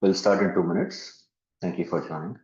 We'll start in 2 minutes. Thank you for joining.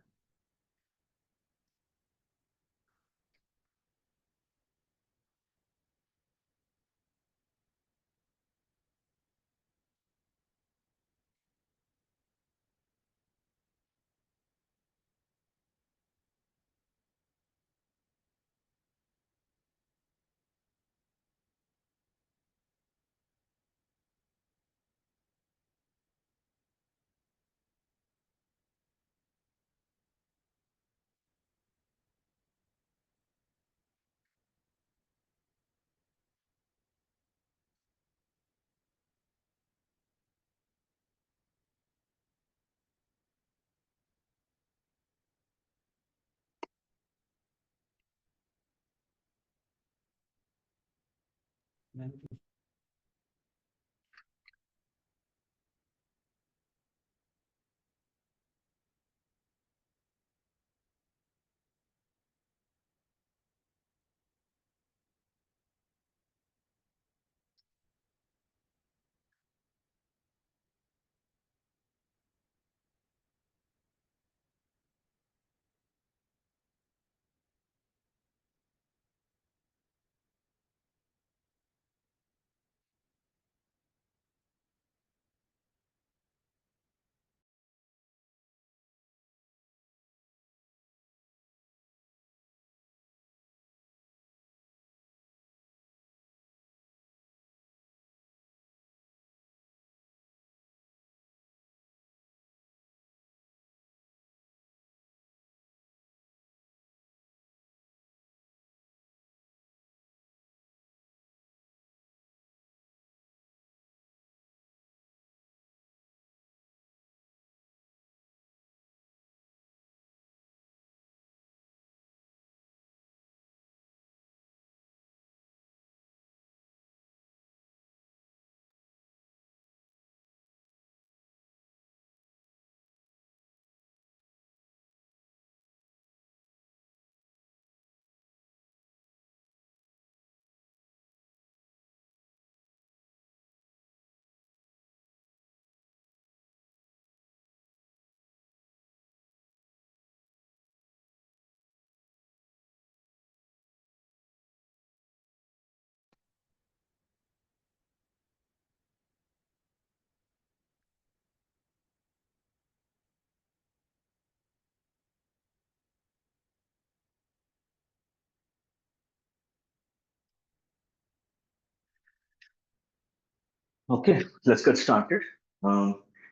Okay, let's get started.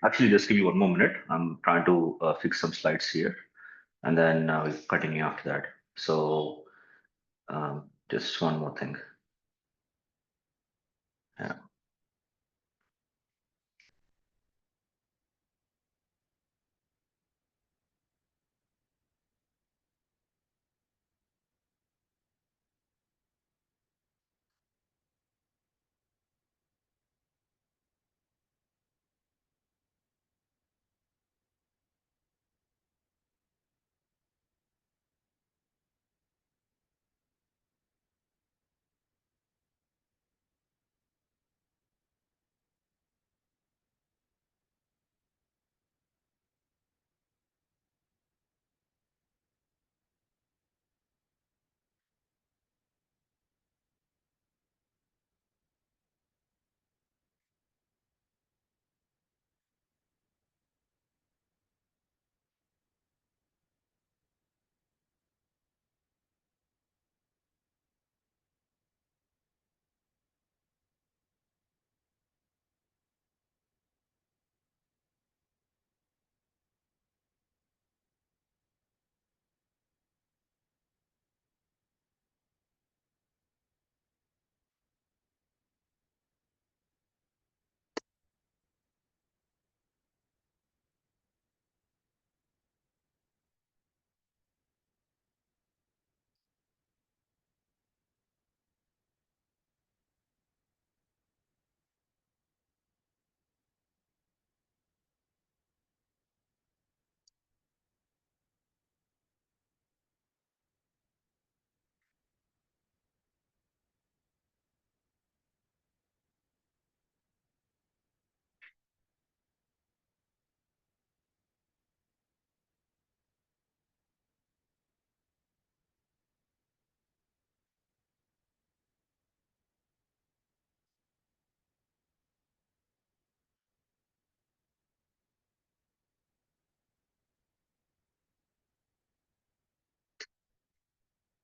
Actually, just give me 1 more minute. I'm trying to fix some slides here, and then we'll continue after that. So, just one more thing. Yeah.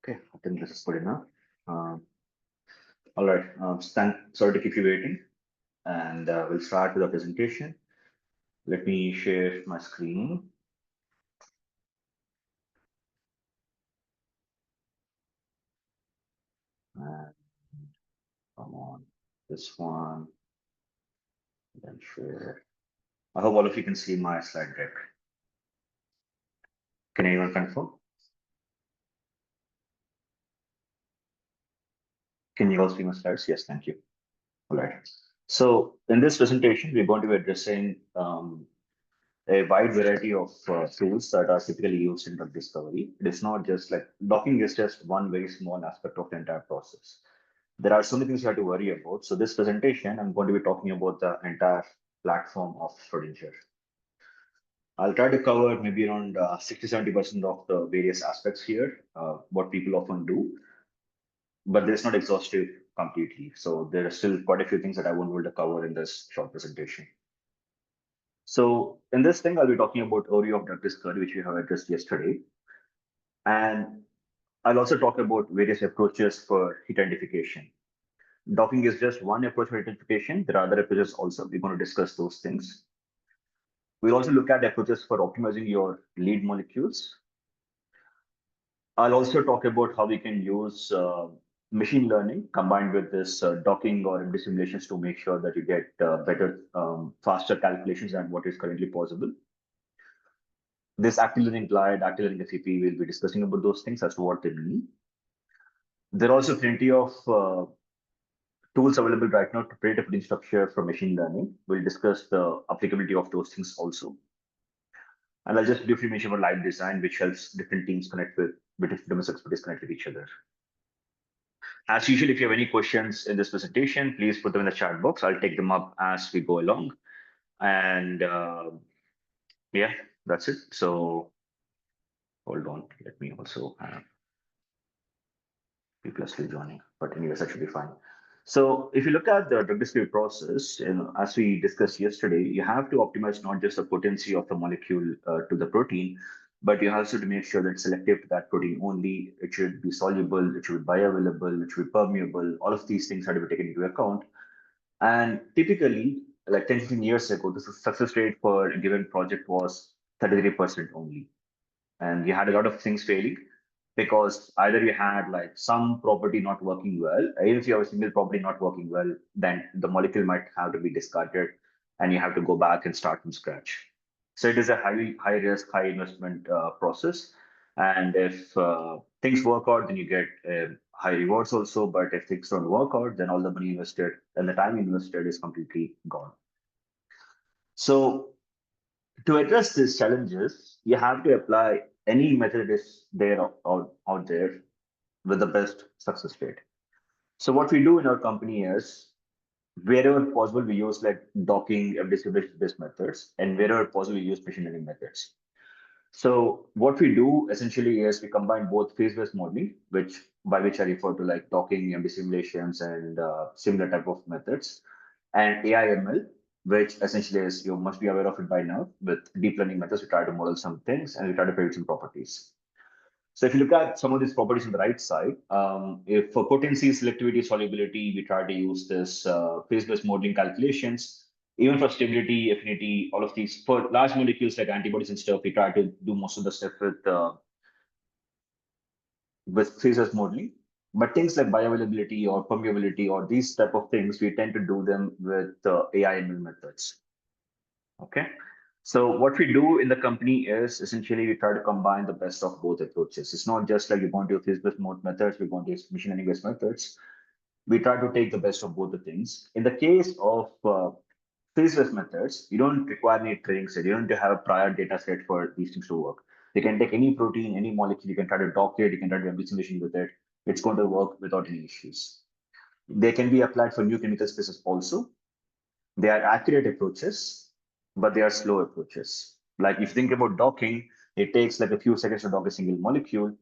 Okay, I think this is good enough. All right, sorry to keep you waiting, and we'll start with the presentation. Let me share my screen. And come on, this one, then share. I hope all of you can see my slide deck. Can anyone confirm? Can you all see my slides? Yes, thank you. All right. So in this presentation, we're going to be addressing a wide variety of tools that are typically used in drug discovery. It is not just like docking is just one very small aspect of the entire process. There are so many things you have to worry about. So this presentation, I'm going to be talking about the entire platform of Schrodinger. I'll try to cover maybe around 60-70% of the various aspects here, what people often do, but it's not exhaustive completely. So there are still quite a few things that I won't be able to cover in this short presentation. So in this thing, I'll be talking about overview of drug discovery, which we have addressed yesterday. And I'll also talk about various approaches for hit identification. Docking is just one approach for identification. There are other approaches also. We're going to discuss those things. We'll also look at approaches for optimizing your lead molecules. I'll also talk about how we can use machine learning combined with this docking or MD simulations to make sure that you get better, faster calculations than what is currently possible. This active learning glide, active learning SCP, we'll be discussing about those things as to what they mean. There are also plenty of tools available right now to create a protein structure for machine learning. We'll discuss the applicability of those things also. And I'll just briefly mention about live design, which helps different teams connect with different domain expertise connect with each other. As usual, if you have any questions in this presentation, please put them in the chat box. I'll take them up as we go along. And yeah, that's it. So hold on, let me also have people are still joining, but anyways, that should be fine. So if you look at the drug discovery process, as we discussed yesterday, you have to optimize not just the potency of the molecule to the protein, but you also to make sure that it's selective to that protein only. It should be soluble, it should be bioavailable, it should be permeable. All of these things have to be taken into account. And typically, like 10, 15 years ago, the success rate for a given project was 33% only. And you had a lot of things failing because either you had like some property not working well, even if you have a single property not working well, then the molecule might have to be discarded and you have to go back and start from scratch. So it is a high risk, high investment process. And if things work out, then you get high rewards also. But if things don't work out, then all the money invested and the time invested is completely gone. So to address these challenges, you have to apply any method is there out there with the best success rate. So what we do in our company is wherever possible, we use like docking and distribution-based methods, and wherever possible, we use machine learning methods. So what we do essentially is we combine both phase-based modeling, by which I refer to like docking, MD simulations, and similar type of methods, and AI/ML, which essentially is you must be aware of it by now. With deep learning methods, we try to model some things and we try to predict some properties. So if you look at some of these properties on the right side, if for potency, selectivity, solubility, we try to use this phase-based modeling calculations. Even for stability, affinity, all of these for large molecules like antibodies and stuff, we try to do most of the stuff with phase-based modeling. But things like bioavailability or permeability or these type of things, we tend to do them with AI/ML methods. Okay. So what we do in the company is essentially we try to combine the best of both approaches. It's not just like you're going to use phase-based mode methods, we're going to use machine learning-based methods. We try to take the best of both the things. In the case of phase-based methods, you don't require any training set. You don't need to have a prior data set for these things to work. You can take any protein, any molecule, you can try to dock it, you can try to do simulation with it. It's going to work without any issues. They can be applied for new chemical species also. They are accurate approaches, but they are slow approaches. Like if you think about docking, it takes like a few seconds to dock a single molecule.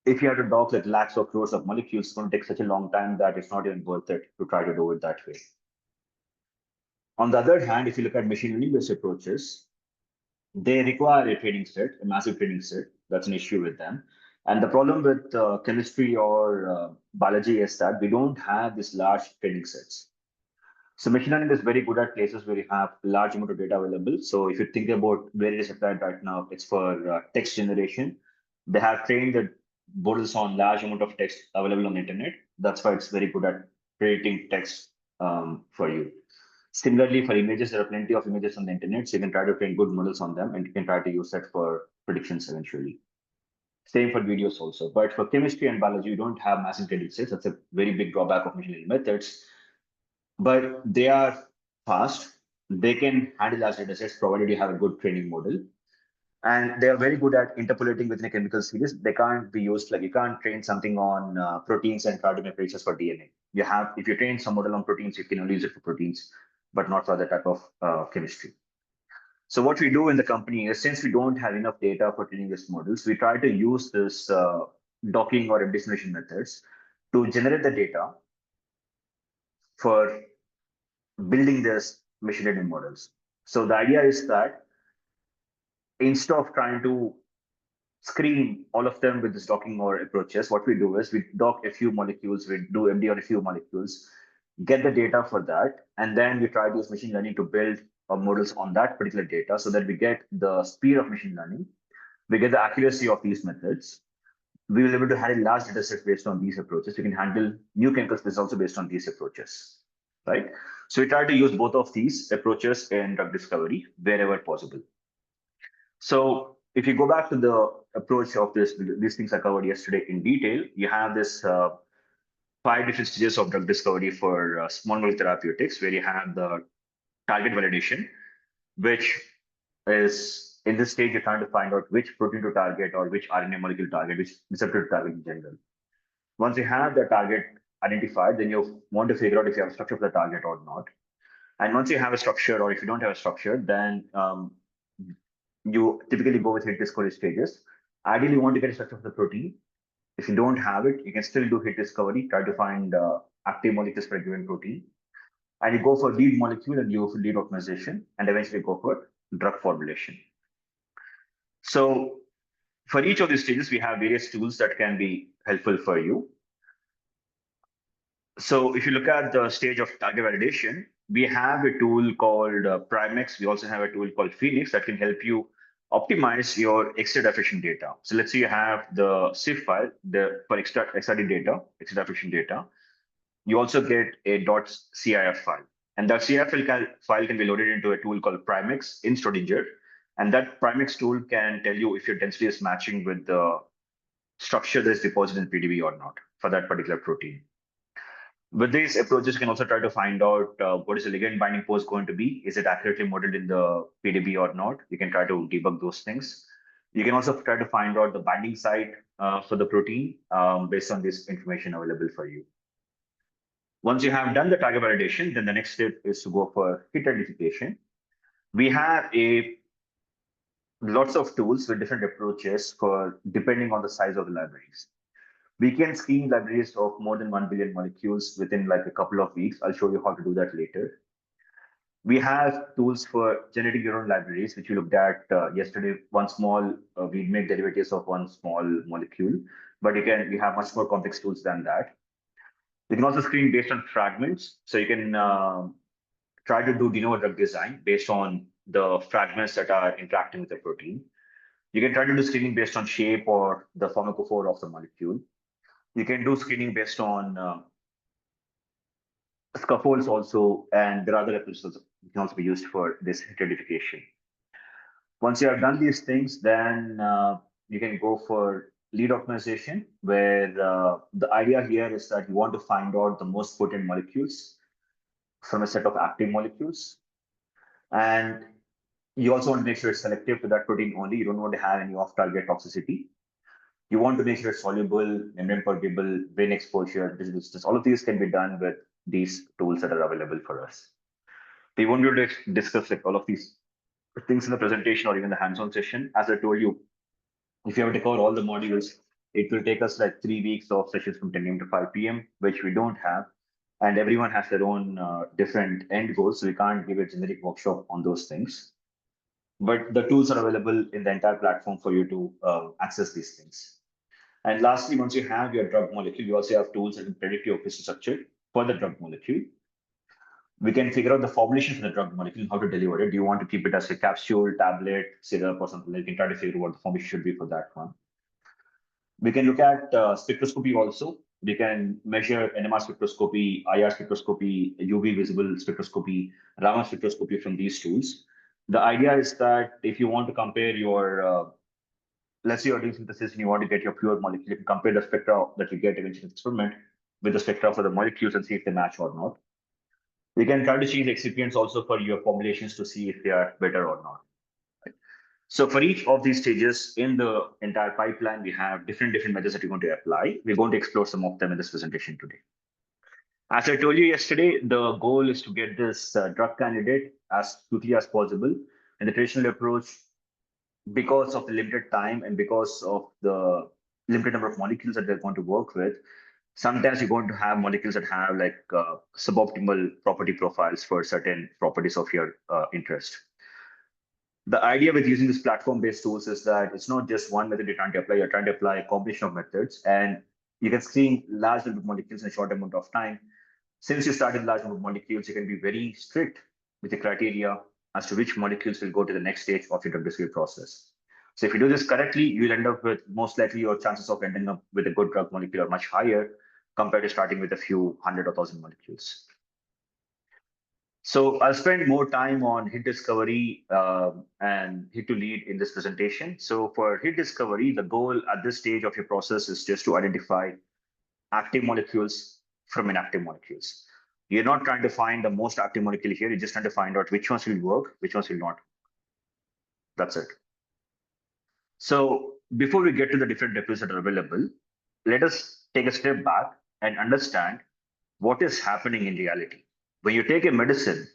If you have to dock like lakhs or crores of molecules, it's going to take such a long time that it's not even worth it to try to do it that way. On the other hand, if you look at machine learning-based approaches, they require a training set, a massive training set. That's an issue with them. And the problem with chemistry or biology is that we don't have this large training sets. So machine learning is very good at places where you have large amount of data available. So if you think about where it is applied right now, it's for text generation. They have trained the models on large amount of text available on the internet. That's why it's very good at creating text for you. Similarly, for images, there are plenty of images on the internet, so you can try to train good models on them, and you can try to use that for predictions eventually. Same for videos also. But for chemistry and biology, you don't have massive data sets. That's a very big drawback of machine learning methods. But they are fast. They can handle large data sets provided you have a good training model. And they are very good at interpolating within a chemical series. They can't be used like you can't train something on proteins and try to make predictions for DNA. You have, if you train some model on proteins, you can only use it for proteins, but not for other type of chemistry. So what we do in the company is, since we don't have enough data for training these models, we try to use this docking or impersonation methods to generate the data for building this machine learning models. So the idea is that instead of trying to screen all of them with this docking or approaches, what we do is we dock a few molecules, we do MD on a few molecules, get the data for that, and then we try to use machine learning to build models on that particular data so that we get the speed of machine learning, we get the accuracy of these methods. We will be able to handle large data sets based on these approaches. We can handle new chemical species also based on these approaches, right? So we try to use both of these approaches in drug discovery wherever possible. So if you go back to the approach of this, these things I covered yesterday in detail, you have this five different stages of drug discovery for small molecule therapeutics, where you have the target validation, which is in this stage, you're trying to find out which protein to target or which RNA molecule target, which receptor to target in general. Once you have the target identified, then you want to figure out if you have a structure for the target or not. And once you have a structure, or if you don't have a structure, then you typically go with hit discovery stages. Ideally, you want to get a structure of the protein. If you don't have it, you can still do hit discovery, try to find active molecules for a given protein. And you go for lead molecule and you go for lead optimization, and eventually go for drug formulation. So for each of these stages, we have various tools that can be helpful for you. So if you look at the stage of target validation, we have a tool called Primex. We also have a tool called Phoenix that can help you optimize your extra efficient data. So let's say you have the CIF file for XRD data, extra efficient data. You also get a .cif file. And that CIF file can be loaded into a tool called Primex in Schrodinger. And that Primex tool can tell you if your density is matching with the structure that is deposited in PDB or not for that particular protein. With these approaches, you can also try to find out what is the ligand binding pose going to be. Is it accurately modeled in the PDB or not? You can try to debug those things. You can also try to find out the binding site for the protein based on this information available for you. Once you have done the target validation, then the next step is to go for hit identification. We have lots of tools with different approaches for depending on the size of the libraries. We can screen libraries of more than 1 billion molecules within like a couple of weeks. I'll show you how to do that later. We have tools for generating your own libraries, which we looked at yesterday. One small, we made derivatives of one small molecule, but we have much more complex tools than that. You can also screen based on fragments. So you can try to do de novo drug design based on the fragments that are interacting with the protein. You can try to do screening based on shape or the pharmacophore of the molecule. You can do screening based on scaffolds also, and there are other approaches that can also be used for this hit identification. Once you have done these things, then you can go for lead optimization, where the idea here is that you want to find out the most potent molecules from a set of active molecules. And you also want to make sure it's selective to that protein only. You don't want to have any off-target toxicity. You want to make sure it's soluble, membrane permeable, brain exposure, distance. All of these can be done with these tools that are available for us. We won't be able to discuss like all of these things in the presentation or even the hands-on session. As I told you, if you have to cover all the modules, it will take us like 3 weeks of sessions from 10 a.m. to 5 p.m., which we don't have. And everyone has their own different end goals, so we can't give a generic workshop on those things. But the tools are available in the entire platform for you to access these things. And lastly, once you have your drug molecule, you also have tools that can predict your crystal structure for the drug molecule. We can figure out the formulation for the drug molecule, how to deliver it. Do you want to keep it as a capsule, tablet, syrup, or something? You can try to figure out what the formulation should be for that one. We can look at spectroscopy also. We can measure NMR spectroscopy, IR spectroscopy, UV visible spectroscopy, Raman spectroscopy from these tools. The idea is that if you want to compare your, let's say you're doing synthesis and you want to get your pure molecule, you can compare the spectra that you get eventually in the experiment with the spectra for the molecules and see if they match or not. We can try to change the excipients also for your formulations to see if they are better or not. So for each of these stages in the entire pipeline, we have different methods that we're going to apply. We're going to explore some of them in this presentation today. As I told you yesterday, the goal is to get this drug candidate as quickly as possible. And the traditional approach, because of the limited time and because of the limited number of molecules that they're going to work with, sometimes you're going to have molecules that have like suboptimal property profiles for certain properties of your interest. The idea with using this platform-based tools is that it's not just one method you're trying to apply, you're trying to apply a combination of methods, and you can screen large number of molecules in a short amount of time. Since you started large number of molecules, you can be very strict with the criteria as to which molecules will go to the next stage of your drug discovery process. So if you do this correctly, you'll end up with most likely your chances of ending up with a good drug molecule are much higher compared to starting with a few hundred or thousand molecules. So I'll spend more time on hit discovery and hit to lead in this presentation. So for hit discovery, the goal at this stage of your process is just to identify active molecules from inactive molecules. You're not trying to find the most active molecule here. You're just trying to find out which ones will work, which ones will not. That's it. So before we get to the different depots that are available, let us take a step back and understand what is happening in reality. When you take a medicine,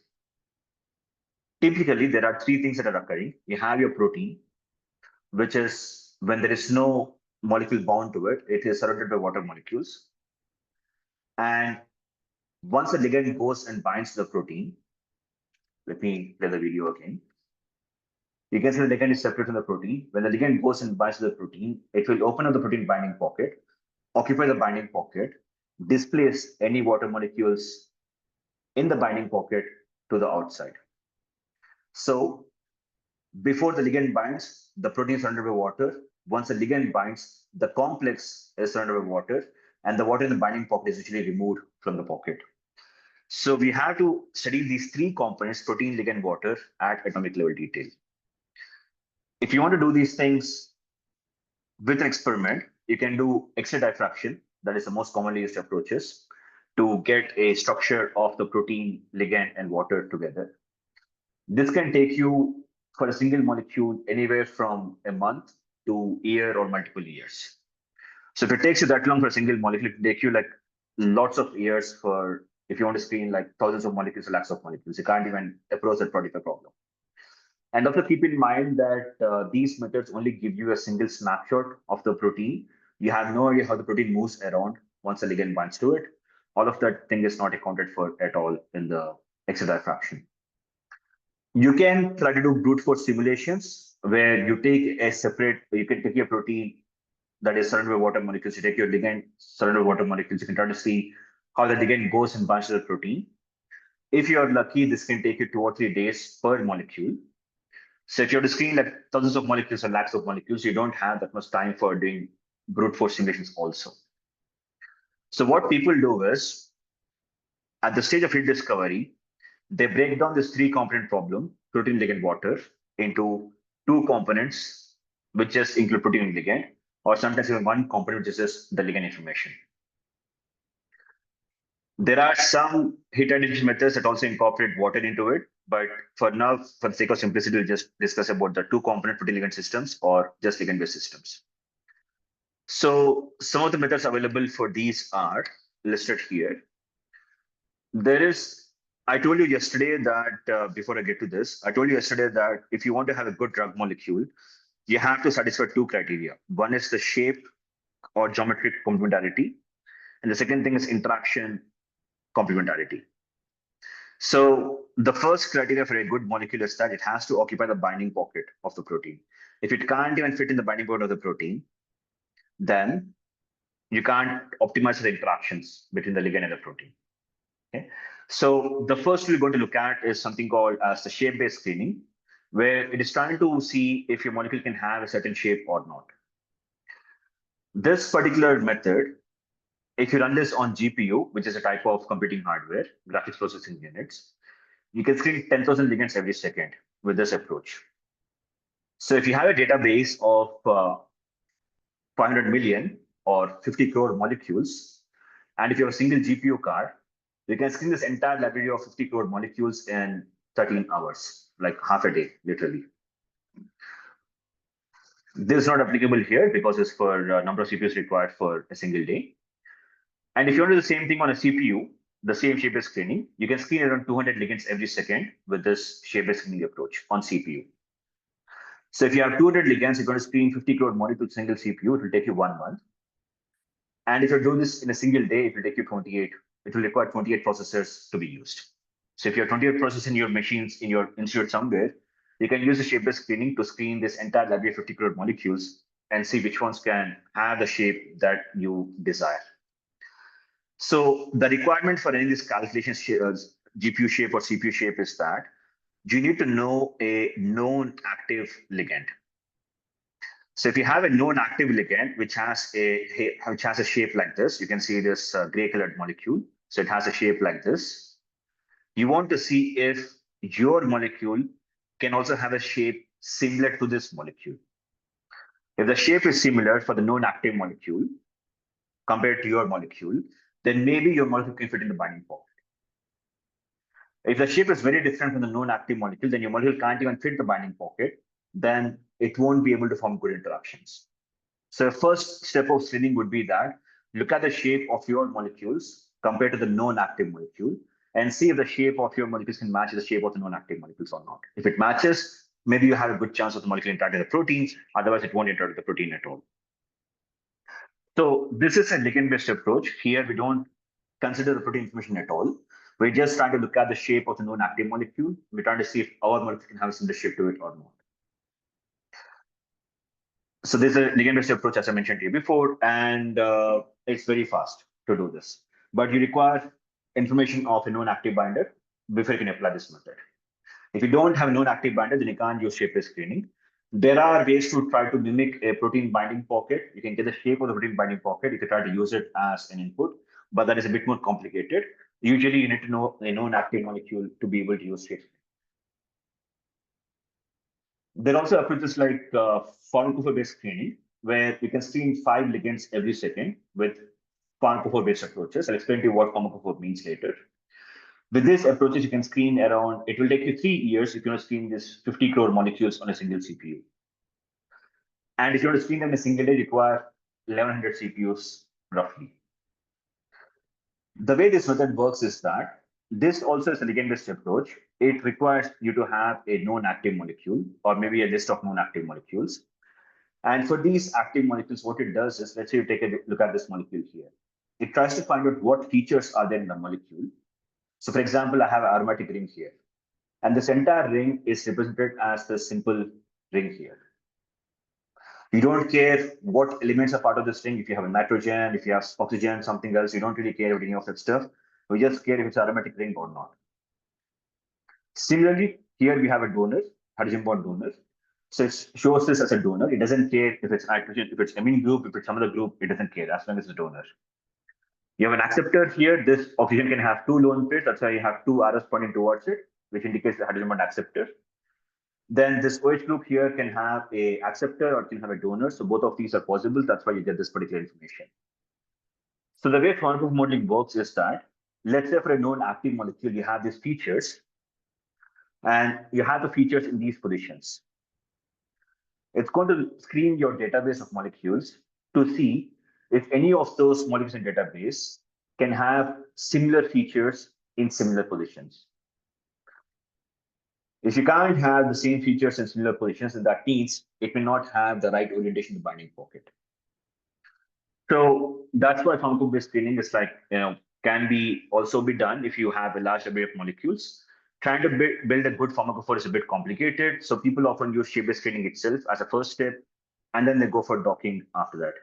typically there are three things that are occurring. You have your protein, which is when there is no molecule bound to it, it is surrounded by water molecules. And once the ligand goes and binds the protein, let me play the video again. You can see the ligand is separate from the protein. When the ligand goes and binds to the protein, it will open up the protein binding pocket, occupy the binding pocket, displace any water molecules in the binding pocket to the outside. So before the ligand binds, the protein is surrounded by water. Once the ligand binds, the complex is surrounded by water, and the water in the binding pocket is usually removed from the pocket. So we have to study these three components, protein, ligand, water, at atomic level detail. If you want to do these things with an experiment, you can do X-ray diffraction. That is the most commonly used approaches to get a structure of the protein, ligand, and water together. This can take you for a single molecule anywhere from a month to a year or multiple years. So if it takes you that long for a single molecule, it will take you like lots of years for if you want to screen like thousands of molecules or lakhs of molecules. You can't even approach that particular problem. And also keep in mind that these methods only give you a single snapshot of the protein. You have no idea how the protein moves around once the ligand binds to it. All of that thing is not accounted for at all in the X-ray diffraction. You can try to do brute force simulations where you take a separate, you can take your protein that is surrounded by water molecules, you take your ligand surrounded by water molecules, you can try to see how the ligand goes and binds to the protein. If you're lucky, this can take you 2 or 3 days per molecule. So if you have to screen like thousands of molecules or lakhs of molecules, you don't have that much time for doing brute force simulations also. So what people do is, at the stage of hit discovery, they break down this 3-component problem, protein, ligand, water, into 2 components, which just include protein and ligand, or sometimes even 1 component, which is just the ligand information. There are some hit identification methods that also incorporate water into it, but for now, for the sake of simplicity, we'll just discuss about the 2-component protein ligand systems or just ligand-based systems. So some of the methods available for these are listed here. There is, I told you yesterday that before I get to this, I told you yesterday that if you want to have a good drug molecule, you have to satisfy 2 criteria. One is the shape or geometric complementarity, and the second thing is interaction complementarity. So the first criteria for a good molecule is that it has to occupy the binding pocket of the protein. If it can't even fit in the binding pocket of the protein, then you can't optimize the interactions between the ligand and the protein. Okay. So the first we're going to look at is something called as the shape-based screening, where it is trying to see if your molecule can have a certain shape or not. This particular method, if you run this on GPU, which is a type of computing hardware, graphics processing units, you can screen 10,000 ligands every second with this approach. So if you have a database of 500 million or 50 crore molecules, and if you have a single GPU card, you can screen this entire library of 50 crore molecules in 13 hours, like half a day, literally. This is not applicable here because it's for number of CPUs required for a single day. And if you want to do the same thing on a CPU, the same shape-based screening, you can screen around 200 ligands every second with this shape-based screening approach on CPU. So if you have 200 ligands, you're going to screen 50 crore molecules single CPU, it will take you 1 month. And if you do this in a single day, it will take you 28. It will require 28 processors to be used. So if you have 28 processors in your machines in your institute somewhere, you can use the shape-based screening to screen this entire library of 50 crore molecules and see which ones can have the shape that you desire. So the requirement for any of these calculations, GPU shape or CPU shape, is that you need to know a known active ligand. So if you have a known active ligand which has a shape like this, you can see this gray colored molecule. So it has a shape like this. You want to see if your molecule can also have a shape similar to this molecule. If the shape is similar for the known active molecule compared to your molecule, then maybe your molecule can fit in the binding pocket. If the shape is very different from the known active molecule, then your molecule can't even fit the binding pocket, then it won't be able to form good interactions. So the first step of screening would be that look at the shape of your molecules compared to the known active molecule and see if the shape of your molecules can match the shape of the known active molecules or not. If it matches, maybe you have a good chance of the molecule interacting with the proteins, otherwise it won't interact with the protein at all. So this is a ligand-based approach. Here we don't consider the protein information at all. We're just trying to look at the shape of the known active molecule. We're trying to see if our molecule can have a similar shape to it or not. So this is a ligand-based approach, as I mentioned to you before, and it's very fast to do this. But you require information of a known active binder before you can apply this method. If you don't have a known active binder, then you can't use shape-based screening. There are ways to try to mimic a protein binding pocket. You can get the shape of the protein binding pocket. You can try to use it as an input, but that is a bit more complicated. Usually, you need to know a known active molecule to be able to use shape. There are also approaches like pharmacophore-based screening, where you can screen 5 ligands every second with pharmacophore-based approaches. I'll explain to you what pharmacophore means later. With these approaches, you can screen around, it will take you 3 years if you want to screen this 50 crore molecules on a single CPU. And if you want to screen them in a single day, you require 1100 CPUs roughly. The way this method works is that this also is a ligand-based approach. It requires you to have a known active molecule or maybe a list of known active molecules. And for these active molecules, what it does is, let's say you take a look at this molecule here. It tries to find out what features are there in the molecule. So for example, I have an aromatic ring here. And this entire ring is represented as the simple ring here. You don't care what elements are part of this ring. If you have a nitrogen, if you have oxygen, something else, you don't really care about any of that stuff. We just care if it's aromatic ring or not. Similarly, here we have a donor, hydrogen bond donor. So it shows this as a donor. It doesn't care if it's nitrogen, if it's amine group, if it's some other group, it doesn't care as long as it's a donor. You have an acceptor here. This oxygen can have 2 lone pairs. That's why you have 2 arrows pointing towards it, which indicates the hydrogen bond acceptor. Then this OH group here can have a acceptor or can have a donor. So both of these are possible. That's why you get this particular information. So the way pharmacophore modeling works is that, let's say for a known active molecule, you have these features, and you have the features in these positions. It's going to screen your database of molecules to see if any of those molecules in database can have similar features in similar positions. If you can't have the same features in similar positions, then that means it may not have the right orientation to binding pocket. So that's why pharmacophore-based screening is like, can be also be done if you have a large array of molecules. Trying to build a good pharmacophore is a bit complicated. So people often use shape-based screening itself as a first step, and then they go for docking after that.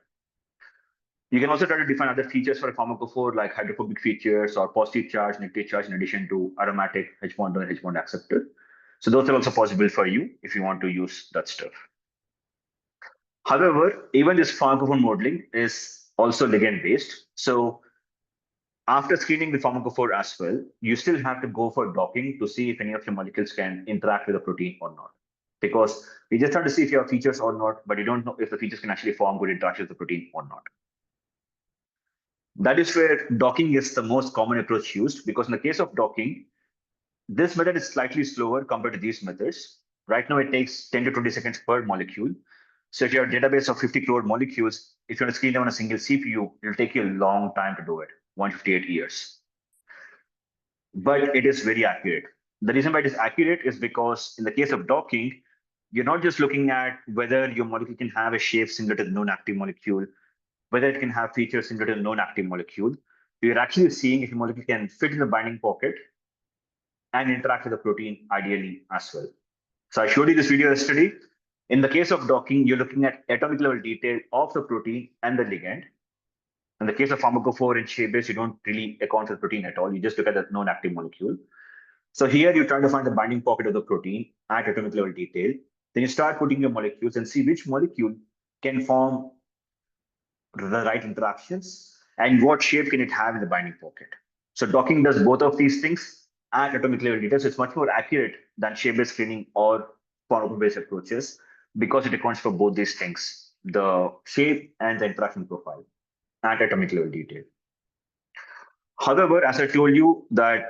You can also try to define other features for a pharmacophore like hydrophobic features or positive charge, negative charge in addition to aromatic H bond or H bond acceptor. So those are also possible for you if you want to use that stuff. However, even this pharmacophore modeling is also ligand based. So after screening the pharmacophore as well, you still have to go for docking to see if any of your molecules can interact with the protein or not. Because we just try to see if you have features or not, but you don't know if the features can actually form good interaction with the protein or not. That is where docking is the most common approach used, because in the case of docking, this method is slightly slower compared to these methods. Right now, it takes 10 to 20 seconds per molecule. So if you have a database of 50 crore molecules, if you want to screen them on a single CPU, it'll take you a long time to do it, 158 years. But it is very accurate. The reason why it is accurate is because in the case of docking, you're not just looking at whether your molecule can have a shape similar to the known active molecule, whether it can have features similar to the known active molecule. You're actually seeing if your molecule can fit in the binding pocket and interact with the protein ideally as well. So I showed you this video yesterday. In the case of docking, you're looking at atomic level detail of the protein and the ligand. In the case of pharmacophore and shape-based, you don't really account for the protein at all. You just look at the known active molecule. So here you're trying to find the binding pocket of the protein at atomic level detail. Then you start putting your molecules and see which molecule can form the right interactions and what shape can it have in the binding pocket. So docking does both of these things at atomic level detail. So it's much more accurate than shape-based screening or pharmacophore-based approaches because it accounts for both these things, the shape and the interaction profile at atomic level detail. However, as I told you that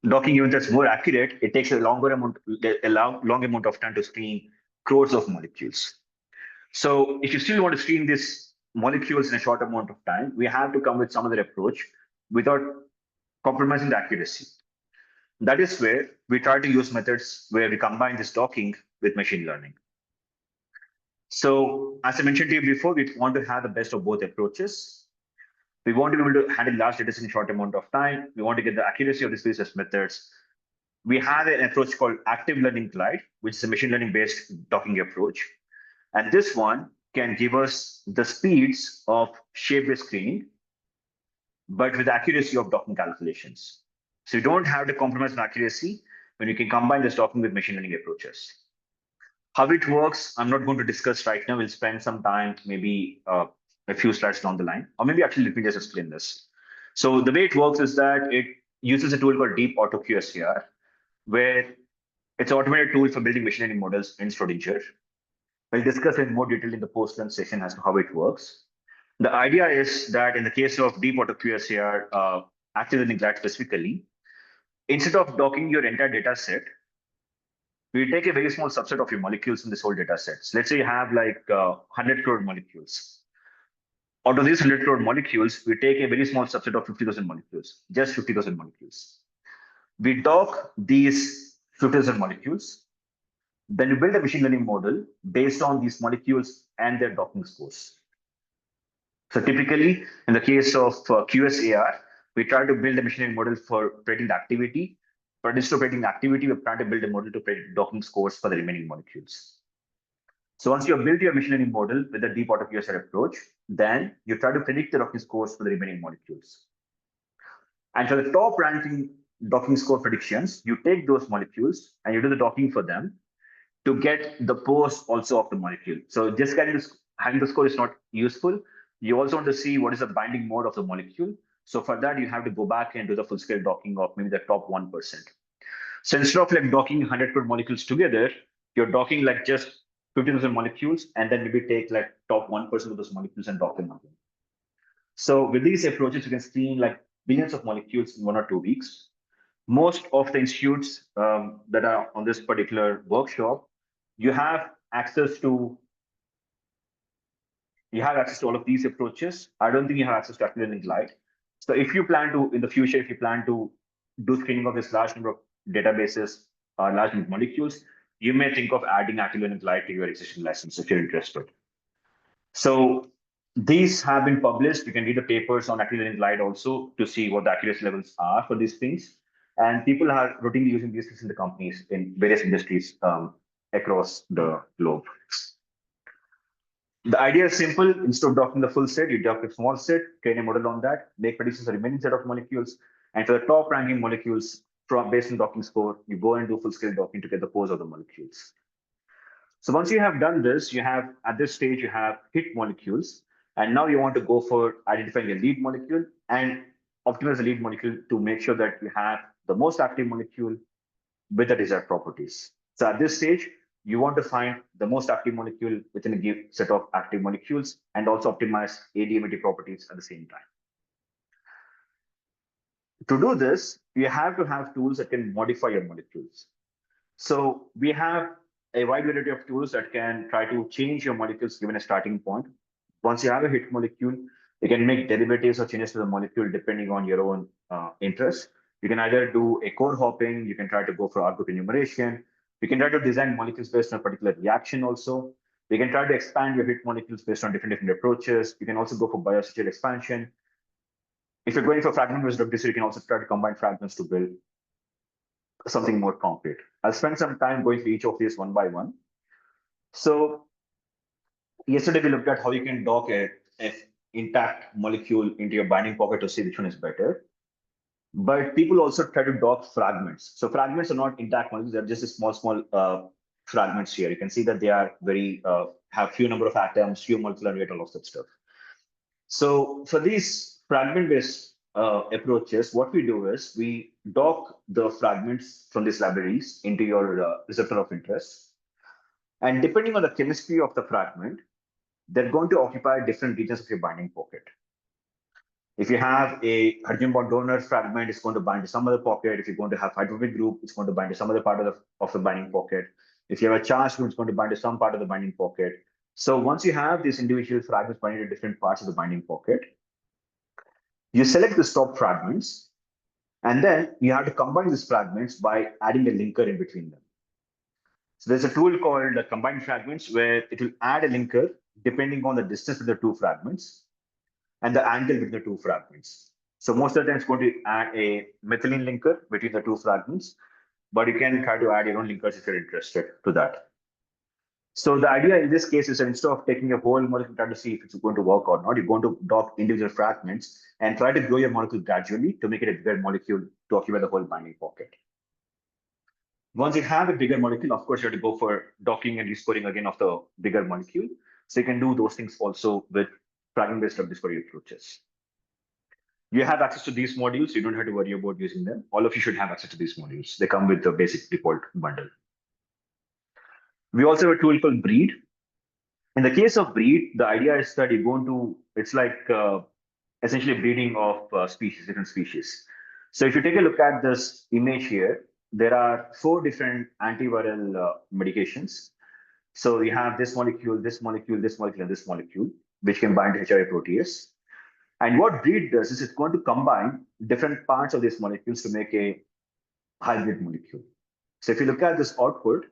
docking, even that's more accurate, it takes a long amount of time to screen crores of molecules. So if you still want to screen these molecules in a short amount of time, we have to come with some other approach without compromising the accuracy. That is where we try to use methods where we combine this docking with machine learning. So as I mentioned to you before, we want to have the best of both approaches. We want to be able to handle large data in a short amount of time. We want to get the accuracy of these research methods. We have an approach called Active Learning Glide, which is a machine learning based docking approach. And this one can give us the speeds of shape-based screening, but with the accuracy of docking calculations. So you don't have to compromise on accuracy when you can combine this docking with machine learning approaches. How it works, I'm not going to discuss right now. We'll spend some time, maybe a few slides down the line, or maybe actually let me just explain this. So the way it works is that it uses a tool called Deep Auto QSAR, where it's an automated tool for building machine learning models in Schrodinger. We'll discuss in more detail in the post-lunch session as to how it works. The idea is that in the case of Deep Auto QSAR, active learning glide specifically, instead of docking your entire data set, we take a very small subset of your molecules in this whole data set. So let's say you have like 100 crore molecules. Out of these 100 crore molecules, we take a very small subset of 50,000 molecules, just 50,000 molecules. We dock these 50,000 molecules. Then we build a machine learning model based on these molecules and their docking scores. So typically, in the case of QSAR, we try to build a machine learning model for predicting the activity. For instead of predicting the activity, we plan to build a model to predict docking scores for the remaining molecules. So once you have built your machine learning model with the Deep Auto QSAR approach, then you try to predict the docking scores for the remaining molecules. And for the top ranking docking score predictions, you take those molecules and you do the docking for them to get the pose also of the molecule. So just having the score is not useful. You also want to see what is the binding mode of the molecule. So for that, you have to go back and do the full scale docking of maybe the top 1%. So instead of like docking 100 crore molecules together, you're docking like just 50,000 molecules and then maybe take like top 1% of those molecules and dock them again. So with these approaches, you can screen like billions of molecules in 1 or 2 weeks. Most of the institutes that are on this particular workshop, you have access to all of these approaches. I don't think you have access to Active Learning Glide. So if you plan to, in the future, if you plan to do screening of this large number of databases or large number of molecules, you may think of adding Active Learning Glide to your existing license if you're interested. So these have been published. You can read the papers on Active Learning Glide also to see what the accuracy levels are for these things. And people are routinely using these things in the companies in various industries across the globe. The idea is simple. Instead of docking the full set, you dock a small set, train a model on that, make predictions of the remaining set of molecules, and for the top ranking molecules from based on docking score, you go and do full scale docking to get the pose of the molecules. So once you have done this, you have at this stage you have hit molecules, and now you want to go for identifying a lead molecule and optimize the lead molecule to make sure that you have the most active molecule with the desired properties. So at this stage, you want to find the most active molecule within a given set of active molecules and also optimize ADMET properties at the same time. To do this, you have to have tools that can modify your molecules. So we have a wide variety of tools that can try to change your molecules given a starting point. Once you have a hit molecule, you can make derivatives or changes to the molecule depending on your own interest. You can either do a core hopping, you can try to go for R group enumeration, you can try to design molecules based on a particular reaction also. You can try to expand your hit molecules based on different approaches. You can also go for biosocial expansion. If you're going for fragment-based drug discovery, you can also try to combine fragments to build something more concrete. I'll spend some time going through each of these one by one. So yesterday we looked at how you can dock a intact molecule into your binding pocket to see which one is better. But people also try to dock fragments. So fragments are not intact molecules; they're just a small fragments here. You can see that they are very have few number of atoms, few molecular weight, all of that stuff. So for these fragment-based approaches, what we do is we dock the fragments from these libraries into your receptor of interest. And depending on the chemistry of the fragment, they're going to occupy different regions of your binding pocket. If you have a hydrogen bond donor fragment, it's going to bind to some other pocket. If you're going to have hydrophobic group, it's going to bind to some other part of the binding pocket. If you have a charged group, it's going to bind to some part of the binding pocket. So once you have these individual fragments binding to different parts of the binding pocket, you select the stop fragments, and then you have to combine these fragments by adding a linker in between them. So there's a tool called combine fragments where it will add a linker depending on the distance of the two fragments and the angle between the two fragments. So most of the time it's going to add a methylene linker between the two fragments, but you can try to add your own linkers if you're interested to that. So the idea in this case is that instead of taking a whole molecule trying to see if it's going to work or not, you're going to dock individual fragments and try to grow your molecule gradually to make it a bigger molecule to occupy the whole binding pocket. Once you have a bigger molecule, of course, you have to go for docking and rescoring again of the bigger molecule. So you can do those things also with fragment-based drug discovery approaches. You have access to these modules. You don't have to worry about using them. All of you should have access to these modules. They come with the basic default bundle. We also have a tool called Breed. In the case of breed, the idea is that you're going to, it's like essentially breeding of species, different species. So if you take a look at this image here, there are 4 different antiviral medications. So you have this molecule, this molecule, this molecule, and this molecule, which can bind to HIV protease. And what breed does is it's going to combine different parts of these molecules to make a hybrid molecule. So if you look at this output,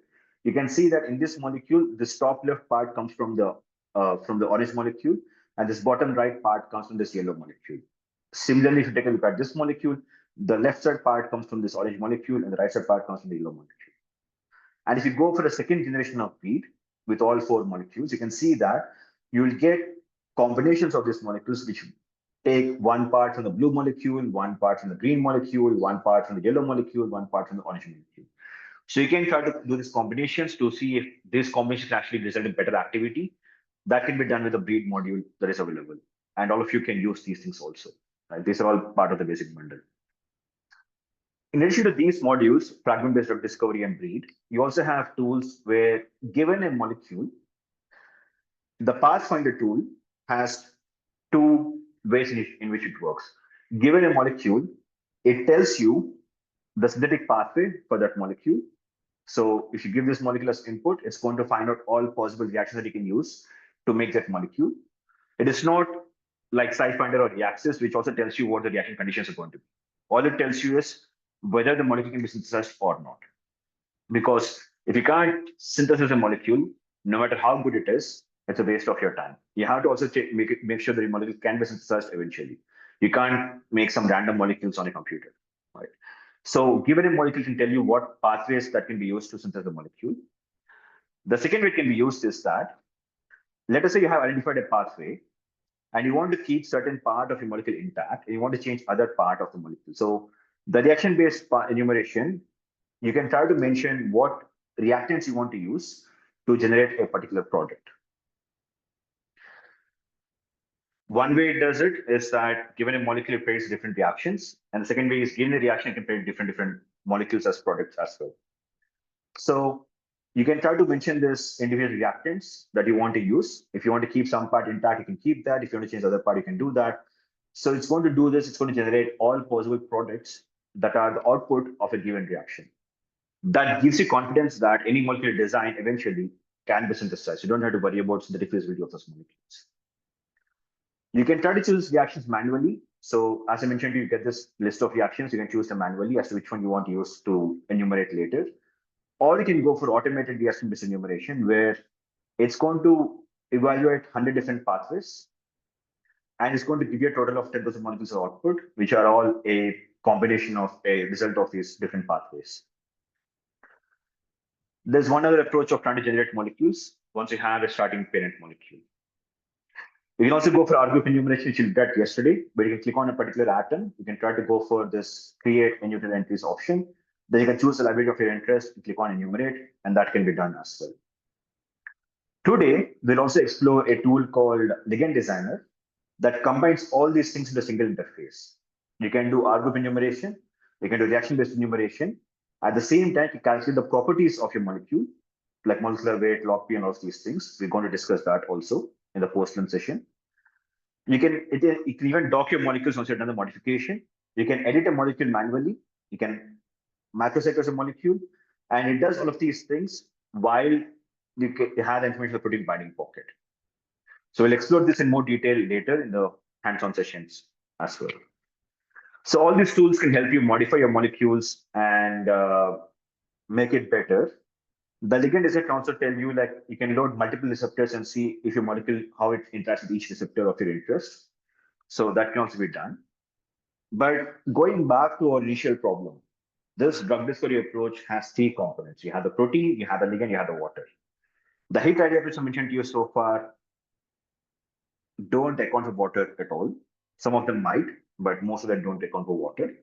you can see that in this molecule, this top left part comes from the orange molecule, and this bottom right part comes from this yellow molecule. Similarly, if you take a look at this molecule, the left side part comes from this orange molecule, and the right side part comes from the yellow molecule. And if you go for the second generation of breed with all 4 molecules, you can see that you will get combinations of these molecules which take one part from the blue molecule, one part from the green molecule, one part from the yellow molecule, one part from the orange molecule. So you can try to do these combinations to see if these combinations actually result in better activity. That can be done with the breed module that is available. And all of you can use these things also. Right? These are all part of the basic bundle. In addition to these modules, fragment-based drug discovery and breed, you also have tools where given a molecule, the Pathfinder tool has 2 ways in which it works. Given a molecule, it tells you the synthetic pathway for that molecule. So if you give this molecule as input, it's going to find out all possible reactions that you can use to make that molecule. It is not like SciFinder or Reaxys, which also tells you what the reaction conditions are going to be. All it tells you is whether the molecule can be synthesized or not. Because if you can't synthesize a molecule, no matter how good it is, it's a waste of your time. You have to also make sure that your molecule can be synthesized eventually. You can't make some random molecules on a computer, right? So given a molecule can tell you what pathways that can be used to synthesize the molecule. The second way it can be used is that Let us say you have identified a pathway and you want to keep certain part of your molecule intact and you want to change other part of the molecule. So the reaction-based enumeration, you can try to mention what reactants you want to use to generate a particular product. One way it does it is that given a molecule, it pairs different reactions. And the second way is given a reaction, it can pair different molecules as products as well. So you can try to mention this individual reactants that you want to use. If you want to keep some part intact, you can keep that. If you want to change the other part, you can do that. So it's going to do this. It's going to generate all possible products that are the output of a given reaction. That gives you confidence that any molecular design eventually can be synthesized. You don't have to worry about synthetic feasibility of those molecules. You can try to choose reactions manually. So as I mentioned, you get this list of reactions. You can choose them manually as to which one you want to use to enumerate later. Or you can go for automated reaction-based enumeration, where it's going to evaluate 100 different pathways, and it's going to give you a total of 10,000 molecules of output, which are all a combination of a result of these different pathways. There's one other approach of trying to generate molecules once you have a starting parent molecule. You can also go for R group enumeration, which you did yesterday, where you can click on a particular atom. You can try to go for this create enumerated entries option. Then you can choose the library of your interest, and click on enumerate, and that can be done as well. Today, we'll also explore a tool called Ligand Designer that combines all these things in a single interface. You can do R group enumeration, you can do reaction-based enumeration. At the same time, you calculate the properties of your molecule, like molecular weight, log P, and all of these things. We're going to discuss that also in the post-lunch session. You can even dock your molecules once you've done the modification. You can edit a molecule manually. You can macrocyclize a molecule, and it does all of these things while you have the information of the protein binding pocket. So we'll explore this in more detail later in the hands-on sessions as well. So all these tools can help you modify your molecules and make it better. The ligand design can also tell you, like, you can load multiple receptors and see if your molecule, how it interacts with each receptor of your interest. So that can also be done. But going back to our initial problem, this drug discovery approach has three components. You have the protein, you have the ligand, you have the water. The hit idea which I mentioned to you so far don't account for water at all. Some of them might, but most of them don't account for water.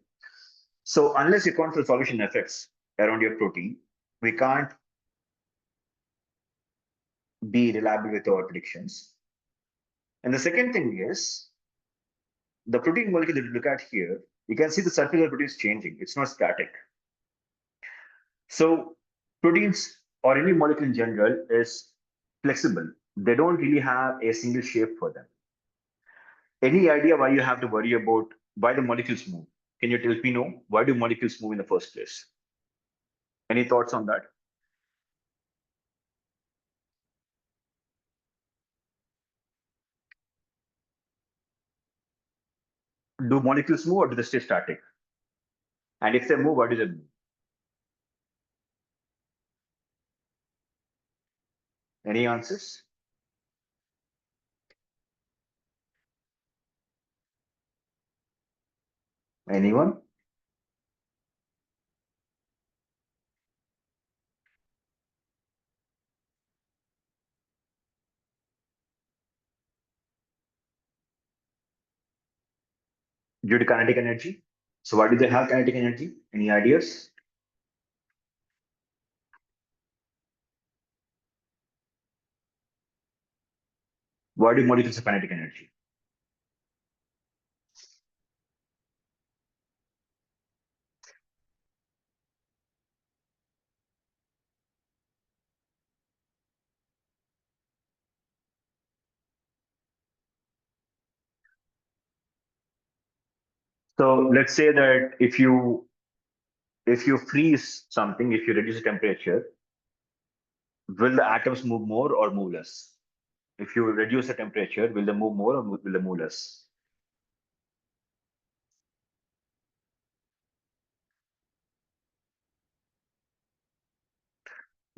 So unless you account for solution effects around your protein, we can't be reliable with our predictions. And the second thing is the protein molecule that you look at here, you can see the surface of the protein is changing. It's not static. So proteins or any molecule in general is flexible. They don't really have a single shape for them. Any idea why you have to worry about why the molecules move? Can you help me know why do molecules move in the first place? Any thoughts on that? Do molecules move or do they stay static? And if they move, why do they move? Any answers? Anyone? Due to kinetic energy. So why do they have kinetic energy? Any ideas? Why do molecules have kinetic energy? So let's say that if you freeze something, if you reduce the temperature, will the atoms move more or move less? If you reduce the temperature, will they move more or will they move less?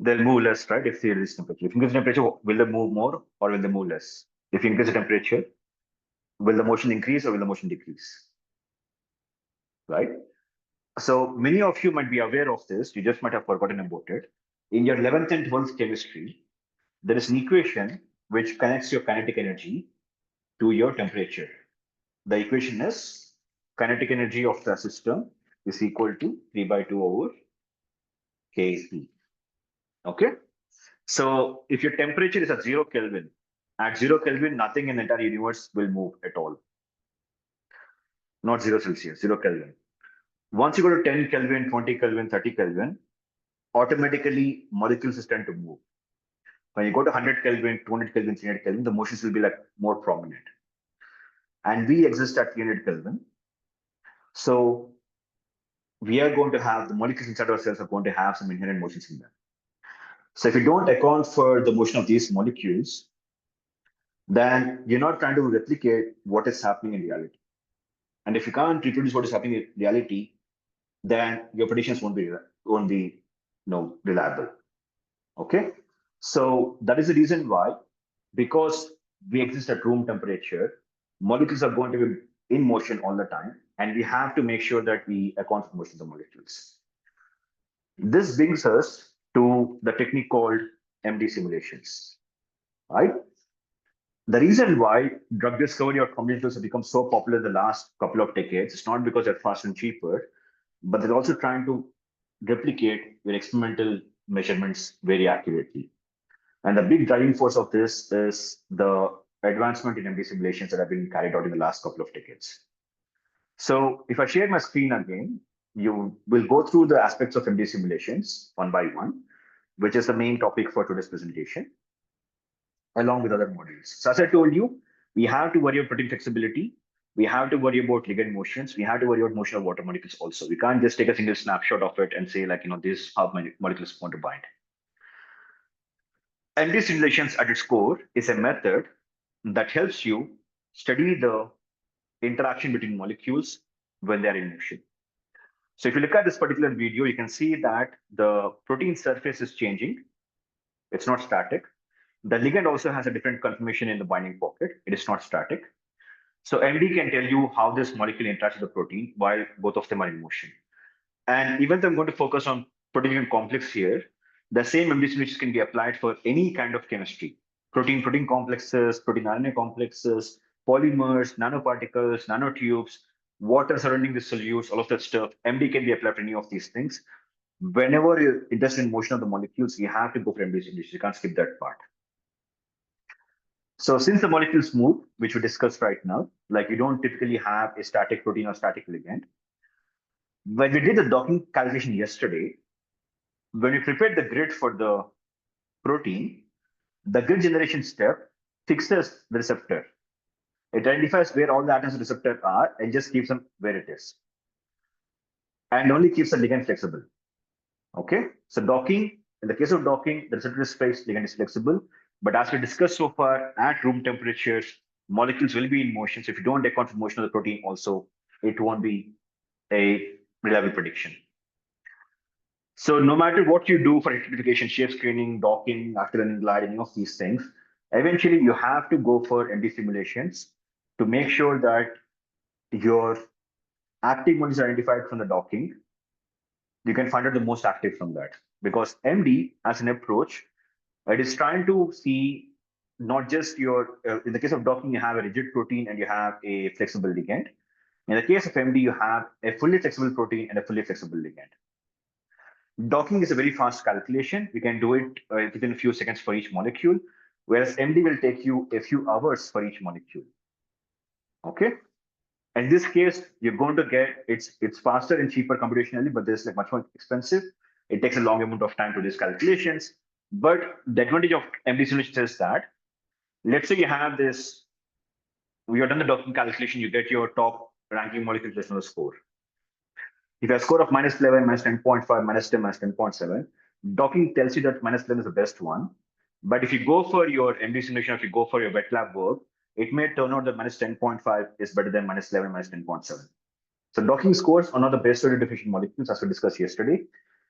They'll move less, right? If you reduce temperature. If you increase the temperature, will they move more or will they move less? If you increase the temperature, will the motion increase or will the motion decrease? Right? So many of you might be aware of this. You just might have forgotten about it. In your 11th and 12th chemistry, there is an equation which connects your kinetic energy to your temperature. The equation is kinetic energy of the system is equal to 3 by 2 over Kp. Okay. So if your temperature is at 0 Kelvin, at 0 Kelvin, nothing in the entire universe will move at all. Not 0 Celsius, 0 Kelvin. Once you go to 10 Kelvin, 20 Kelvin, 30 Kelvin, automatically molecules tend to move. When you go to 100 Kelvin, 200 Kelvin, 300 Kelvin, the motions will be like more prominent. And we exist at 300 Kelvin. So we are going to have the molecules inside our cells are going to have some inherent motions in them. So if you don't account for the motion of these molecules, then you're not trying to replicate what is happening in reality. And if you can't reproduce what is happening in reality, then your predictions won't be reliable. Okay. So that is the reason why, because we exist at room temperature, molecules are going to be in motion all the time, and we have to make sure that we account for motion of the molecules. This brings us to the technique called MD simulations, right? The reason why drug discovery or combinations have become so popular in the last couple of decades is not because they're fast and cheaper, but they're also trying to replicate your experimental measurements very accurately. And the big driving force of this is the advancement in MD simulations that have been carried out in the last couple of decades. So if I share my screen again, you will go through the aspects of MD simulations one by one, which is the main topic for today's presentation, along with other modules. So as I told you, we have to worry about protein flexibility. We have to worry about ligand motions. We have to worry about motion of water molecules also. We can't just take a single snapshot of it and say like, this is how many molecules want to bind. MD simulations at its core is a method that helps you study the interaction between molecules when they're in motion. So if you look at this particular video, you can see that the protein surface is changing. It's not static. The ligand also has a different conformation in the binding pocket. It is not static. So MD can tell you how this molecule interacts with the protein while both of them are in motion. And even though I'm going to focus on protein complex here, the same MD simulations can be applied for any kind of chemistry. Protein complexes, protein RNA complexes, polymers, nanoparticles, nanotubes, water surrounding the solutes, all of that stuff. MD can be applied for any of these things. Whenever you're interested in motion of the molecules, you have to go for MD simulations. You can't skip that part. So since the molecules move, which we discussed right now, like you don't typically have a static protein or static ligand. When we did the docking calculation yesterday, when we prepared the grid for the protein, the grid generation step fixes the receptor. It identifies where all the atoms of the receptor are and just keeps them where it is. And only keeps the ligand flexible. Okay, so docking, in the case of docking, the receptor is fixed, ligand is flexible. But as we discussed so far, at room temperatures, molecules will be in motion. So if you don't account for motion of the protein also, it won't be a reliable prediction. So no matter what you do for electrification, shape screening, docking, afterburning glide, any of these things, eventually you have to go for MD simulations to make sure that your active molecules are identified from the docking. You can find out the most active from that, because MD as an approach, it is trying to see not just your, in the case of docking, you have a rigid protein and you have a flexible ligand. In the case of MD, you have a fully flexible protein and a fully flexible ligand. Docking is a very fast calculation. You can do it within a few seconds for each molecule, whereas MD will take you a few hours for each molecule. Okay. In this case, you're going to get, it's faster and cheaper computationally, but this is like much more expensive. It takes a long amount of time to do these calculations. But the advantage of MD simulations is that, let's say you have this, we have done the docking calculation, you get your top ranking molecule based on the score. If you have a score of -11, -10.5, -10, -10.7, docking tells you that -11 is the best one. But if you go for your MD simulation, if you go for your wet lab work, it may turn out that -10.5 is better than -11, -10.7. So docking scores are not the best way to differentiate molecules, as we discussed yesterday.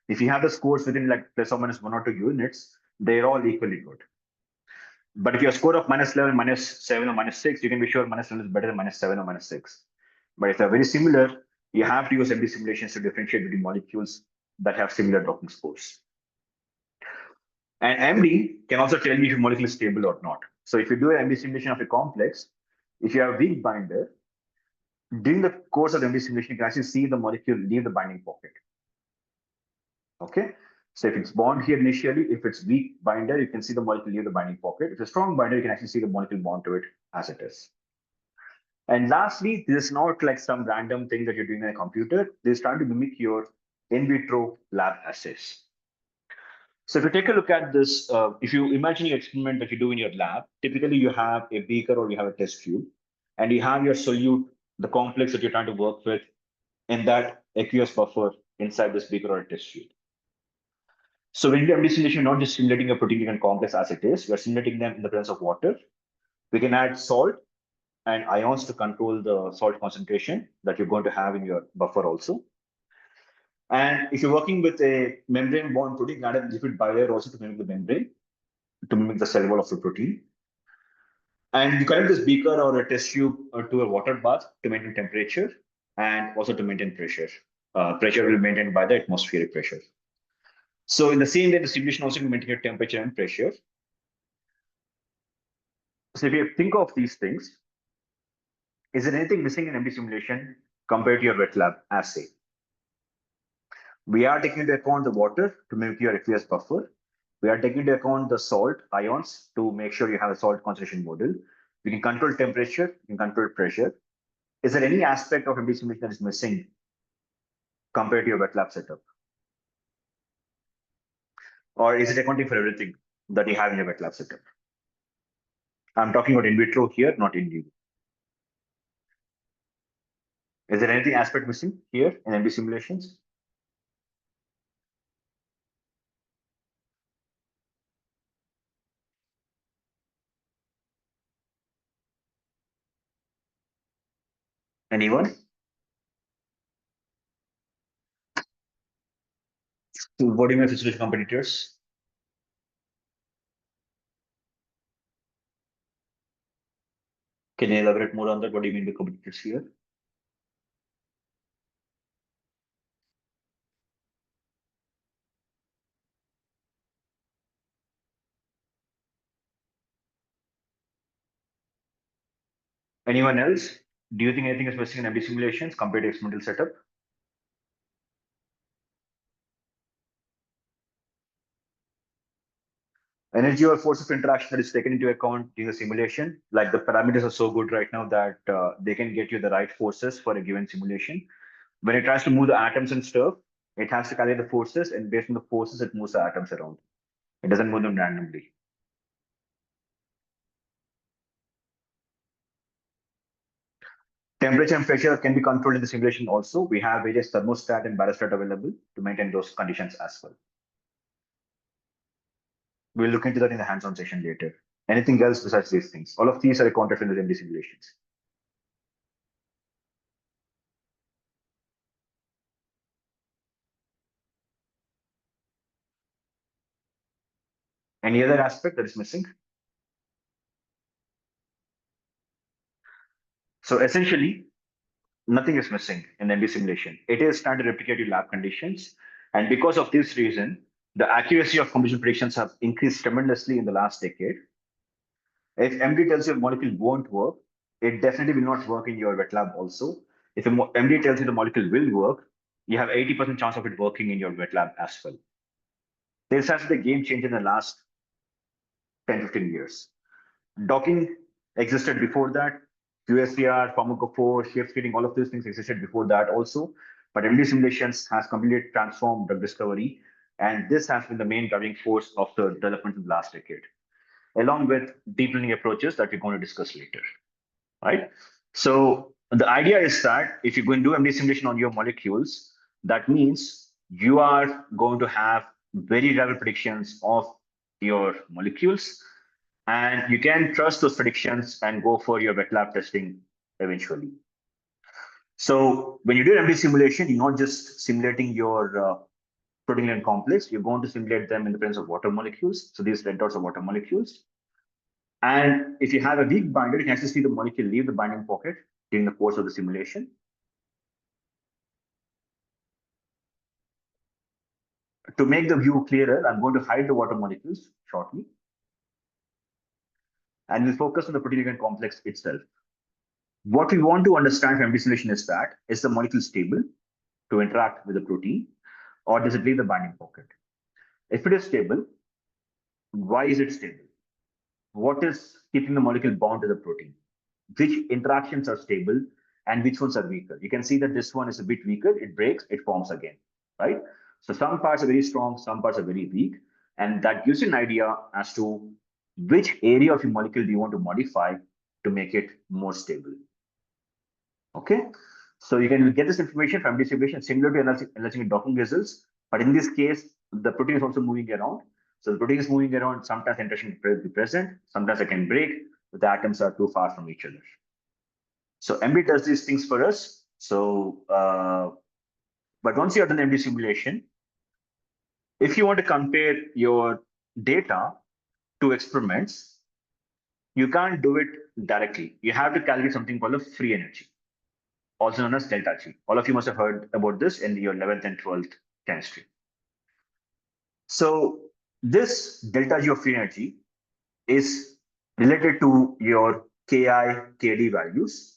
If you have the scores within like plus or minus 1 or 2 units, they're all equally good. But if your score of -11, -7, or -6, you can be sure -11 is better than -7 or -6. But if they're very similar, you have to use MD simulations to differentiate between molecules that have similar docking scores. And MD can also tell you if a molecule is stable or not. So if you do an MD simulation of a complex, if you have a weak binder, during the course of the MD simulation, you can actually see the molecule leave the binding pocket. Okay. So if it's bound here initially, if it's weak binder, you can see the molecule leave the binding pocket. If it's a strong binder, you can actually see the molecule bond to it as it is. And lastly, this is not like some random thing that you're doing in a computer. This is trying to mimic your in vitro lab assays. So if you take a look at this, if you imagine your experiment that you do in your lab, typically you have a beaker or you have a test tube, and you have your solute, the complex that you're trying to work with in that aqueous buffer inside this beaker or a test tube. So when you do MD simulation, you're not just simulating a protein complex as it is, you're simulating them in the presence of water. We can add salt and ions to control the salt concentration that you're going to have in your buffer also. And if you're working with a membrane bound protein, you can add a lipid bilayer also to mimic the membrane, to mimic the cell wall of the protein. And you connect this beaker or a test tube to a water bath to maintain temperature and also to maintain pressure. Pressure will be maintained by the atmospheric pressure. So in the same way, the simulation also can maintain your temperature and pressure. So if you think of these things, is there anything missing in MD simulation compared to your wet lab assay? We are taking into account the water to mimic your aqueous buffer. We are taking into account the salt ions to make sure you have a salt concentration model. We can control temperature, we can control pressure. Is there any aspect of MD simulation that is missing compared to your wet lab setup? Or is it accounting for everything that you have in your wet lab setup? I'm talking about in vitro here, not in vivo. Is there anything aspect missing here in MD simulations? Anyone? So what do you mean physical competitors? Can you elaborate more on that? What do you mean by competitors here? Anyone else? Do you think anything is missing in MD simulations compared to experimental setup? Energy or force of interaction that is taken into account during the simulation, like the parameters are so good right now that they can get you the right forces for a given simulation. When it tries to move the atoms and stuff, it has to calculate the forces, and based on the forces, it moves the atoms around. It doesn't move them randomly. Temperature and pressure can be controlled in the simulation also. We have various thermostat and barostat available to maintain those conditions as well. We'll look into that in the hands-on session later. Anything else besides these things? All of these are accounted in the MD simulations. Any other aspect that is missing? So essentially, nothing is missing in MD simulation. It is trying to replicate your lab conditions. And because of this reason, the accuracy of computational predictions have increased tremendously in the last decade. If MD tells you a molecule won't work, it definitely will not work in your wet lab also. If MD tells you the molecule will work, you have 80% chance of it working in your wet lab as well. This has been a game changer in the last 10, 15 years. Docking existed before that. QSTR, pharmacophore, shift fitting, all of these things existed before that also. But MD simulations has completely transformed drug discovery. And this has been the main driving force of the development in the last decade, along with deep learning approaches that we're going to discuss later, right? So the idea is that if you're going to do MD simulation on your molecules, that means you are going to have very reliable predictions of your molecules, and you can trust those predictions and go for your wet lab testing eventually. So when you do MD simulation, you're not just simulating your protein complex, you're going to simulate them in the presence of water molecules. So these red dots are water molecules. And if you have a weak binder, you can actually see the molecule leave the binding pocket during the course of the simulation. To make the view clearer, I'm going to hide the water molecules shortly. and we'll focus on the protein ligand complex itself. What we want to understand from MD simulation is that, is the molecule stable to interact with the protein, or does it leave the binding pocket? If it is stable, why is it stable? What is keeping the molecule bound to the protein? Which interactions are stable and which ones are weaker? You can see that this one is a bit weaker, it breaks, it forms again, right? So some parts are very strong, some parts are very weak, and that gives you an idea as to which area of your molecule do you want to modify to make it more stable. Okay, so you can get this information from distribution similar to analyzing docking results, but in this case, the protein is also moving around. So the protein is moving around, sometimes interaction will be present, sometimes it can break, but the atoms are too far from each other. So MD does these things for us. So, but once you have done MD simulation, if you want to compare your data to experiments, you can't do it directly. You have to calculate something called a free energy, also known as delta G. All of you must have heard about this in your 11th and 12th chemistry. So this delta G of free energy is related to your Ki, Kd values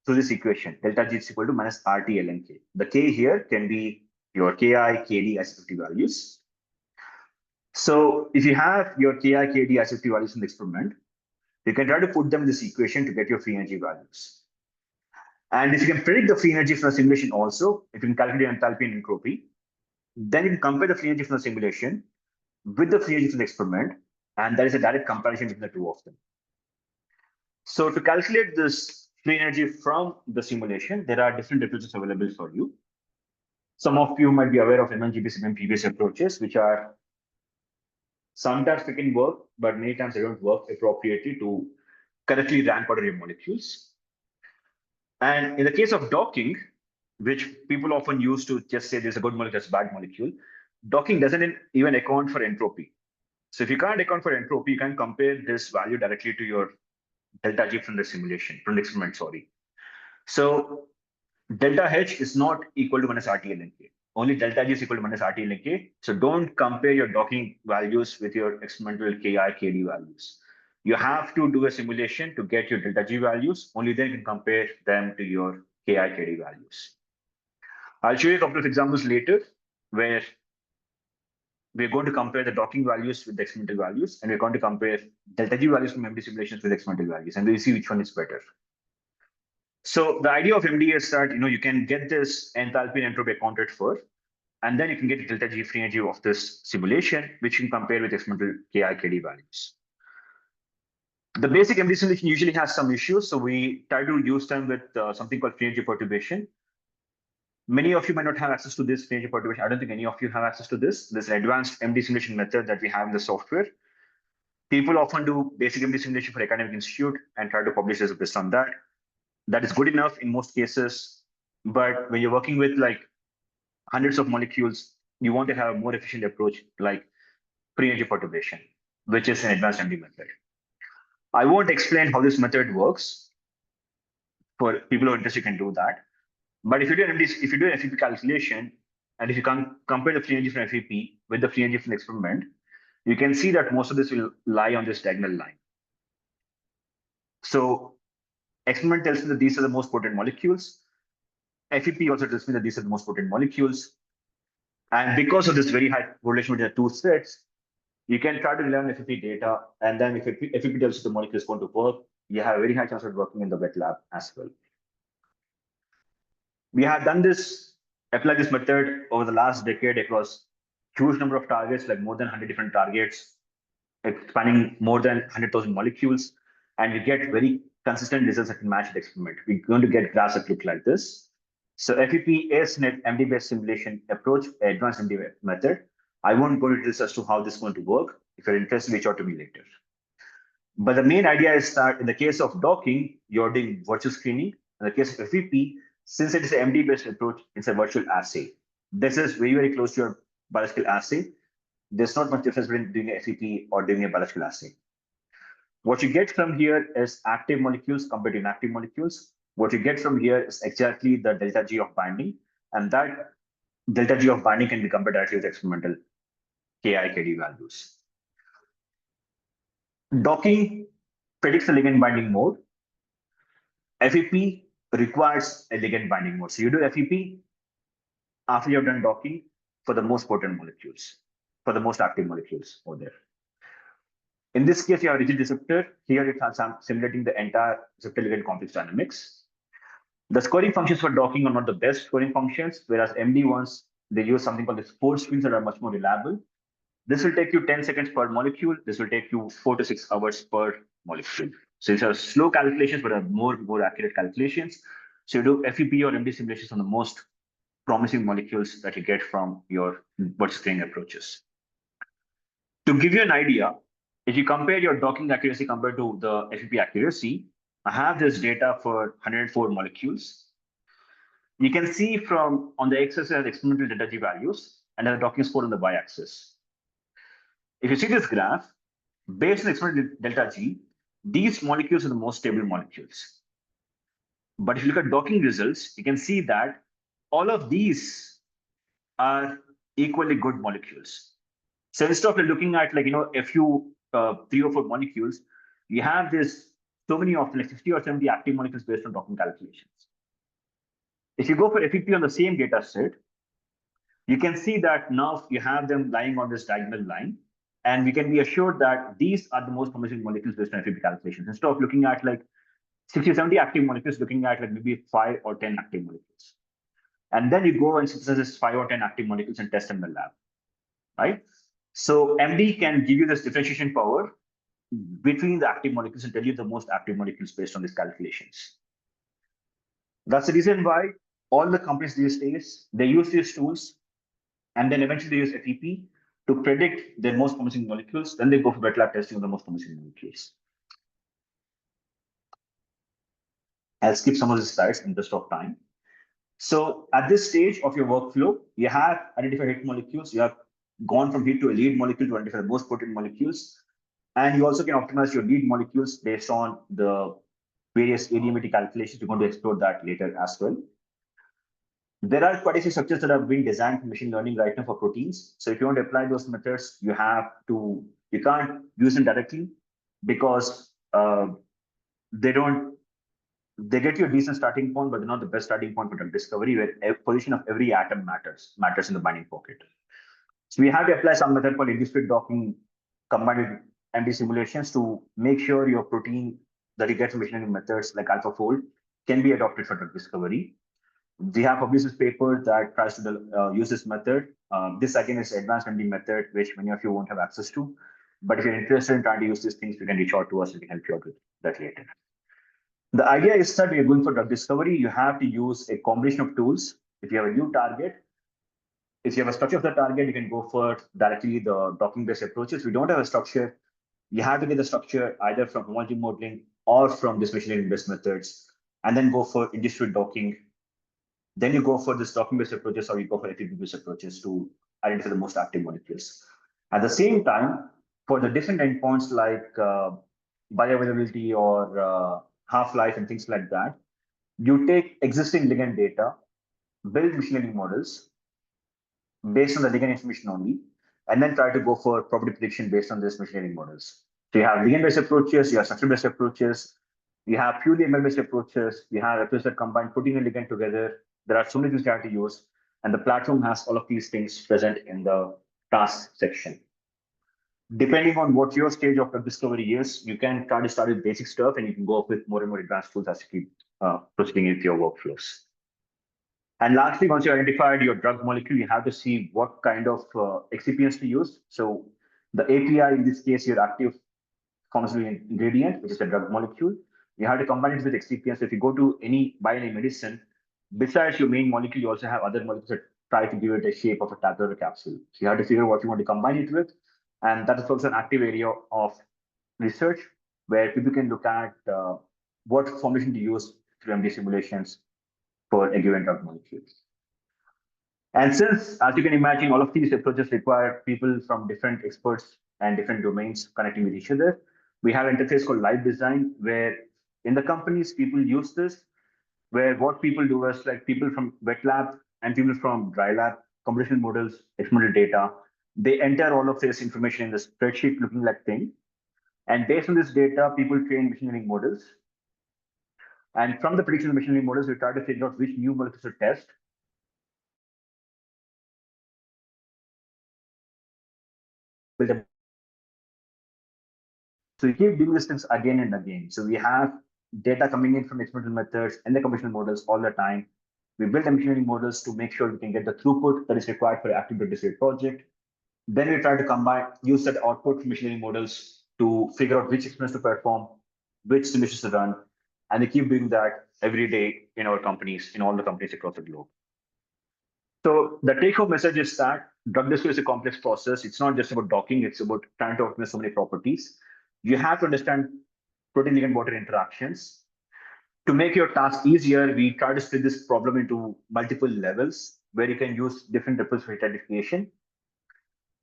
through this equation. Delta G is equal to minus RT ln K. The K here can be your Ki, Kd, IC50 values. So if you have your Ki, Kd, IC50 values in the experiment, you can try to put them in this equation to get your free energy values. And if you can predict the free energy from the simulation also, if you can calculate enthalpy and entropy, then you can compare the free energy from the simulation with the free energy from the experiment, and there is a direct comparison between the two of them. So to calculate this free energy from the simulation, there are different approaches available for you. Some of you might be aware of MNGBC and PBS approaches, which are sometimes they can work, but many times they don't work appropriately to correctly rank order your molecules. And in the case of docking, which people often use to just say there's a good molecule, there's a bad molecule, docking doesn't even account for entropy. So if you can't account for entropy, you can compare this value directly to your delta G from the simulation, from the experiment, sorry. So delta H is not equal to minus RT ln K. Only delta G is equal to minus RT ln K. So don't compare your docking values with your experimental Ki, Kd values. You have to do a simulation to get your delta G values. Only then you can compare them to your Ki, Kd values. I'll show you a couple of examples later where we're going to compare the docking values with the experimental values, and we're going to compare delta G values from MD simulations with experimental values, and we'll see which one is better. So the idea of MD is that you can get this enthalpy and entropy accounted for, and then you can get the delta G free energy of this simulation, which you can compare with experimental Ki, Kd values. The basic MD simulation usually has some issues, so we try to use them with something called free energy perturbation. Many of you might not have access to this free energy perturbation. I don't think any of you have access to this. There's an advanced MD simulation method that we have in the software. People often do basic MD simulation for academic institute and try to publish this based on that. That is good enough in most cases, but when you're working with like hundreds of molecules, you want to have a more efficient approach like free energy perturbation, which is an advanced MD method. I won't explain how this method works. For people who are interested, you can do that. But if you do an FEP calculation, and if you can compare the free energy from FEP with the free energy from the experiment, you can see that most of this will lie on this diagonal line. So experiment tells me that these are the most potent molecules. FEP also tells me that these are the most potent molecules. And because of this very high correlation between the two sets, you can try to rely on FEP data. And then if FEP tells you the molecule is going to work, you have a very high chance of working in the wet lab as well. We have done this, applied this method over the last decade across huge number of targets, like more than 100 different targets, spanning more than 100,000 molecules. And we get very consistent results that can match the experiment. We're going to get graphs that look like this. So FEP is an MD-based simulation approach, advanced MD method. I won't go into this as to how this is going to work. If you're interested, reach out to me later. But the main idea is that in the case of docking, you're doing virtual screening. In the case of FEP, since it is an MD-based approach, it's a virtual assay. This is very, very close to your biological assay. There's not much difference between doing a FEP or doing a biological assay. What you get from here is active molecules compared to inactive molecules. What you get from here is exactly the delta G of binding, and that delta G of binding can be compared directly with experimental Ki, Kd values. Docking predicts the ligand binding mode. FEP requires a ligand binding mode. So you do FEP after you've done docking for the most potent molecules, for the most active molecules over there. In this case, you have a rigid receptor. Here it's simulating the entire receptor ligand complex dynamics. The scoring functions for docking are not the best scoring functions, whereas MD ones, they use something called the force screens that are much more reliable. This will take you 10 seconds per molecule. This will take you 4 to 6 hours per molecule. So these are slow calculations, but are more accurate calculations. So you do FEP or MD simulations on the most promising molecules that you get from your word screening approaches. To give you an idea, if you compare your docking accuracy compared to the FEP accuracy, I have this data for 104 molecules. You can see from on the x-axis experimental delta G values and the docking score on the y-axis. If you see this graph, based on experimental delta G, these molecules are the most stable molecules. But if you look at docking results, you can see that all of these are equally good molecules. So instead of looking at a few 3 or 4 molecules, you have this so many of like 60 or 70 active molecules based on docking calculations. If you go for FEP on the same data set, you can see that now you have them lying on this diagonal line, and we can be assured that these are the most promising molecules based on FEP calculations. Instead of looking at like 60, 70 active molecules, looking at like maybe 5 or 10 active molecules. And then you go and synthesize 5 or 10 active molecules and test them in the lab, right? So MD can give you this differentiation power between the active molecules and tell you the most active molecules based on these calculations. That's the reason why all the companies these days, they use these tools and then eventually they use FEP to predict their most promising molecules. Then they go for wet lab testing of the most promising molecules. I'll skip some of the slides in interest of time. So at this stage of your workflow, you have identified hit molecules. You have gone from hit to a lead molecule to identify the most potent molecules. And you also can optimize your lead molecules based on the various ADMET calculations. We're going to explore that later as well. There are quite a few structures that have been designed for machine learning right now for proteins. So if you want to apply those methods, you can't use them directly because they get you a decent starting point, but they're not the best starting point for drug discovery, where a position of every atom matters in the binding pocket. So we have to apply some method called indiscrete docking combined with MD simulations to make sure your protein that you get from machine learning methods like AlphaFold can be adopted for drug discovery. We have published this paper that tries to use this method. This again is advanced MD method, which many of you won't have access to. But if you're interested in trying to use these things, you can reach out to us and we can help you out with that later. The idea is that you're going for drug discovery, you have to use a combination of tools. If you have a new target, if you have a structure of the target, you can go for directly the docking-based approaches. If you don't have a structure, you have to get the structure either from homology modeling or from this machine learning-based methods, and then go for indiscrete docking. Then you go for this docking-based approaches, or you go for FEP-based approaches to identify the most active molecules. At the same time, for the different endpoints like bioavailability or half-life and things like that, you take existing ligand data, build machine learning models based on the ligand information only, and then try to go for probability prediction based on these machine learning models. So you have ligand-based approaches, you have structure-based approaches, you have purely ML-based approaches, you have approaches that combine protein and ligand together. There are so many things you have to use, and the platform has all of these things present in the task section. Depending on what your stage of drug discovery is, you can try to start with basic stuff and you can go up with more and more advanced tools as you keep proceeding with your workflows. And lastly, once you identified your drug molecule, you have to see what kind of excipients to use. So the API, in this case, your active pharmaceutical ingredient, which is a drug molecule, you have to combine it with excipients. So if you go to buy any medicine, besides your main molecule, you also have other molecules that try to give it a shape of a tablet or capsule. So you have to figure out what you want to combine it with. And that is also an active area of research where people can look at what formulation to use through MD simulations for a given drug molecule. And since, as you can imagine, all of these approaches require people from different experts and different domains connecting with each other, we have an interface called Live Design, where in the companies, people use this, where what people do is like people from wet lab and people from dry lab, computational models, experimental data, they enter all of this information in the spreadsheet looking like thing. And based on this data, people train machine learning models. And from the prediction of machine learning models, we try to figure out which new molecules to test. Build a So we keep doing these things again and again. So we have data coming in from experimental methods and the conventional models all the time. We build the machine learning models to make sure we can get the throughput that is required for the active drug discovery project. Then we try to use that output from machine learning models to figure out which experiments to perform, which simulations to run. And we keep doing that every day in our companies, in all the companies across the globe. So the take-home message is that drug discovery is a complex process. It's not just about docking, it's about trying to optimize so many properties. You have to understand protein ligand water interactions. To make your task easier, we try to split this problem into multiple levels where you can use different levels for identification.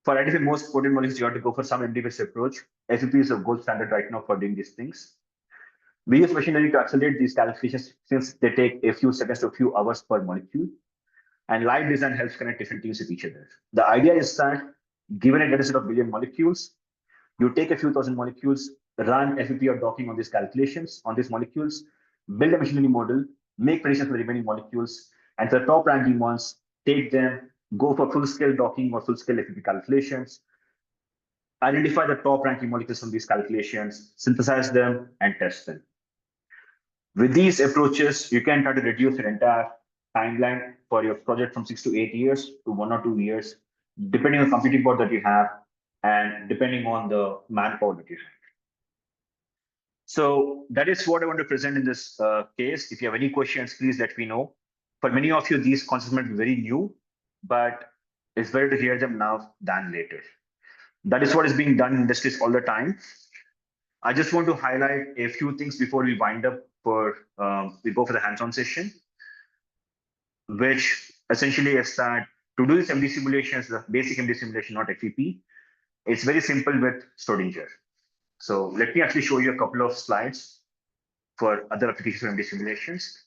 For identifying most protein molecules, you have to go for some MD-based approach. FEP is the gold standard right now for doing these things. We use machine learning to accelerate these calculations since they take a few seconds to a few hours per molecule. And live design helps connect different teams with each other. The idea is that given a data set of billion molecules, you take a few thousand molecules, run FEP or docking on these calculations on these molecules, build a machine learning model, make predictions for the remaining molecules, and for the top ranking ones, take them, go for full scale docking or full scale FEP calculations, identify the top ranking molecules from these calculations, synthesize them, and test them. With these approaches, you can try to reduce your entire timeline for your project from 6 to 8 years to 1 or 2 years, depending on the computing power that you have and depending on the manpower that you have. So that is what I want to present in this case. If you have any questions, please let me know. For many of you, these concepts might be very new, but it's better to hear them now than later. That is what is being done in industries all the time. I just want to highlight a few things before we wind up we go for the hands-on session, which essentially is that to do this MD simulations, the basic MD simulation, not FEP, it's very simple with Schrodinger. So let me actually show you a couple of slides for other applications of MD simulations.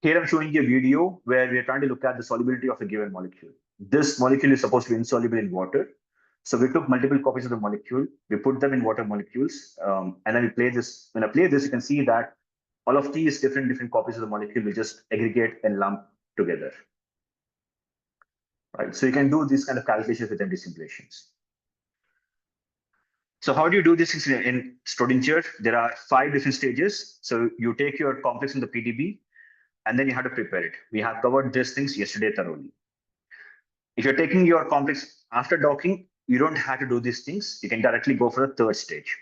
Here I'm showing you a video where we are trying to look at the solubility of a given molecule. This molecule is supposed to be insoluble in water. So we took multiple copies of the molecule, we put them in water molecules, and then we play this. When I play this, you can see that all of these different copies of the molecule will just aggregate and lump together. Right. So you can do these kind of calculations with MD simulations. So how do you do this in Schrodinger? There are 5 different stages. So you take your complex in the PDB, and then you have to prepare it. We have covered these things yesterday thoroughly. If you're taking your complex after docking, you don't have to do these things. You can directly go for the 3rd stage.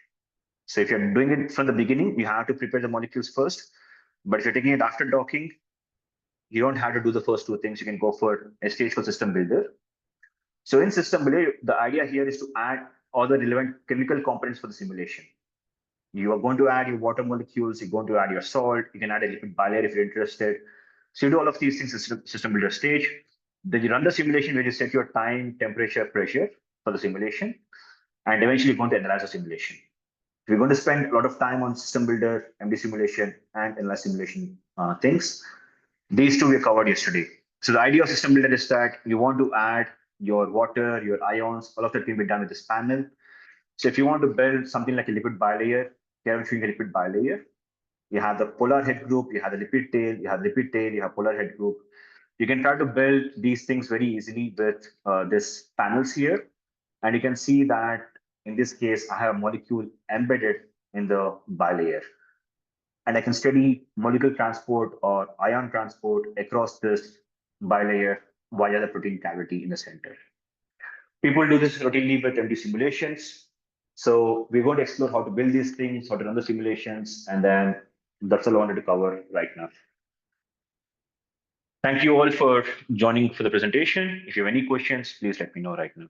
So if you're doing it from the beginning, you have to prepare the molecules first. But if you're taking it after docking, you don't have to do the first 2 things. You can go for a stage called system builder. So in system builder, the idea here is to add all the relevant chemical components for the simulation. You are going to add your water molecules, you're going to add your salt, you can add a lipid bilayer if you're interested. So you do all of these things in system builder stage. Then you run the simulation where you set your time, temperature, pressure for the simulation, and eventually you're going to analyze the simulation. We're going to spend a lot of time on system builder, MD simulation, and analyze simulation things. These 2 we covered yesterday. So the idea of system builder is that you want to add your water, your ions, all of that can be done with this panel. So if you want to build something like a lipid bilayer, here I'm showing a lipid bilayer. You have the polar head group, you have the lipid tail, you have polar head group. You can try to build these things very easily with this panels here. And you can see that in this case, I have a molecule embedded in the bilayer. And I can study molecular transport or ion transport across this bilayer via the protein cavity in the center. People do this routinely with MD simulations. So we're going to explore how to build these things, how to run the simulations, and then that's all I wanted to cover right now. Thank you all for joining for the presentation. If you have any questions, please let me know right now.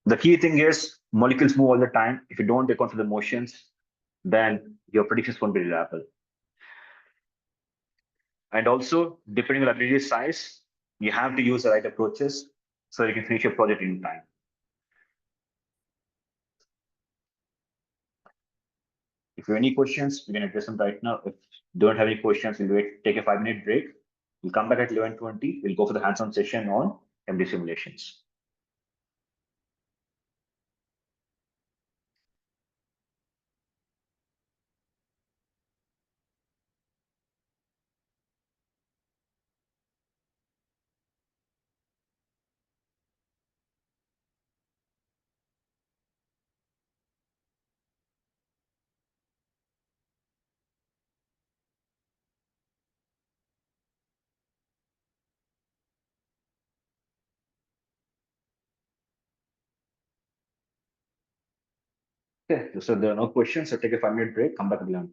The key thing is molecules move all the time. If you don't account for the motions, then your predictions won't be reliable. And also, depending on the library size, you have to use the right approaches so you can finish your project in time. If you have any questions, we can address them right now. If you don't have any questions, we'll wait, take a 5-minute break. We'll come back at 11:20. We'll go for the hands-on session on MD simulations. Okay, so there are no questions, so take a 5 minute break, come back at 11.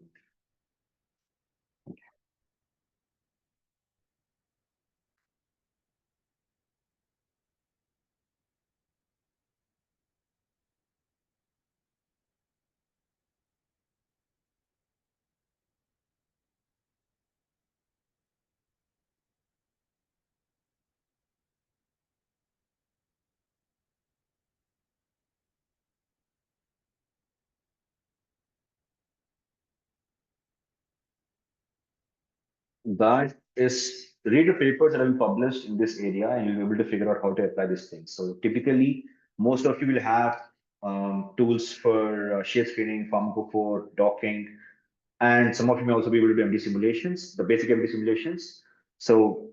That is, read the papers that have been published in this area and you'll be able to figure out how to apply these things. So typically, most of you will have tools for shape screening, pharmacophore, docking, and some of you may also be able to do MD simulations, the basic MD simulations. So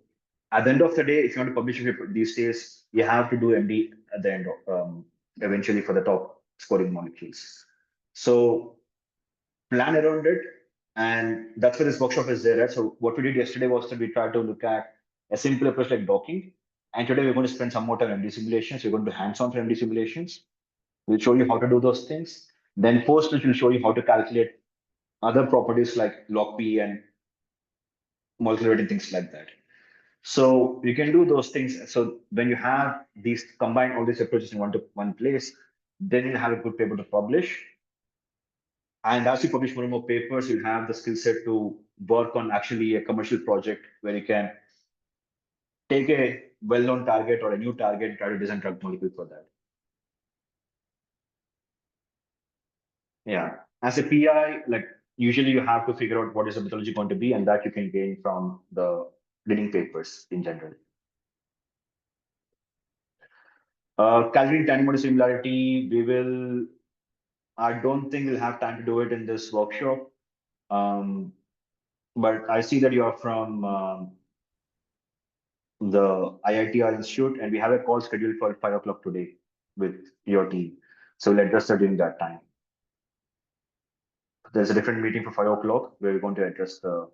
at the end of the day, if you want to publish a paper these days, you have to do MD at the end, eventually for the top scoring molecules. So plan around it. And that's where this workshop is there. Right? So what we did yesterday was that we tried to look at a simple approach like docking. And today we're going to spend some more time MD simulations. We're going to do hands-on for MD simulations. We'll show you how to do those things. Then post which will show you how to calculate other properties like log P and molecular weight and things like that. So you can do those things. So when you have these combine all these approaches in one place, then you have a good paper to publish. And as you publish more and more papers, you have the skill set to work on actually a commercial project where you can take a well-known target or a new target, try to design drug molecule for that. Yeah. As a PI, like usually you have to figure out what is the methodology going to be, and that you can gain from the reading papers in general. Calculating time model similarity, I don't think we'll have time to do it in this workshop. But I see that you are from the IITR Institute, and we have a call scheduled for 5 o'clock today with your team. So we'll address that during that time. There's a different meeting for 5 o'clock where we're going to address the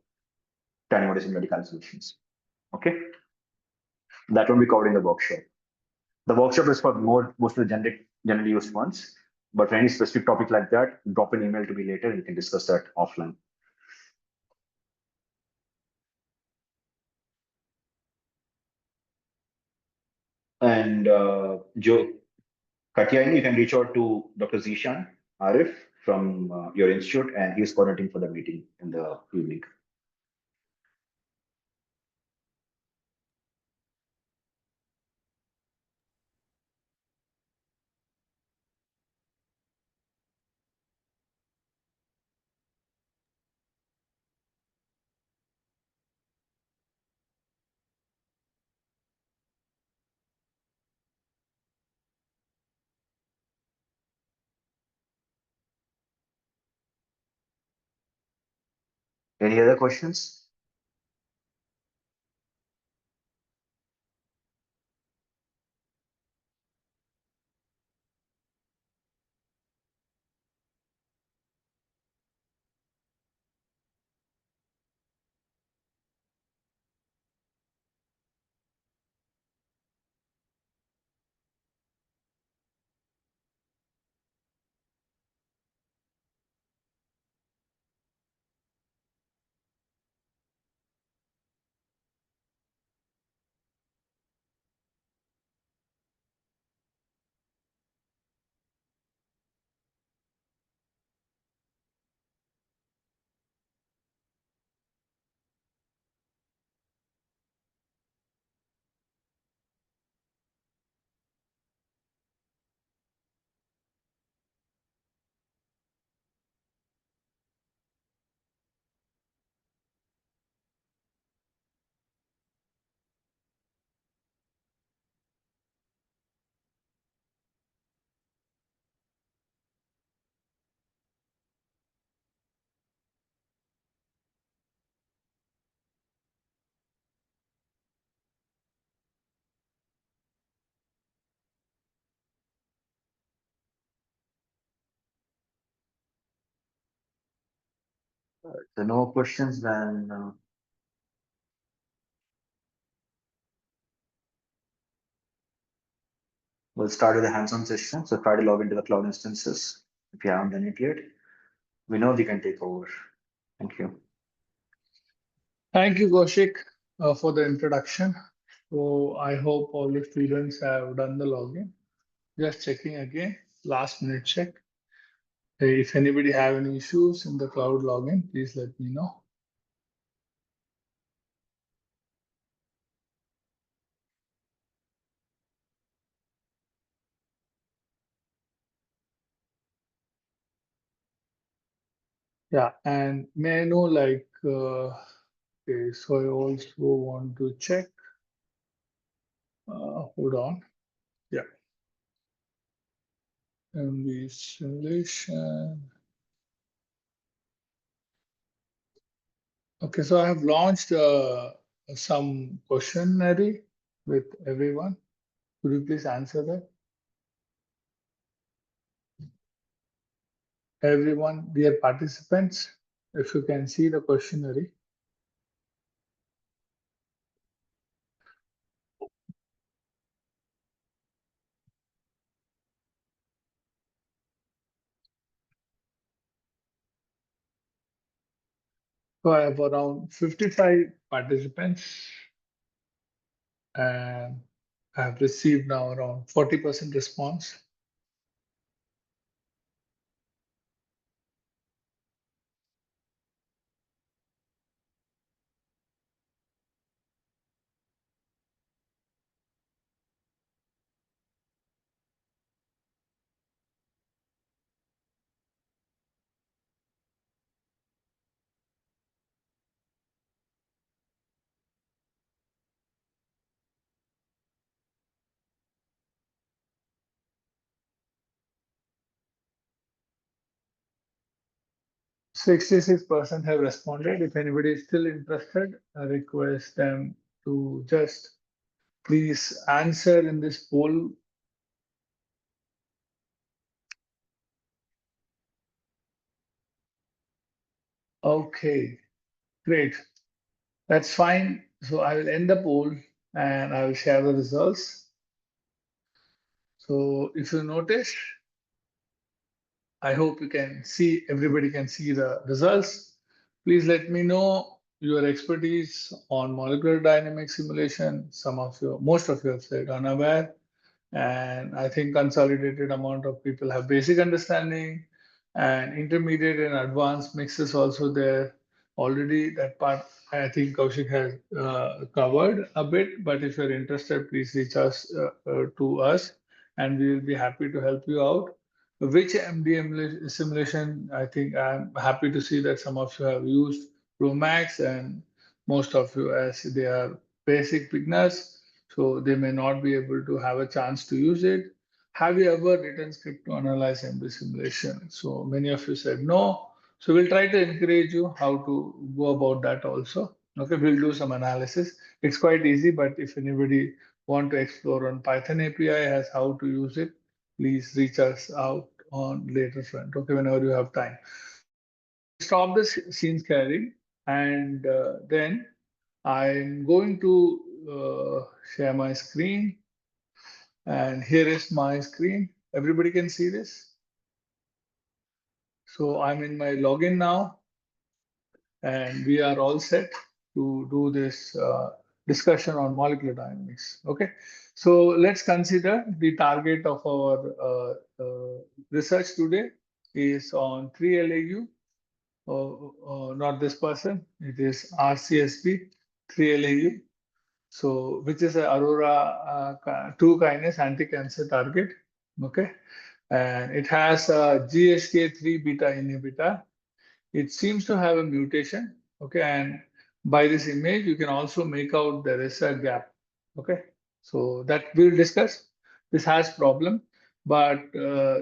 time model similarity calculations. Okay, that won't be covered in the workshop. The workshop is for most of the generally used ones. But for any specific topic like that, drop an email to me later and we can discuss that offline. And Joe Katyayani, you can reach out to Dr. Zishan Arif from your institute, and he's coordinating for the meeting in the evening. Any other questions? So no questions, then we'll start with the hands-on session. So try to log into the cloud instances. if you haven't done it yet, we know we can take over. Thank you. Thank you, Kaushik, for the introduction. So I hope all the students have done the login. Just checking again, last minute check. If anybody have any issues in the cloud login, please let me know. Yeah, and may I know okay, so I also want to check. Hold on. Yeah, MD simulation. Okay, so I have launched some questionnaire with everyone. Could you please answer that? Everyone, dear participants, if you can see the questionnaire. So I have around 55 participants and I have received now around 40% response. – 66% have responded. If anybody is still interested, I request them to just please answer in this poll. Okay, great. That's fine. So I will end the poll and I will share the results. So if you notice, I hope you can see, everybody can see the results. Please let me know your expertise on molecular dynamics simulation. Most of you have said unaware. And I think consolidated amount of people have basic understanding and intermediate and advanced mix is also there. Already that part I think Kaushik has covered a bit, but if you're interested, please reach us to us and we will be happy to help you out. Which MD simulation, I think I'm happy to see that some of you have used Promax and most of you as they are basic beginners, so they may not be able to have a chance to use it. Have you ever written script to analyze MD simulation? So many of you said no. So we'll try to encourage you how to go about that also. Okay, we'll do some analysis. It's quite easy, but if anybody want to explore on Python API as how to use it, please reach us out on later front, okay, whenever you have time. So I will stop the scene sharing and then I'm going to share my screen and here is my screen. Everybody can see this. So I'm in my login now and we are all set to do this discussion on molecular dynamics. Okay, so let's consider the target of our research today is on 3-LAU, not this person, it is RCSB 3-LAU. So, which is a Aurora 2 kinase anti-cancer target. Okay, and it has a GSK3 beta inhibitor. It seems to have a mutation. Okay, and by this image, you can also make out there is a gap. Okay, so that we'll discuss. This has problem, but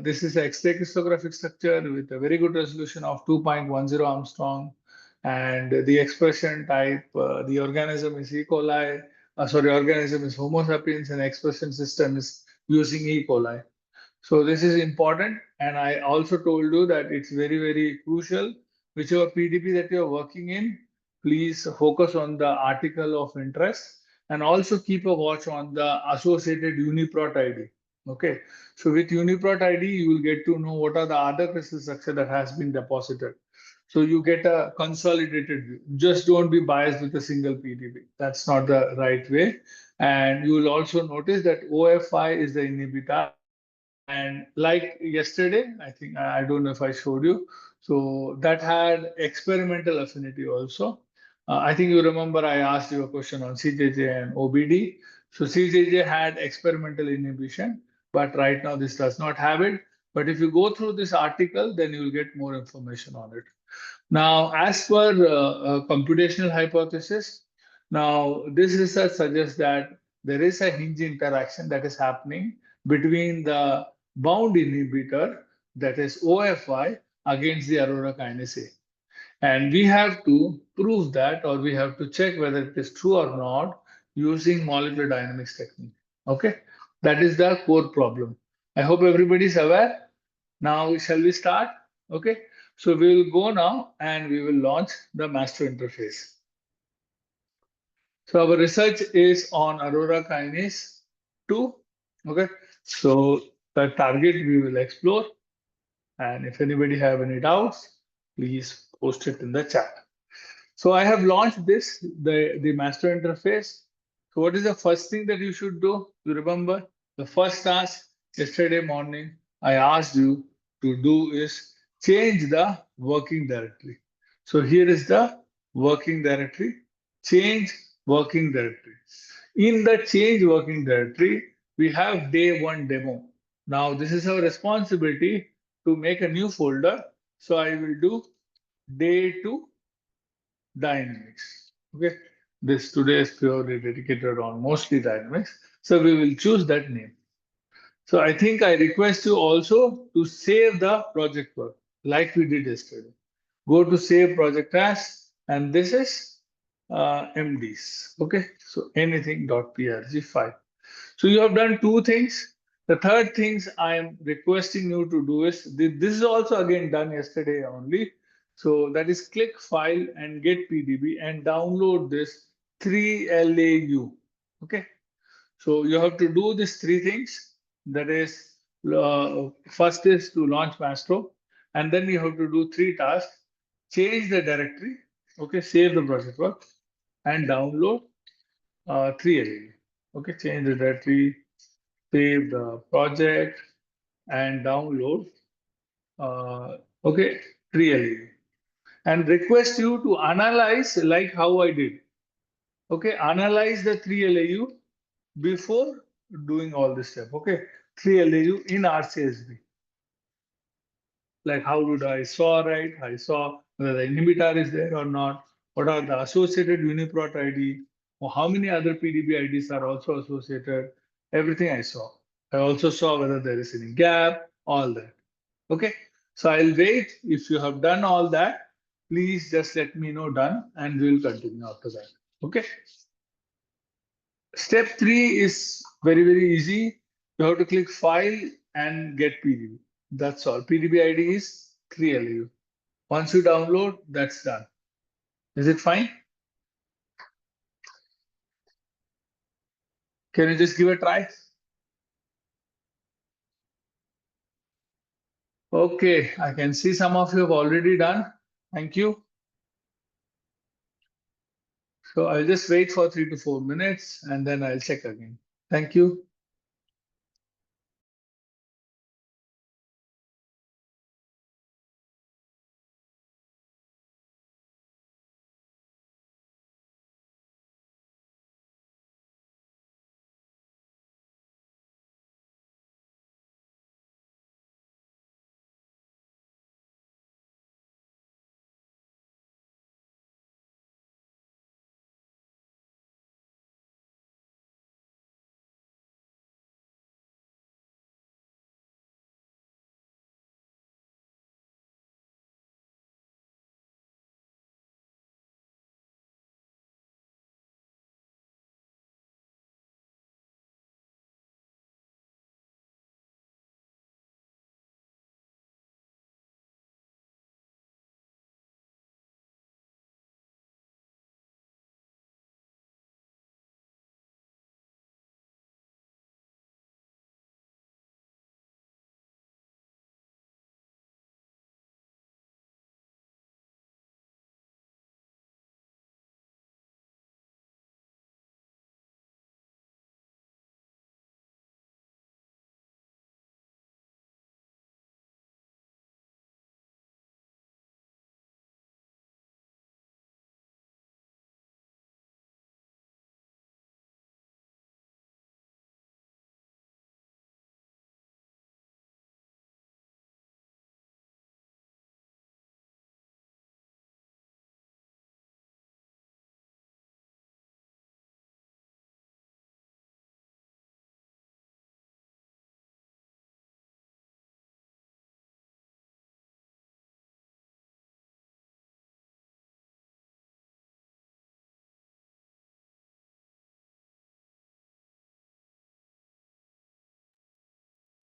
this is an X-ray crystallographic structure with a very good resolution of 2.10 Armstrong, and the expression type, the organism is E. coli. Organism is Homo sapiens, and expression system is using E. coli. So this is important, and I also told you that it's very, very crucial. Whichever PDP that you're working in, please focus on the article of interest and also keep a watch on the associated UniProt ID. Okay, so with UniProt ID, you will get to know what are the other crystal structure that has been deposited. So you get a consolidated view. Just don't be biased with a single PDB. That's not the right way. And you will also notice that OFI is the inhibitor. And like yesterday, I think I don't know if I showed you. So that had experimental affinity also. I think you remember I asked you a question on CJJ and OBD. So CJJ had experimental inhibition, but right now this does not have it. But if you go through this article, then you will get more information on it. Now, as per computational hypothesis, now this research suggests that there is a hinge interaction that is happening between the bound inhibitor, that is OFI, against the aurora kinase A. And we have to prove that, or we have to check whether it is true or not using molecular dynamics technique. Okay, that is the core problem. I hope everybody is aware. Now, shall we start? Okay, so we will go now and we will launch the master interface. So our research is on aurora kinase 2. Okay, so the target we will explore. And if anybody have any doubts, please post it in the chat. So I have launched this, the master interface. So what is the first thing that you should do? You remember the first task yesterday morning I asked you to do is change the working directory. So here is the working directory, change working directory. In the change working directory, we have day one demo. Now this is our responsibility to make a new folder. So I will do day two dynamics. Okay, this today is purely dedicated on mostly dynamics. So we will choose that name. So I think I request you also to save the project work like we did yesterday. Go to save project as, and this is MDs. Okay, so anything.prg file. So you have done two things. The third things I am requesting you to do is this is also again done yesterday only. So that is click file and get PDB and download this 3LAU. Okay. So you have to do these three things. That is, first is to launch Mastro, and then you have to do three tasks: change the directory, okay, save the project work, and download 3LAU. Okay, change the directory, save the project, and download. Okay, 3LAU, and request you to analyze like how I did. Okay, analyze the 3LAU before doing all this step. Okay, 3LAU in RCSB. Like how did I saw, right? I saw whether the inhibitor is there or not. What are the associated UniProt ID? Or how many other PDB IDs are also associated? Everything I saw. I also saw whether there is any gap, all that. Okay, so I'll wait. If you have done all that, please just let me know done and we'll continue after that. Okay. Step three is very, very easy. You have to click file and get PDB. That's all. PDB ID is 3LU. Once you download, that's done. Is it fine? Can you just give a try? Okay, I can see some of you have already done. Thank you. So I'll just wait for 3 to 4 minutes and then I'll check again. Thank you.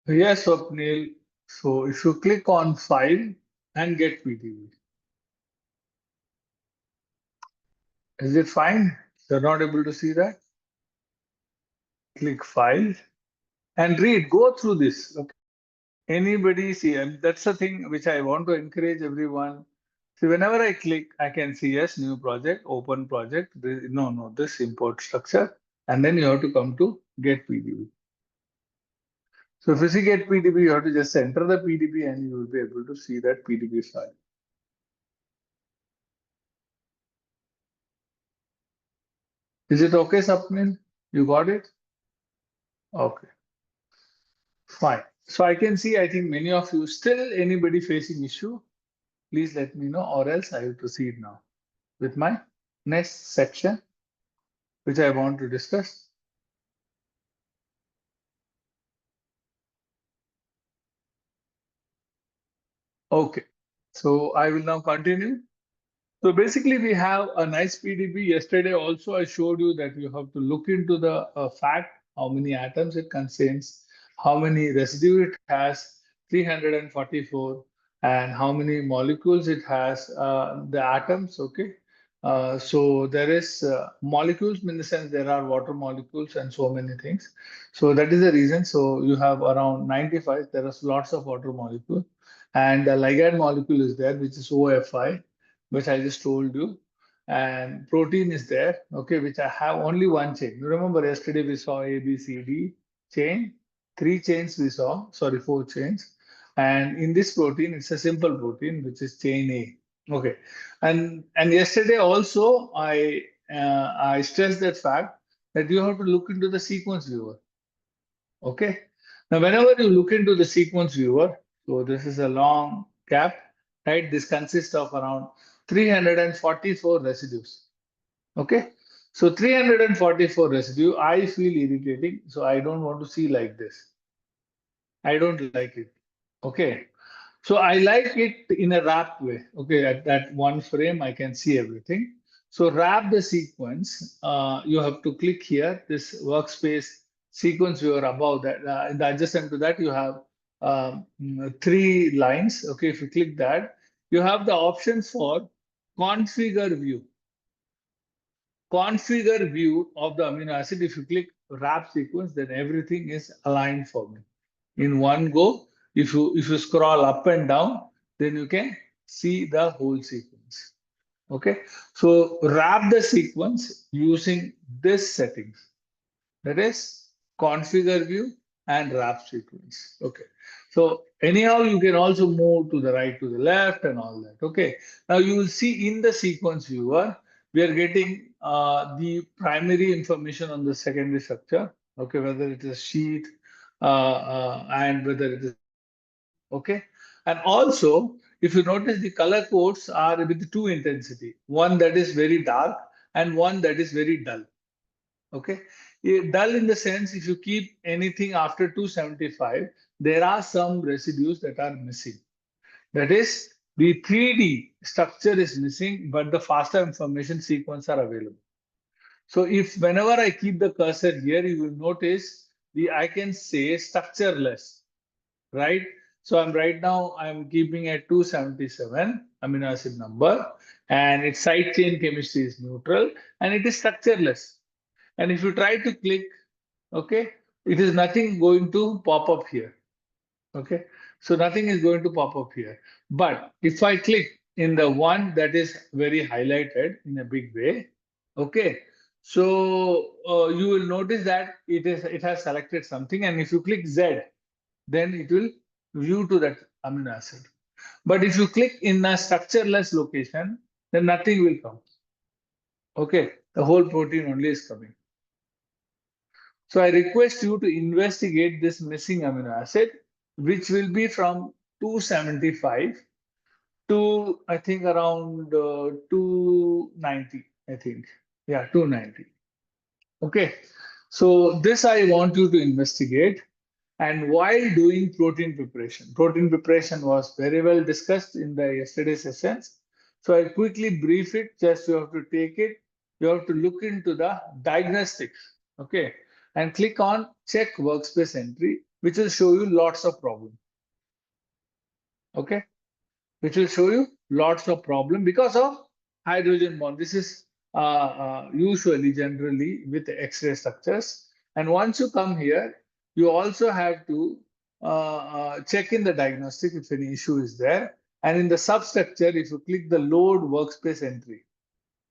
Yes, Swapnil. So if you click on File and Get PDB, is it fine? You're not able to see that? Click File and read, go through this. Okay. Anybody see, and that's the thing which I want to encourage everyone. See, whenever I click, I can see yes, new project, open project. No, this import structure, and then you have to come to Get PDB. So if you see Get PDB, you have to just enter the PDB and you will be able to see that PDB file. Is it okay, Sapnil? You got it? Okay, fine. So I can see, I think many of you still anybody facing issue, please let me know, or else I will proceed now with my next section, which I want to discuss. Okay, so I will now continue. So basically, we have a nice PDB. Yesterday also, I showed you that you have to look into the fact, how many atoms it contains, how many residue it has, 344, and how many molecules it has, the atoms, okay? So there is molecules in the sense there are water molecules and so many things. So that is the reason. So you have around 95, there is lots of water molecule. And the ligand molecule is there, which is OFI, which I just told you. And protein is there, okay, which I have only one chain. You remember yesterday we saw A, B, C, D chain, 3 chains we saw, sorry, 4 chains. And in this protein, it's a simple protein, which is chain A. Okay. And yesterday also I stressed that fact that you have to look into the sequence viewer. Okay. Now, whenever you look into the sequence viewer, so this is a long cap, right? This consists of around 344 residues. Okay. So 344 residue, I feel irritating. So I don't want to see like this. I don't like it. Okay. So I like it in a wrap way. Okay. At that one frame, I can see everything. So wrap the sequence. You have to click here, this workspace sequence viewer above that. In the adjacent to that, you have 3 lines. Okay. If you click that, you have the option for configure view. Configure view of the amino acid. If you click wrap sequence, then everything is aligned for me in one go. If you scroll up and down, then you can see the whole sequence. Okay, so wrap the sequence using this settings, that is configure view and wrap sequence. Okay, so anyhow you can also move to the right, to the left, and all that. Okay, now you will see in the sequence viewer we are getting the primary information on the secondary structure. Okay, whether it is sheath and whether it is okay. And also, if you notice, the color codes are with 2 intensity, one that is very dark and one that is very dull. Okay, dull in the sense if you keep anything after 275, there are some residues that are missing. That is, the 3D structure is missing, but the FASTA information sequence are available. So if whenever I keep the cursor here, you will notice I can say structureless, right? So I'm keeping at 277 amino acid number, and its side chain chemistry is neutral, and it is structureless. And if you try to click, okay, it is nothing going to pop up here. Okay, so nothing is going to pop up here. But if I click in the one that is very highlighted in a big way, okay, so you will notice that it has selected something, and if you click Z, then it will view to that amino acid. But if you click in a structureless location, then nothing will come. Okay, the whole protein only is coming. So I request you to investigate this missing amino acid, which will be from 275 to I think around 290. I think, yeah, 290. Okay, so this I want you to investigate. And while doing protein preparation was very well discussed in the yesterday sessions. So I quickly brief it. Just you have to take it. You have to look into the diagnostics. Okay, and click on check workspace entry. which will show you lots of problem. Okay, which will show you lots of problem because of hydrogen bond. This is usually generally with X-ray structures. And once you come here, you also have to check in the diagnostic if any issue is there. And in the substructure, if you click the load workspace entry,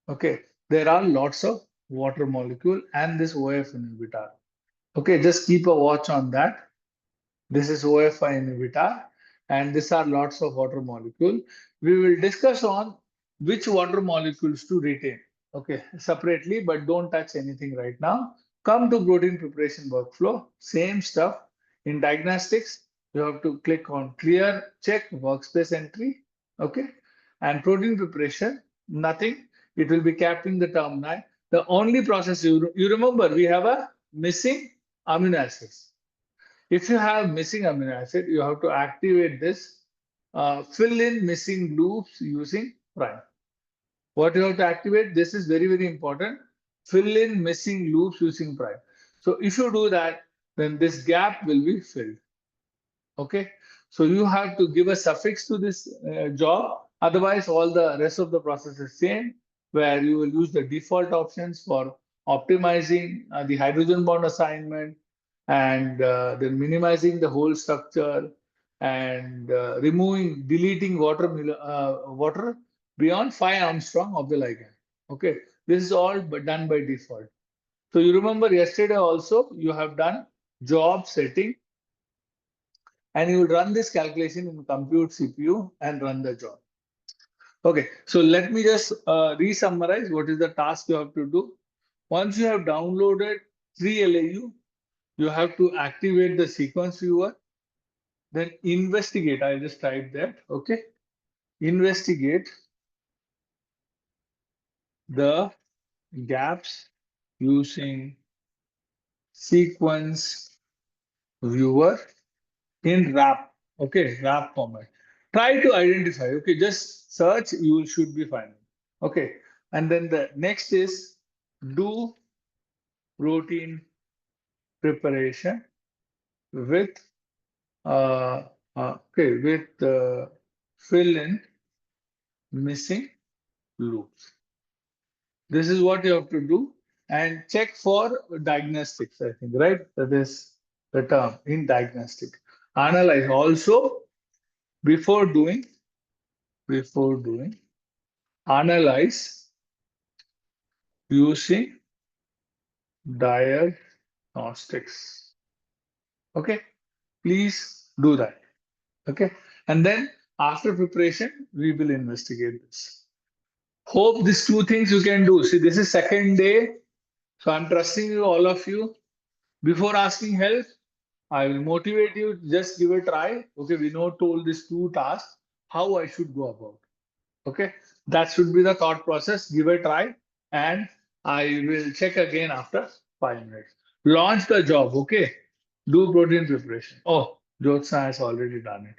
okay, there are lots of water molecule and this OF inhibitor. Okay, just keep a watch on that. This is OFI inhibitor, and these are lots of water molecule. We will discuss on which water molecules to retain, okay, separately, but don't touch anything right now. Come to protein preparation workflow, same stuff. In diagnostics, you have to click on clear, check workspace entry, okay, and protein preparation, nothing. It will be capping the termini. The only process you remember, we have a missing amino acids. If you have missing amino acid, you have to activate this, fill in missing loops using prime. What you have to activate, this is very, very important. Fill in missing loops using prime. So if you do that, then this gap will be filled. Okay. So you have to give a suffix to this job. Otherwise, all the rest of the process is same, where you will use the default options for optimizing the hydrogen bond assignment and then minimizing the whole structure and deleting water beyond 5 Armstrong of the ligand. Okay. This is all done by default. So you remember yesterday also you have done job setting, and you will run this calculation in compute CPU and run the job. Okay, so let me just re-summarize what is the task you have to do. Once you have downloaded 3LAU, you have to activate the sequence viewer, then investigate. I'll just type that, okay? Investigate the gaps using sequence viewer in wrap, okay, wrap format. Try to identify, okay, just search, you should be fine. Okay, and then the next is do protein preparation with fill in missing loops. This is what you have to do, and check for diagnostics, I think, right? That is the term in diagnostic. Analyze also before doing, analyze using diagnostics. Okay, please do that. Okay, and then after preparation, we will investigate this. Hope these two things you can do. See, this is second day, so I'm trusting you, all of you. Before asking help, I will motivate you. Just give a try. Okay, we know told these two tasks, how I should go about. Okay, that should be the thought process. Give a try, and I will check again after 5 minutes. Launch the job. Okay, do protein preparation. Oh, Jyotsna has already done it.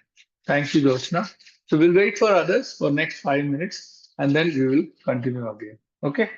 Thank you, Jyotsna. So we'll wait for others for next 5 minutes, and then we will continue again. Okay.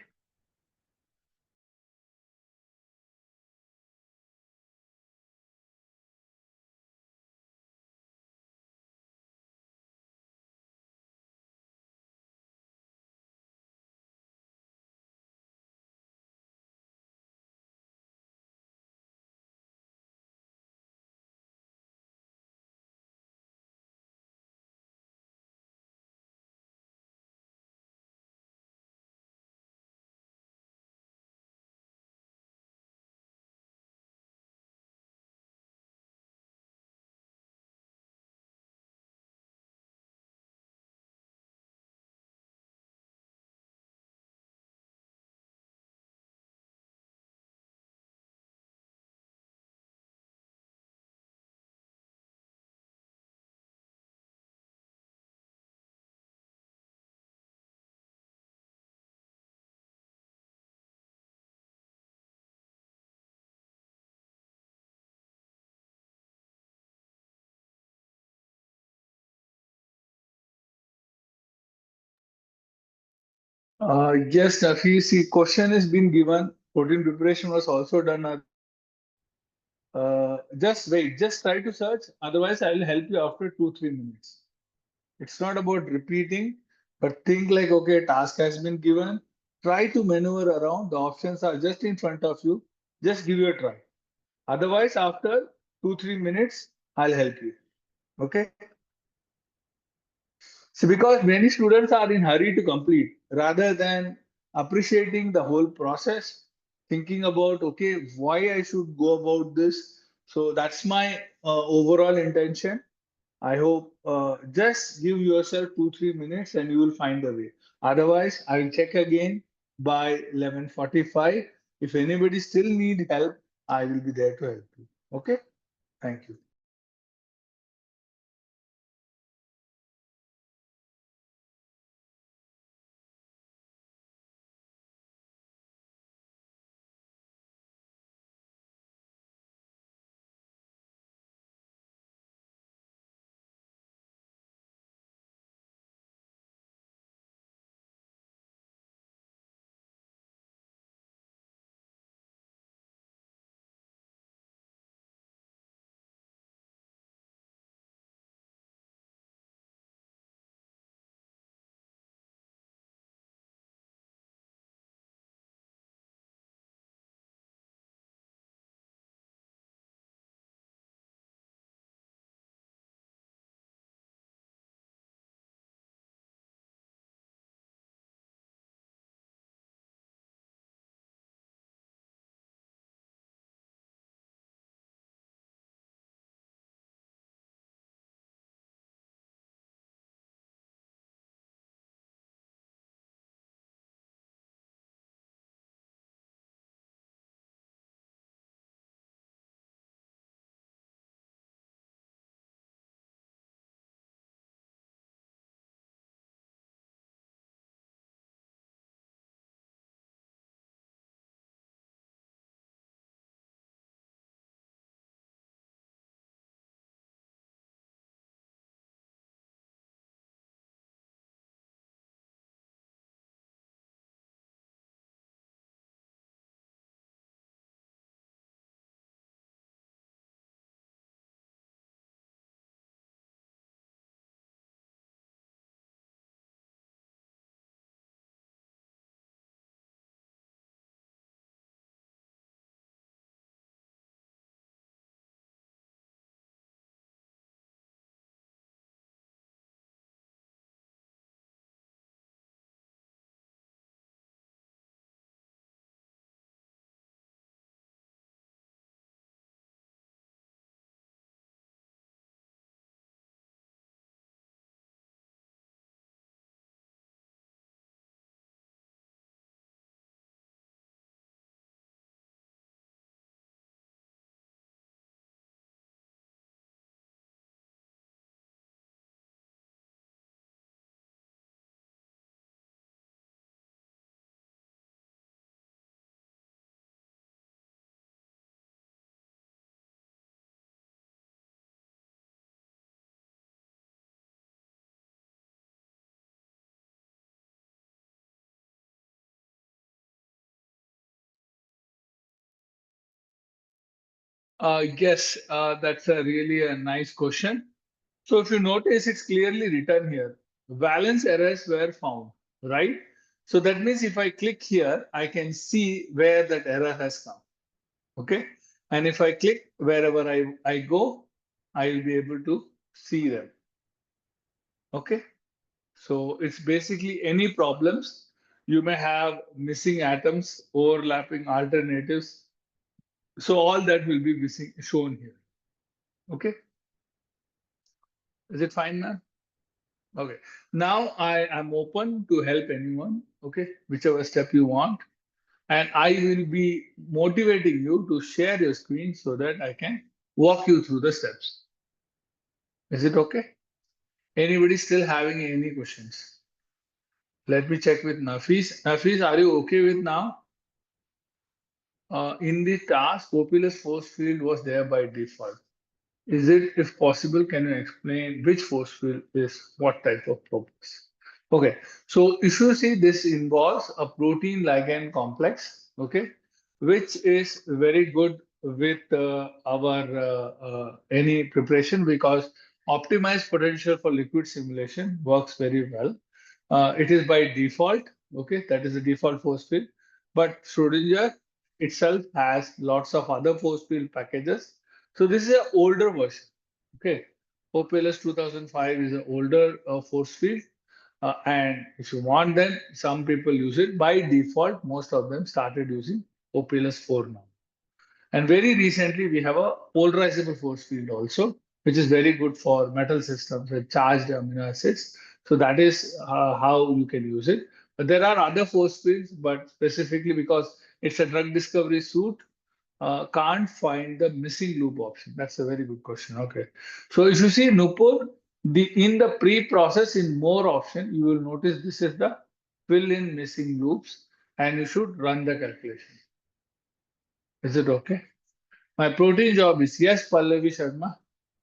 Yes, Nafi, see, question has been given. Protein preparation was also done. just wait, just try to search. Otherwise, I will help you after 2-3 minutes. It's not about repeating, but think like, okay, task has been given. Try to maneuver around. The options are just in front of you. Just give it a try. Otherwise, after 2-3 minutes, I'll help you. Okay. So because many students are in hurry to complete rather than appreciating the whole process, thinking about, okay, why I should go about this. So that's my overall intention. I hope just give yourself 2-3 minutes and you will find a way. Otherwise, I will check again by 11:45. If anybody still need help, I will be there to help you. Okay? Thank you. Yes, that's a really a nice question. So if you notice, it's clearly written here. Valence errors were found, right? So that means if I click here, I can see where that error has come. Okay. And if I click wherever I go, I will be able to see them. Okay. So it's basically any problems. You may have missing atoms, overlapping alternatives. So all that will be missing, shown here. Okay. Is it fine now? Okay. Now I am open to help anyone. Okay. Whichever step you want. And I will be motivating you to share your screen so that I can walk you through the steps. Is it okay? Anybody still having any questions? Let me check with Nafis. Nafis, are you okay with now? In the task, Populous force field was there by default. Is it, if possible, can you explain which force field is what type of purpose? Okay, so if you see this involves a protein ligand complex, okay, which is very good with any preparation because optimized potential for liquid simulation works very well. It is by default, okay, that is the default force field. But Schrodinger itself has lots of other force field packages. So this is an older version, okay. OPLS 2005 is an older force field. And if you want, then some people use it. By default, most of them started using OPLS 4 now. And very recently, we have a polarizable force field also, which is very good for metal systems with charged amino acids. So that is how you can use it. But there are other force fields, but specifically because it's a drug discovery suite, can't find the missing loop option. That's a very good question. Okay. So if you see Nupur, in the pre-process in more option, you will notice this is the fill in missing loops and you should run the calculation. Is it okay? My protein job is, yes, Pallavi Sharma,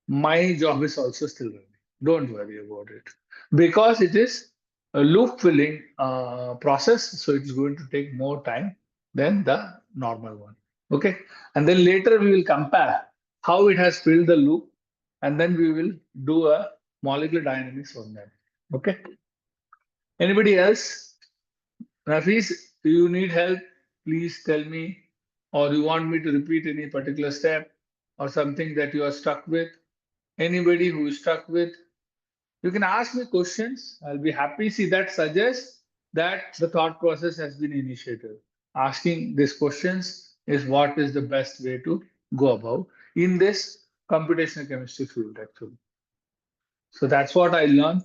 my job is also still running. Don't worry about it. Because it is a loop filling process, so it's going to take more time than the normal one. Okay. And then later we will compare how it has filled the loop, and then we will do a molecular dynamics on that. Okay. Anybody else? Nafis, do you need help? Please tell me, or you want me to repeat any particular step or something that you are stuck with? Anybody who is stuck with, you can ask me questions. I'll be happy. See, that suggests that the thought process has been initiated. Asking these questions is what is the best way to go about in this computational chemistry field, actually. So that's what I learned.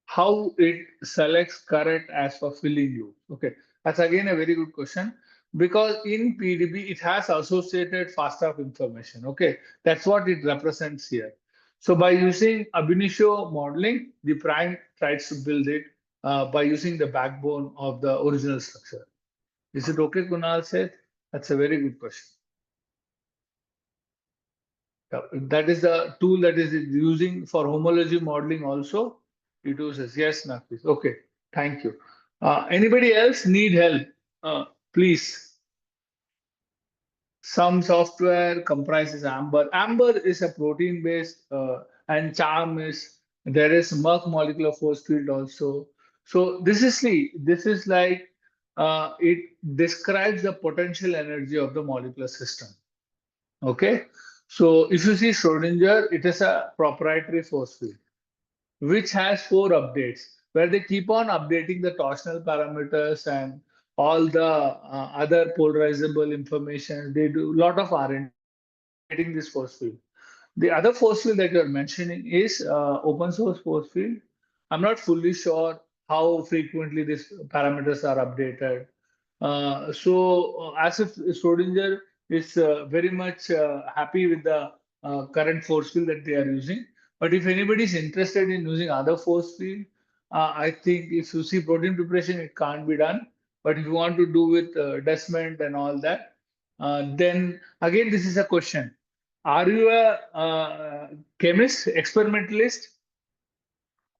How it selects correct as for filling loop. Okay, that's again a very good question because in PDB it has associated FASTA information. Okay, that's what it represents here. So by using ab initio modeling, the prime tries to build it by using the backbone of the original structure. Is it okay, Kunal said? That's a very good question. Yeah, that is the tool that is using for homology modeling also. It uses, yes, Nafis. Okay, thank you. Anybody else need help? Please. Some software comprises Amber. Amber is a protein-based, and Charm is, there is Merck molecular force field also. So this is like, it describes the potential energy of the molecular system. Okay. So if you see Schrodinger, it is a proprietary force field, which has 4 updates, where they keep on updating the torsional parameters and all the other polarizable information. They do a lot of R&D getting this force field. The other force field that you're mentioning is open source force field. I'm not fully sure how frequently these parameters are updated. As if Schrodinger is very much happy with the current force field that they are using. But if anybody is interested in using other force field, I think if you see protein preparation, it can't be done. But if you want to do with Desmond and all that, then again, this is a question. Are you a chemist, experimentalist,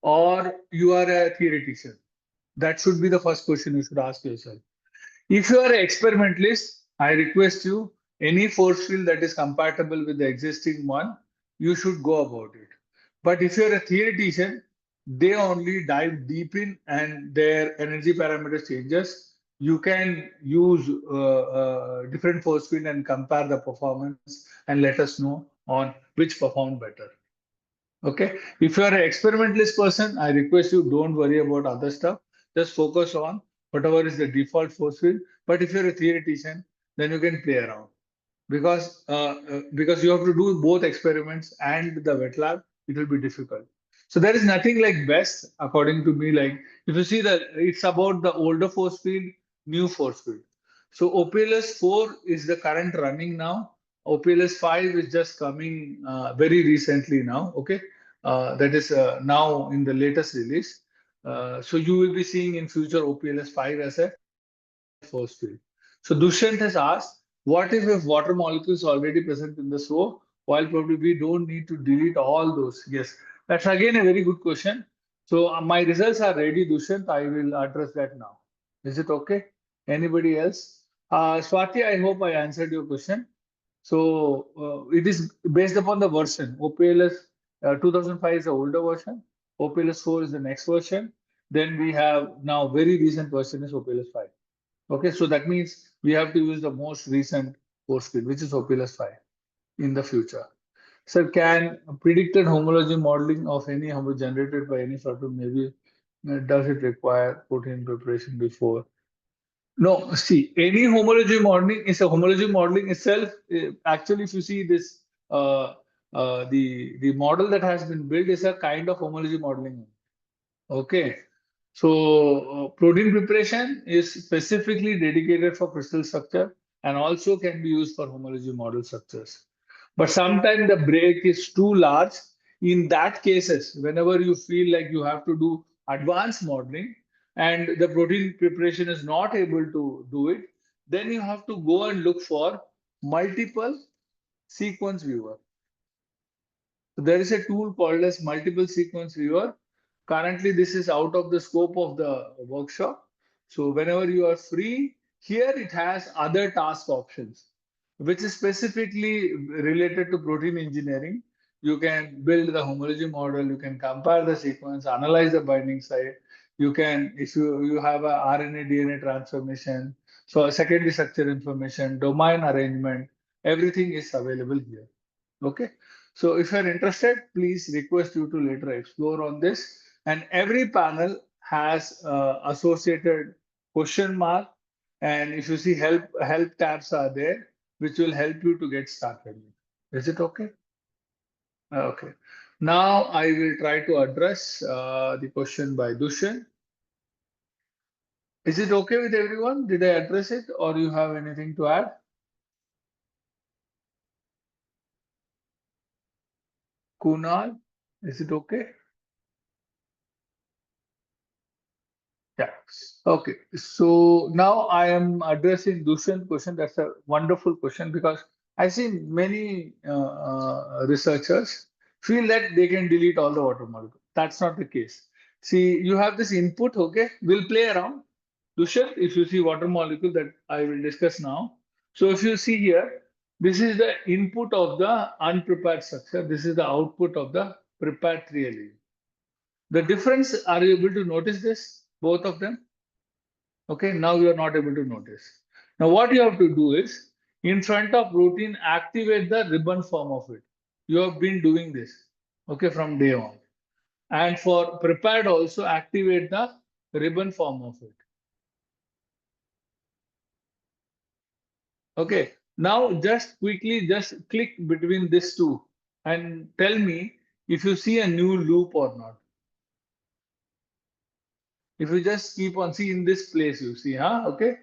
or you are a theoretician? That should be the first question you should ask yourself. If you are an experimentalist, I request you, any force field that is compatible with the existing one, you should go about it. But if you're a theoretician, they only dive deep in and their energy parameters changes. You can use different force field and compare the performance and let us know on which performed better. Okay. If you are an experimentalist person, I request you don't worry about other stuff. Just focus on whatever is the default force field. But if you're a theoretician, then you can play around because you have to do both experiments and the wet lab. It will be difficult. So there is nothing like best, according to me. Like if you see that it's about the older force field, new force field. So OPLS 4 is the current running now. OPLS 5 is just coming very recently now. Okay, that is now in the latest release. So you will be seeing in future OPLS 5 as a force field. So Dushyant has asked, what if water molecules already present in the SO, while probably we don't need to delete all those? Yes, that's again a very good question. So my results are ready, Dushyant. I will address that now. Is it okay? Anybody else? Swati, I hope I answered your question. So it is based upon the version. OPLS 2005 is the older version. OPLS 4 is the next version. Then we have now very recent version is OPLS 5. Okay, so that means we have to use the most recent course speed, which is OPLS 5 in the future. Sir, can predicted homology modeling of any homo generated by any sort of maybe does it require protein preparation before? No, see, any homology modeling is a homology modeling itself. Actually, if you see this, the model that has been built is a kind of homology modeling. Okay, so protein preparation is specifically dedicated for crystal structure and also can be used for homology model structures. But sometimes the break is too large. In that cases, whenever you feel like you have to do advanced modeling and the protein preparation is not able to do it, then you have to go and look for multiple sequence viewer. So there is a tool called as multiple sequence viewer. Currently, this is out of the scope of the workshop. So whenever you are free, here it has other task options, which is specifically related to protein engineering. You can build the homology model, you can compare the sequence, analyze the binding site. You can, if you have a RNA DNA transformation, so secondary structure information, domain arrangement, everything is available here. Okay. So if you're interested, please request you to later explore on this. And every panel has associated question mark. And if you see help tabs are there, which will help you to get started. Is it okay? Okay. Now I will try to address the question by Dushan. Is it okay with everyone? Did I address it or you have anything to add? Kunal, is it okay? Yeah. Okay. So now I am addressing Dushan's question. That's a wonderful question because I see many researchers feel that they can delete all the water molecules. That's not the case. See, you have this input. Okay, we'll play around. Dushan, if you see water molecule that I will discuss now. So if you see here, this is the input of the unprepared structure. This is the output of the prepared 3-LE. The difference, are you able to notice this? Both of them? Okay, now you are not able to notice. Now what you have to do is, in front of protein, activate the ribbon form of it. You have been doing this, okay, from day on. And for prepared also, activate the ribbon form of it. Okay, now just quickly, just click between these two and tell me if you see a new loop or not. If you just keep on, see in this place, you see, huh? Okay,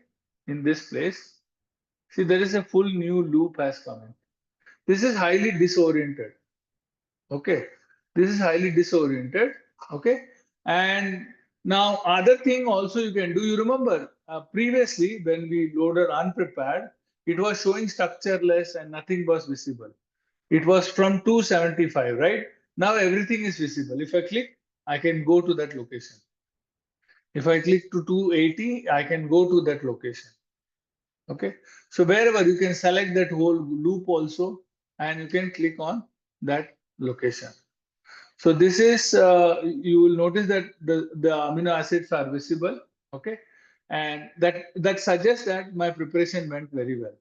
in this place, see there is a full new loop has come in. This is highly disoriented. Okay, this is highly disoriented. Okay, and now other thing also you can do. You remember previously when we loaded unprepared, it was showing structureless and nothing was visible. It was from 275, right? Now everything is visible. If I click, I can go to that location. If I click to 280, I can go to that location. Okay, so wherever you can select that whole loop also, and you can click on that location. So this is, you will notice that the amino acids are visible, okay? And that suggests that my preparation went very well.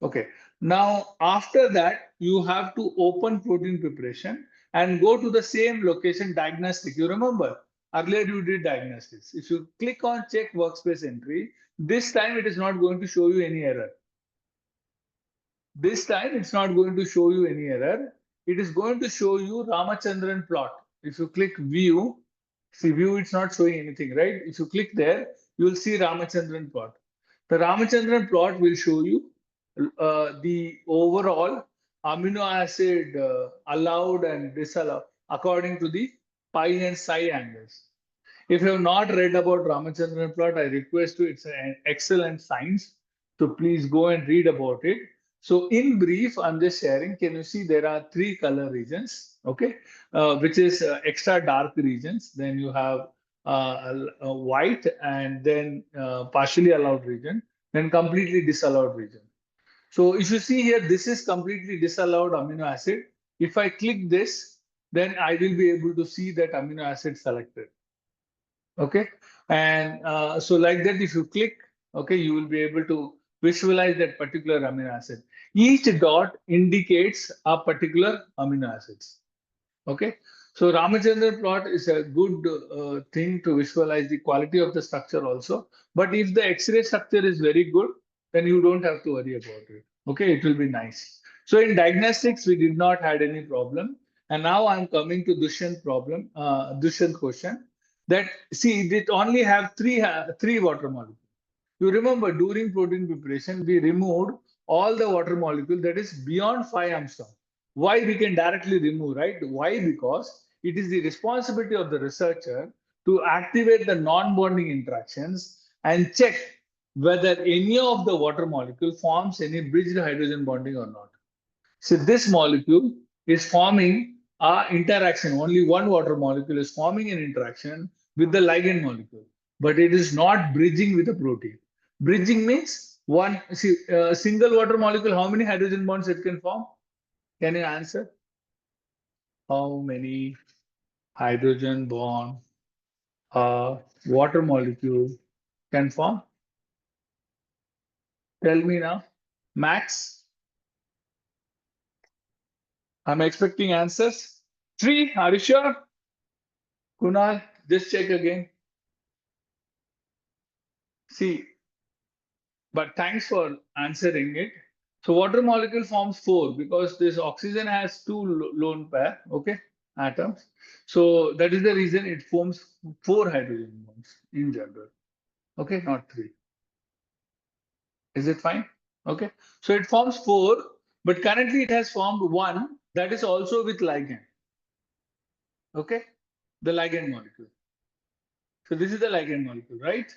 Okay, now after that, you have to open protein preparation and go to the same location diagnostic. You remember, earlier you did diagnostics. If you click on check workspace entry, this time it is not going to show you any error. This time it's not going to show you any error. It is going to show you Ramachandran plot. If you click view, see view, it's not showing anything, right? If you click there, you will see Ramachandran plot. The Ramachandran plot will show you the overall amino acid allowed and disallowed according to the pi and psi angles. If you have not read about Ramachandran plot, I request you, it's an excellent science. So please go and read about it. So in brief, I'm just sharing, can you see there are 3 color regions, okay, which is extra dark regions. Then you have white and then partially allowed region, then completely disallowed region. So if you see here, this is completely disallowed amino acid. If I click this, then I will be able to see that amino acid selected. Okay. And so like that, if you click, okay, you will be able to visualize that particular amino acid. Each dot indicates a particular amino acids. Okay. So Ramachandran plot is a good thing to visualize the quality of the structure also. But if the X-ray structure is very good, then you don't have to worry about it. Okay, it will be nice. So in diagnostics, we did not had any problem. And now I'm coming to Dushyant problem, Dushyant question. That see, it only have three water molecules. You remember during protein preparation, we removed all the water molecule that is beyond 5 angstrom. Why we can directly remove, right? Why? Because it is the responsibility of the researcher to activate the non-bonding interactions and check whether any of the water molecule forms any bridged hydrogen bonding or not. So this molecule is forming a interaction. Only one water molecule is forming an interaction with the ligand molecule, but it is not bridging with the protein. Bridging means one single water molecule. How many hydrogen bonds it can form? Can you answer? How many hydrogen bond a water molecule can form? Tell me now. Max. I'm expecting answers. 3. Are you sure? Kunal, just check again. See, but thanks for answering it. So water molecule forms 4 because this oxygen has 2 lone pair, okay, atoms. So that is the reason it forms 4 hydrogen bonds in general, okay, not 3. Is it fine? Okay, so it forms 4, but currently it has formed 1 that is also with ligand, okay, the ligand molecule. So this is the ligand molecule, right?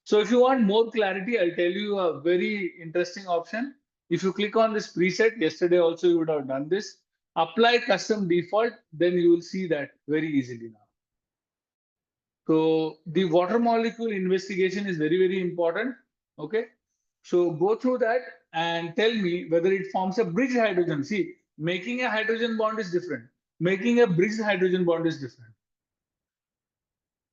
So if you want more clarity, I'll tell you a very interesting option. If you click on this preset, yesterday also you would have done this, apply custom default, then you will see that very easily now. So the water molecule investigation is very, very important. Okay. So go through that and tell me whether it forms a bridge hydrogen. See, making a hydrogen bond is different. Making a bridge hydrogen bond is different.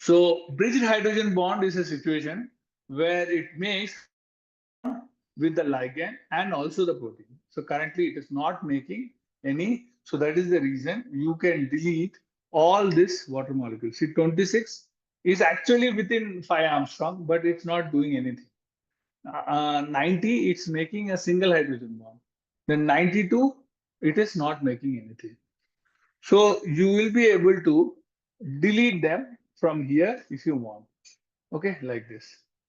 So bridged hydrogen bond is a situation where it makes with the ligand and also the protein. So currently it is not making any. So that is the reason you can delete all this water molecules. See, 26 is actually within 5 angstrom, but it's not doing anything. 90, it's making a single hydrogen bond. Then 92, it is not making anything. So you will be able to delete them from here if you want. Okay, like this.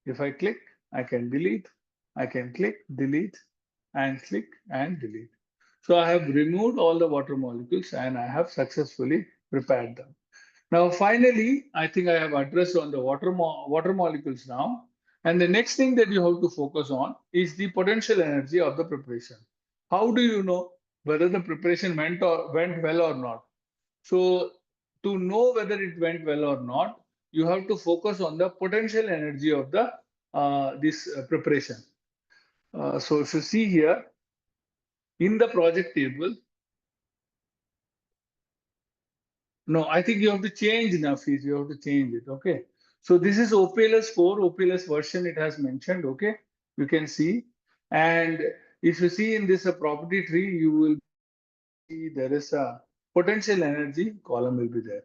If I click, I can delete, I can click, delete, and click and delete. So I have removed all the water molecules and I have successfully prepared them. Now, finally, I think I have addressed on the water molecules now. And the next thing that you have to focus on is the potential energy of the preparation. How do you know whether the preparation went well or not? So to know whether it went well or not, you have to focus on the potential energy of the this preparation. So if you see here in the project table, no, I think you have to change Nafis. You have to change it. Okay. So this is OPLS 4, OPLS version it has mentioned. Okay. You can see. And if you see in this property tree, you will see there is a potential energy column will be there.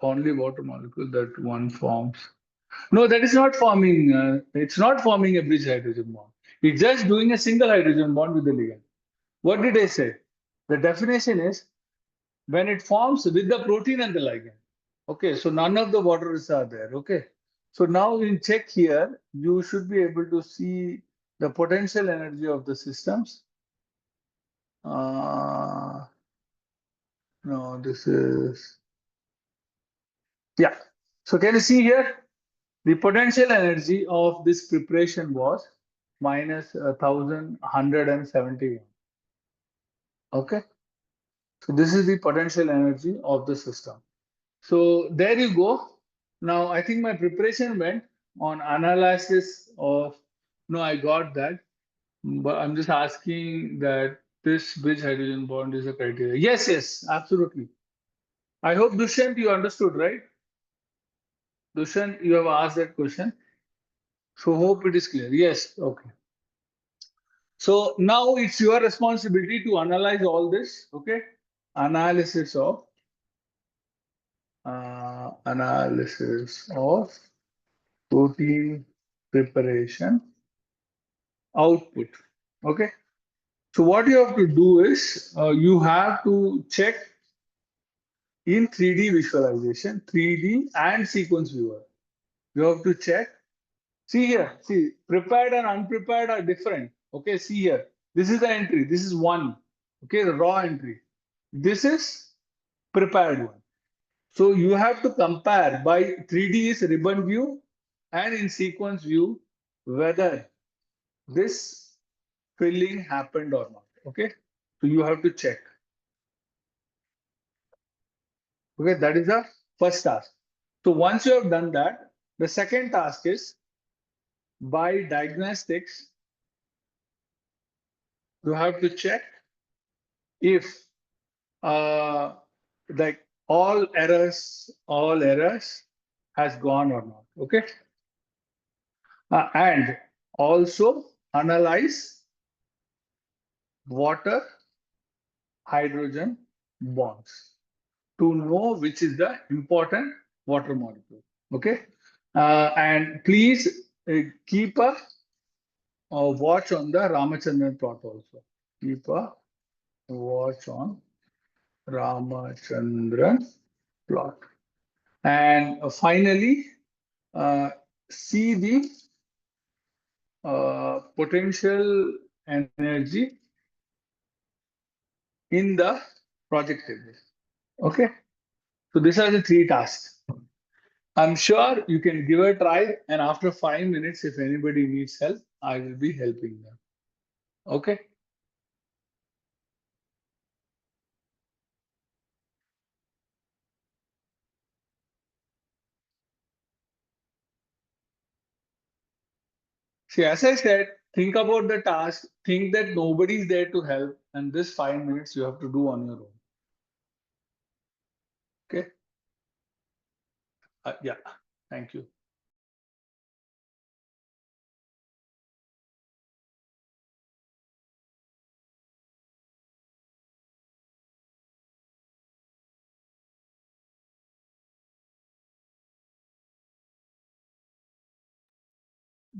Only water molecule that one forms. No, that is not forming. It's not forming a bridge hydrogen bond. It's just doing a single hydrogen bond with the ligand. What did I say? The definition is when it forms with the protein and the ligand. Okay, so none of the waters are there. Okay, so now in check here, you should be able to see the potential energy of the systems. No, this is, yeah. So can you see here? The potential energy of this preparation was minus 1171. Okay. So this is the potential energy of the system. So there you go. Now I think my preparation went, on analysis of, no, I got that, but I'm just asking that this bridge hydrogen bond is a criteria. Yes, yes, absolutely. I hope Dushyant, you understood, right? Dushyant, you have asked that question. So hope it is clear. Yes, okay. So now it's your responsibility to analyze all this, okay? Analysis of protein preparation output. Okay. So what you have to do is you have to check in 3D visualization, 3D and sequence viewer. You have to check. See here, see, prepared and unprepared are different. Okay, see here. This is the entry. This is one. Okay, the raw entry. This is prepared one. So you have to compare by 3D is ribbon view and in sequence view whether this filling happened or not. Okay, so you have to check. Okay, that is the first task. So once you have done that, the second task is by diagnostics, you have to check if like all errors has gone or not. Okay, and also analyze water hydrogen bonds to know which is the important water molecule. Okay, and please keep a watch on the Ramachandran plot also. Keep a watch on Ramachandran plot. And finally, see the potential energy in the project table. Okay, so these are the three tasks. I'm sure you can give a try, and after 5 minutes, if anybody needs help, I will be helping them. Okay. See, as I said, think about the task, think that nobody is there to help, and this 5 minutes you have to do on your own. Okay. Yeah. Thank you.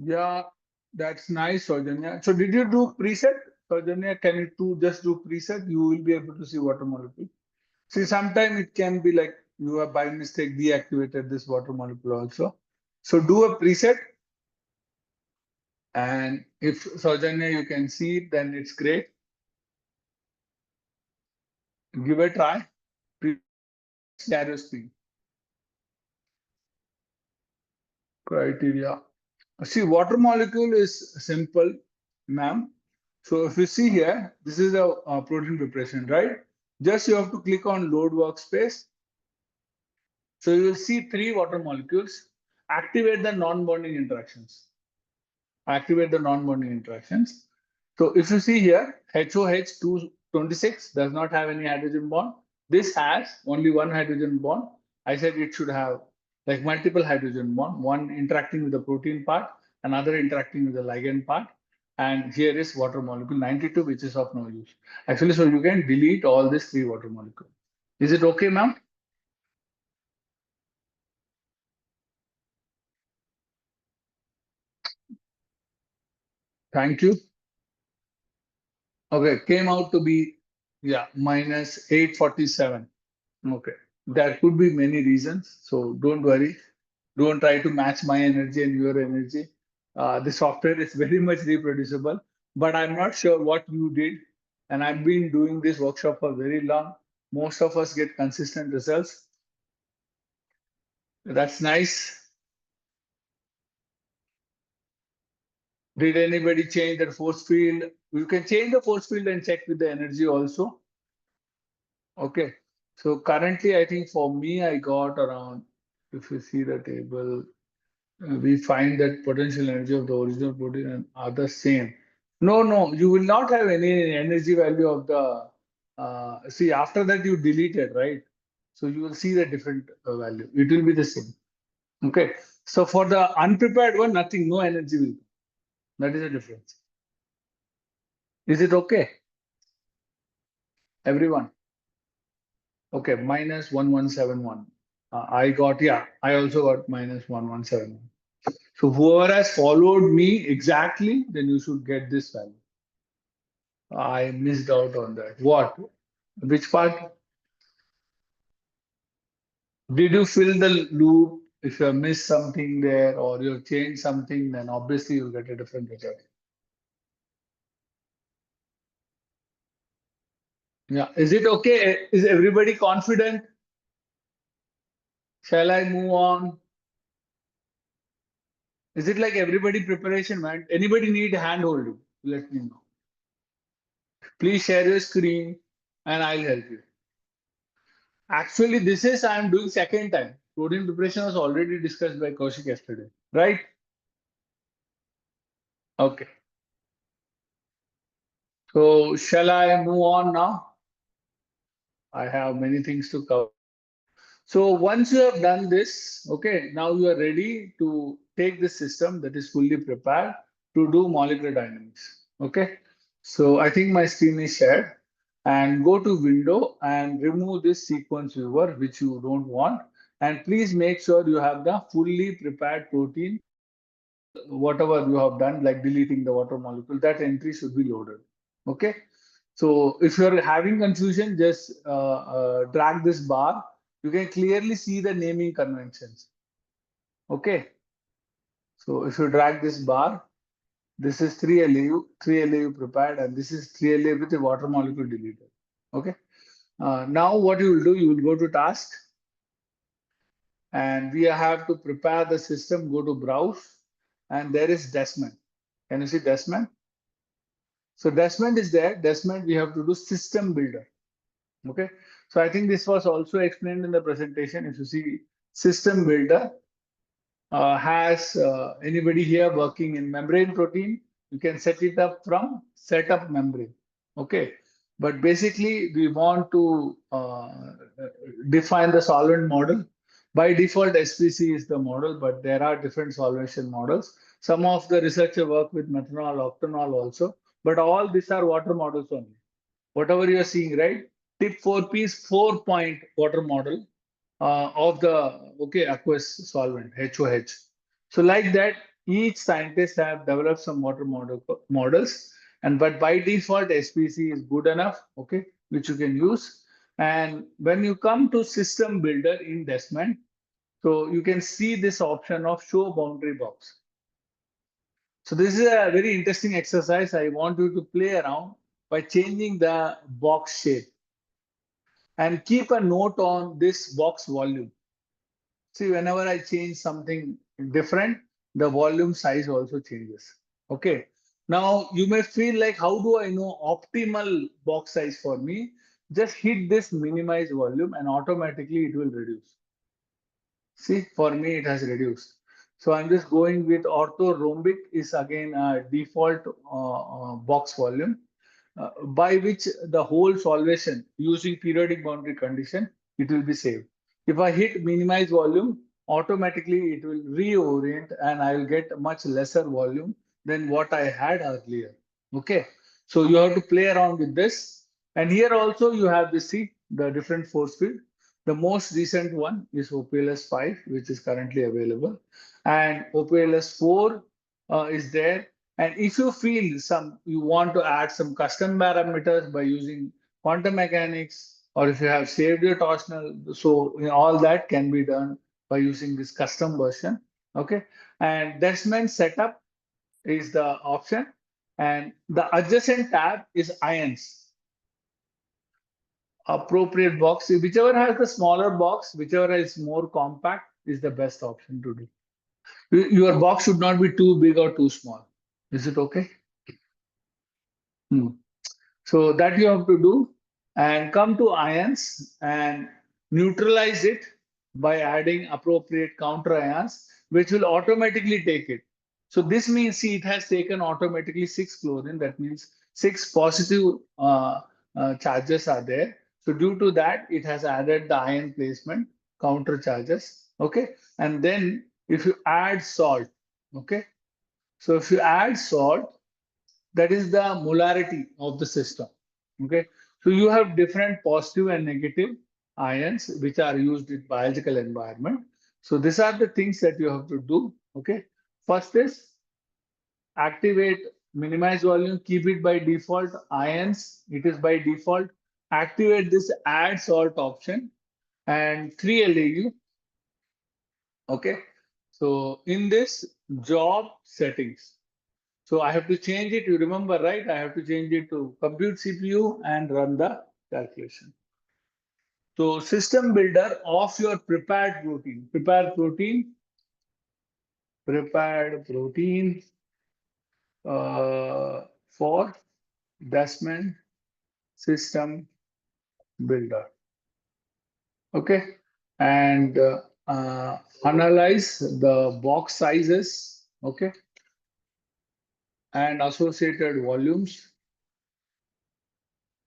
Yeah, that's nice, Saujanya. So did you do preset? Saujanya, can you just do preset? You will be able to see water molecule. See, sometimes it can be like you have by mistake deactivated this water molecule also. So do a preset. And if Saujanya, you can see it, then it's great. Give a try. Stereo screen. Criteria. See, water molecule is simple, ma'am. So if you see here, this is a protein preparation, right? Just you have to click on load workspace. So you will see three water molecules. Activate the non-bonding interactions. Activate the non-bonding interactions. So if you see here, HOH226 does not have any hydrogen bond. This has only one hydrogen bond. I said it should have like multiple hydrogen bond, one interacting with the protein part, another interacting with the ligand part. And here is water molecule 92, which is of no use. Actually, so you can delete all these three water molecules. Is it okay, ma'am? Thank you. Okay, came out to be, yeah, minus 847. Okay, there could be many reasons, so don't worry. Don't try to match my energy and your energy. The software is very much reproducible, but I'm not sure what you did. And I've been doing this workshop for very long. Most of us get consistent results. That's nice. Did anybody change their force field? You can change the force field and check with the energy also. Okay. So currently, I think for me, I got around, if you see the table, we find that potential energy of the original protein and are the same. No, you will not have any energy value of the, see, after that you delete it, right? So you will see the different value. It will be the same. Okay. So for the unprepared one, nothing, no energy will come. That is the difference. Is it okay? Everyone? Okay, minus 1171. I got, yeah, I also got minus 1171. So whoever has followed me exactly, then you should get this value. I missed out on that. What? Which part? Did you fill the loop? If you have missed something there or you have changed something, then obviously you'll get a different result. Yeah. Is it okay? Is everybody confident? Shall I move on? Is it like everybody preparation, man? Anybody need hand holding? Let me know. Please share your screen and I'll help you. Actually, this is I'm doing second time. Protein preparation was already discussed by Kaushik yesterday, right? Okay. So shall I move on now? I have many things to cover. So once you have done this, okay, now you are ready to take the system that is fully prepared to do molecular dynamics. Okay. So I think my screen is shared and go to window and remove this sequence viewer, which you don't want. And please make sure you have the fully prepared protein, whatever you have done, like deleting the water molecule, that entry should be loaded. Okay. So if you're having confusion, just drag this bar. You can clearly see the naming conventions. Okay. So if you drag this bar, this is 3LAU, 3LAU prepared, and this is 3LA with a water molecule deleted. Okay. Now what you will do, you will go to task and we have to prepare the system, go to browse, and there is Desmond. Can you see Desmond? So Desmond is there. Desmond, we have to do system builder. Okay. So I think this was also explained in the presentation. If you see system builder has anybody here working in membrane protein, you can set it up from setup membrane. Okay. But basically we want to define the solvent model. By default, SPC is the model, but there are different solvation models. Some of the researcher work with methanol, octanol also, but all these are water models only. Whatever you are seeing, right? Tip 4P is 4-point water model of the aqueous solvent, HOH. So like that, each scientist have developed some water models, and but by default, SPC is good enough, okay, which you can use. And when you come to system builder in Desmond, so you can see this option of show boundary box. So this is a very interesting exercise. I want you to play around by changing the box shape and keep a note on this box volume. See, whenever I change something different, the volume size also changes. Okay. Now you may feel like, how do I know optimal box size for me? Just hit this minimize volume and automatically it will reduce. See, for me, it has reduced. So I'm just going with orthorhombic is again a default box volume by which the whole solvation using periodic boundary condition, it will be saved. If I hit minimize volume, automatically it will reorient and I will get much lesser volume than what I had earlier. Okay. So you have to play around with this. And here also you have this, see, the different force field. The most recent one is OPLS 5, which is currently available. And OPLS 4 is there. And if you feel you want to add some custom parameters by using quantum mechanics, or if you have saved your torsional, so all that can be done by using this custom version. Okay. And Desmond setup is the option. And the adjacent tab is ions. Appropriate box, whichever has the smaller box, whichever is more compact is the best option to do. Your box should not be too big or too small. Is it okay? So that you have to do and come to ions and neutralize it by adding appropriate counter ions, which will automatically take it. So this means, see, it has taken automatically 6 chlorine. That means 6 positive charges are there. So due to that, it has added the ion placement counter charges. Okay. And then if you add salt, okay. So if you add salt, that is the molarity of the system. Okay. So you have different positive and negative ions which are used in biological environment. So these are the things that you have to do. Okay. First is activate, minimize volume, keep it by default. Ions, it is by default. Activate this add salt option and 3 LAU. Okay. So in this job settings, so I have to change it. You remember, right? I have to change it to compute CPU and run the calculation. So system builder of your prepared protein for Desmond system builder. Okay. And analyze the box sizes. Okay. And associated volumes.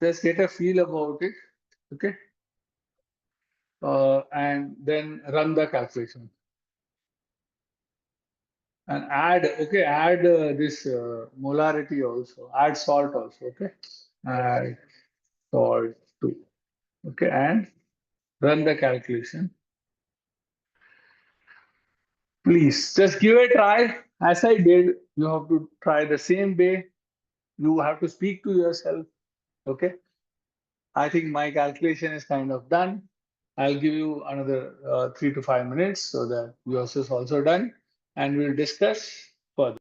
Just get a feel about it. Okay. And then run the calculation. And add, okay, add this molarity also, add salt also, okay. Add salt too, okay, and run the calculation. Please just give a try. As I did, you have to try the same way. You have to speak to yourself, okay. I think my calculation is kind of done. I'll give you another 3 to 5 minutes so that yours is also done, and we'll discuss further.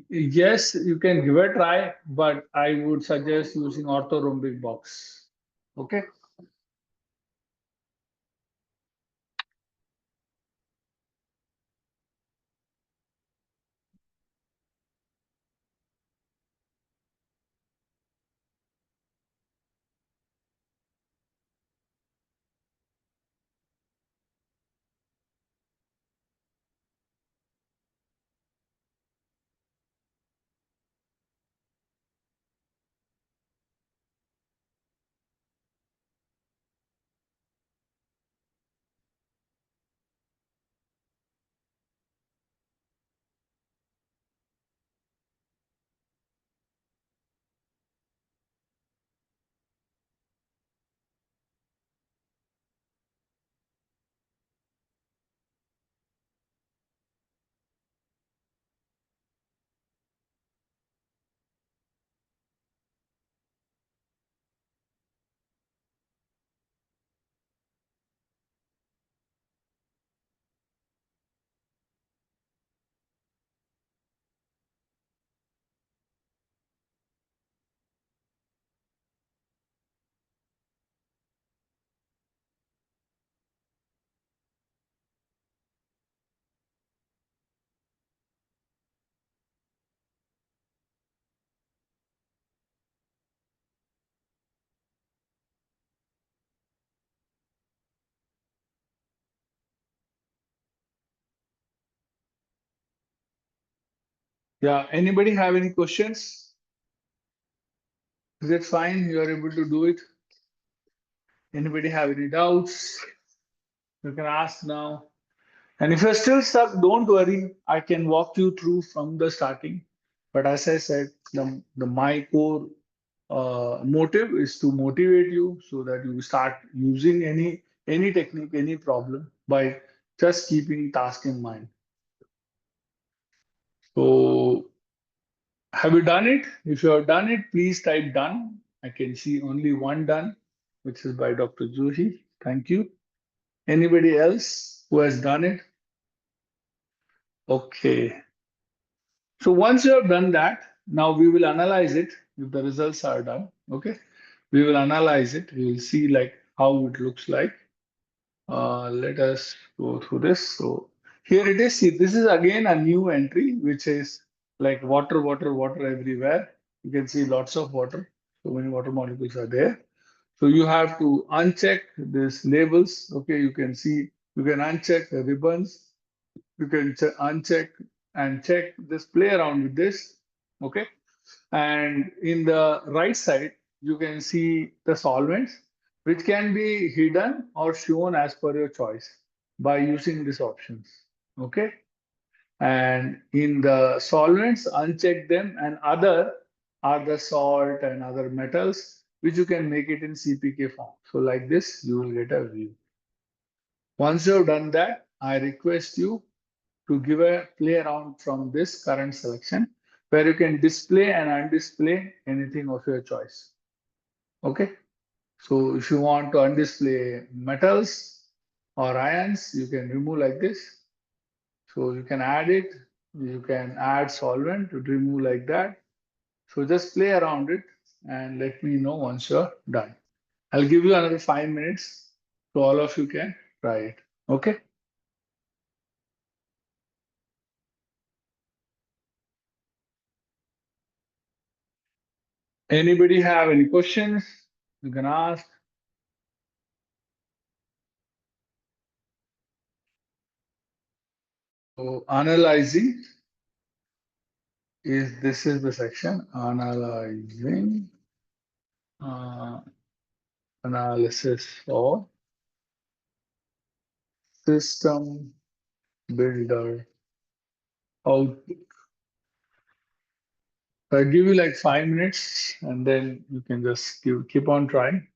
Yes, you can give a try, but I would suggest using orthorhombic box. Okay. Yeah, anybody have any questions? Is it fine? You are able to do it? Anybody have any doubts? You can ask now. And if you're still stuck, don't worry. I can walk you through from the starting. But as I said, the my core motive is to motivate you so that you start using any technique, any problem by just keeping task in mind. So have you done it? If you have done it, please type done. I can see only one done, which is by Dr. Joshi. Thank you. Anybody else who has done it? Okay. So once you have done that, now we will analyze it if the results are done. Okay. We will analyze it. We will see like how it looks like. Let us go through this. So here it is. See, this is again a new entry, which is like water, water, water everywhere. You can see lots of water. So many water molecules are there. So you have to uncheck these labels. Okay, you can see, you can uncheck the ribbons. You can uncheck and check this, play around with this. Okay. And in the right side, you can see the solvents, which can be hidden or shown as per your choice by using these options. Okay. And in the solvents, uncheck them, and other are the salt and other metals, which you can make it in CPK form. So like this, you will get a view. Once you have done that, I request you to give a play around from this current selection where you can display and undisplay anything of your choice. Okay. So if you want to undisplay metals or ions, you can remove like this. So you can add it. You can add solvent to remove like that. So just play around it and let me know once you're done. I'll give you another 5 minutes so all of you can try it. Okay. Anybody have any questions? You can ask. So analyzing is this is the section analyzing uh, analysis of system builder output. So I give you like 5 minutes and then you can just keep on trying.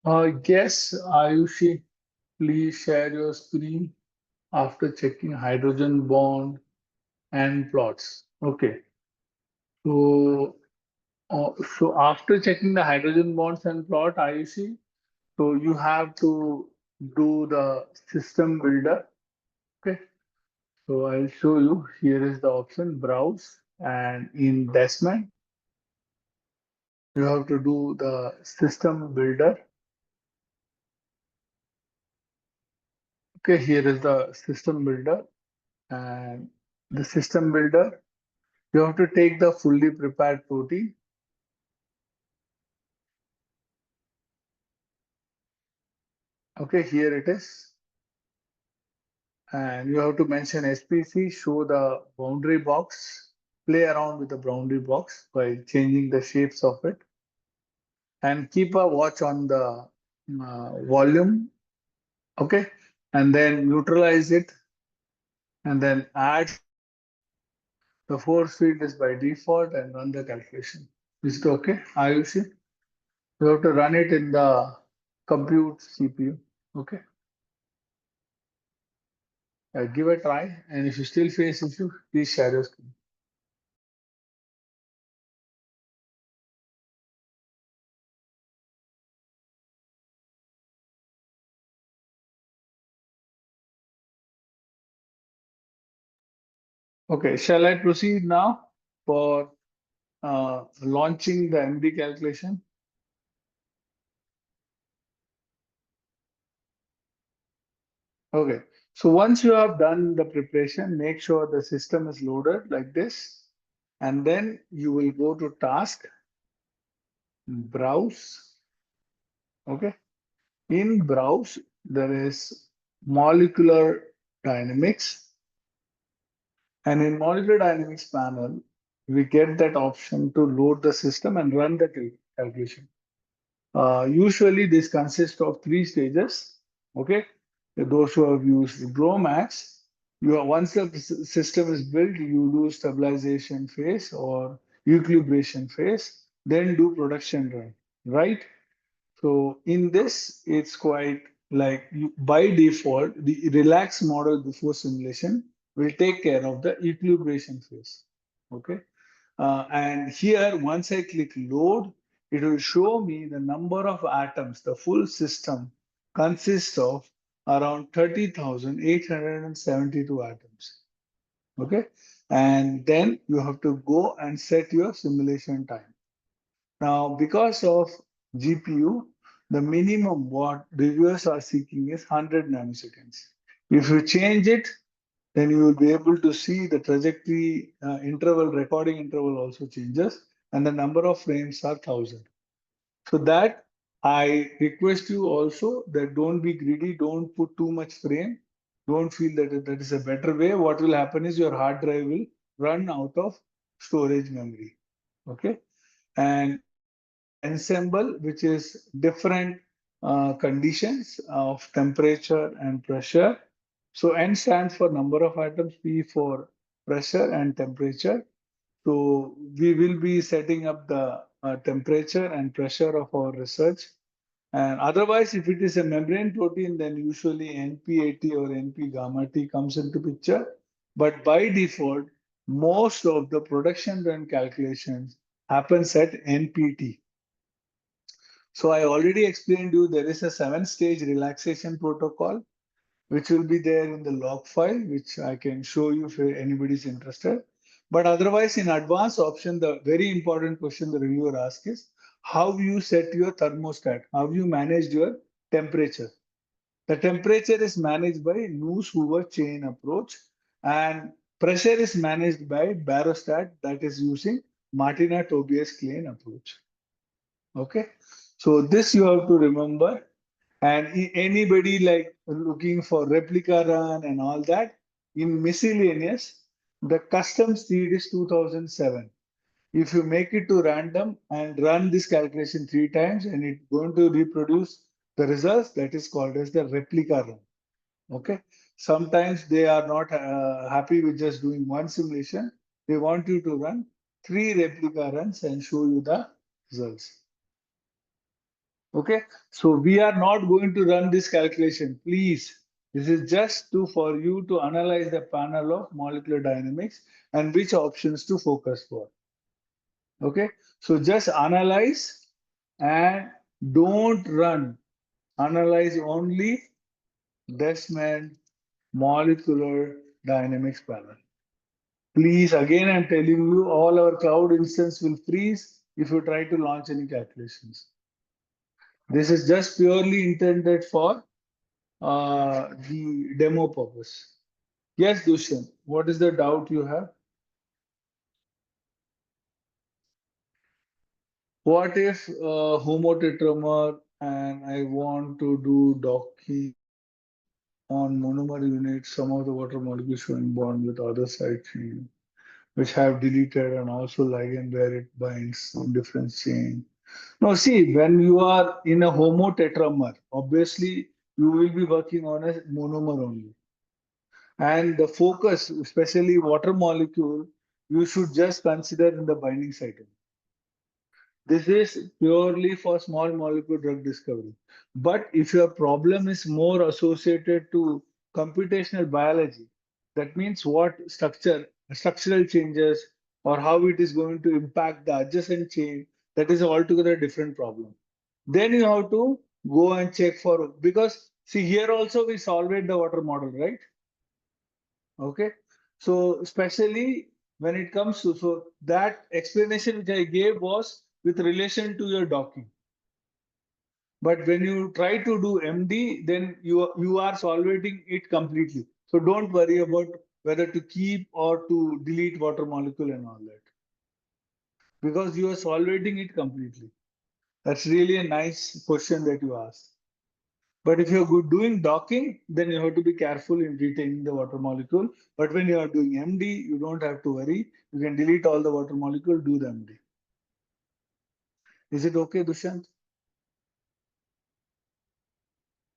Yes, Ayushi, please share your screen after checking hydrogen bond and plots. Okay. So, so after checking the hydrogen bonds and plot, Ayushi, so you have to do the system builder. Okay. So I'll show you. Here is the option browse, and in Desmond, you have to do the system builder. Okay, here is the system builder, and the system builder, you have to take the fully prepared protein. Okay, here it is. And you have to mention SPC, show the boundary box, play around with the boundary box by changing the shapes of it, and keep a watch on the volume. Okay, and then neutralize it, and then add the force field is by default and run the calculation. Is it okay? Ayushi? You have to run it in the compute CPU. Okay. Give a try, and if you still face issue, please share your screen. Okay, shall I proceed now for launching the MD calculation? Okay, so once you have done the preparation, make sure the system is loaded like this, and then you will go to task, browse. Okay, in browse, there is molecular dynamics, and in molecular dynamics panel, we get that option to load the system and run the calculation. Usually this consists of three stages. Okay, those who have used GROMACS, once the system is built, you do stabilization phase or equilibration phase, then do production run, right? So in this, it's quite like by default, the relaxed model before simulation will take care of the equilibration phase. Okay. And here, once I click load, it will show me the number of atoms. The full system consists of around 30,872 atoms. Okay. And then you have to go and set your simulation time. Now, because of GPU, the minimum what reviewers are seeking is 100 nanoseconds. If you change it, then you will be able to see the trajectory interval, recording interval also changes, and the number of frames are 1,000. So that I request you also that don't be greedy, don't put too much frame, don't feel that that is a better way. What will happen is your hard drive will run out of storage memory. Okay. And ensemble, which is different conditions of temperature and pressure. So N stands for number of atoms, P for pressure and temperature. So we will be setting up the temperature and pressure of our research. And otherwise, if it is a membrane protein, then usually NP80 or NP gamma T comes into picture. But by default, most of the production run calculations happens at NPT. So I already explained you there is a 7-stage relaxation protocol, which will be there in the log file, which I can show you if anybody is interested. But otherwise, in advanced option, the very important question the reviewer asks is how you set your thermostat, how you manage your temperature. The temperature is managed by News-Hoover chain approach, and pressure is managed by barostat, that is using Martina-Tobias-Klein approach. Okay, so this you have to remember. And anybody like looking for replica run and all that, in miscellaneous, the custom seed is 2007. If you make it to random and run this calculation 3 times and it's going to reproduce the results, that is called as the replica run. Okay. Sometimes they are not happy with just doing one simulation. They want you to run 3 replica runs and show you the results. Okay, so we are not going to run this calculation, please. This is just for you to analyze the panel of molecular dynamics and which options to focus for. Okay, so just analyze and don't run. Analyze only Desmond molecular dynamics panel. Please, again, I'm telling you, all our cloud instance will freeze if you try to launch any calculations. This is just purely intended for the demo purpose. Yes, Dushan, what is the doubt you have? What if homotetramer and I want to do docking on monomer unit, some of the water molecules showing bond with other side chain, which have deleted and also ligand where it binds in different chain. Now, see, when you are in a homotetramer, obviously you will be working on a monomer only. And the focus, especially water molecule, you should just consider in the binding site. This is purely for small molecule drug discovery. But if your problem is more associated to computational biology, that means what structural changes, or how it is going to impact the adjacent chain, that is altogether a different problem. Then you have to go and check for, because see here also we solved the water model, right? Okay. So especially when it comes to, so that explanation which I gave was with relation to your docking. But when you try to do MD, then you are solving it completely. So don't worry about whether to keep or to delete water molecule and all that. Because you are solving it completely. That's really a nice question that you asked. But if you're good doing docking, then you have to be careful in retaining the water molecule. But when you are doing MD, you don't have to worry. You can delete all the water molecule, do the MD. Is it okay, Dushyant?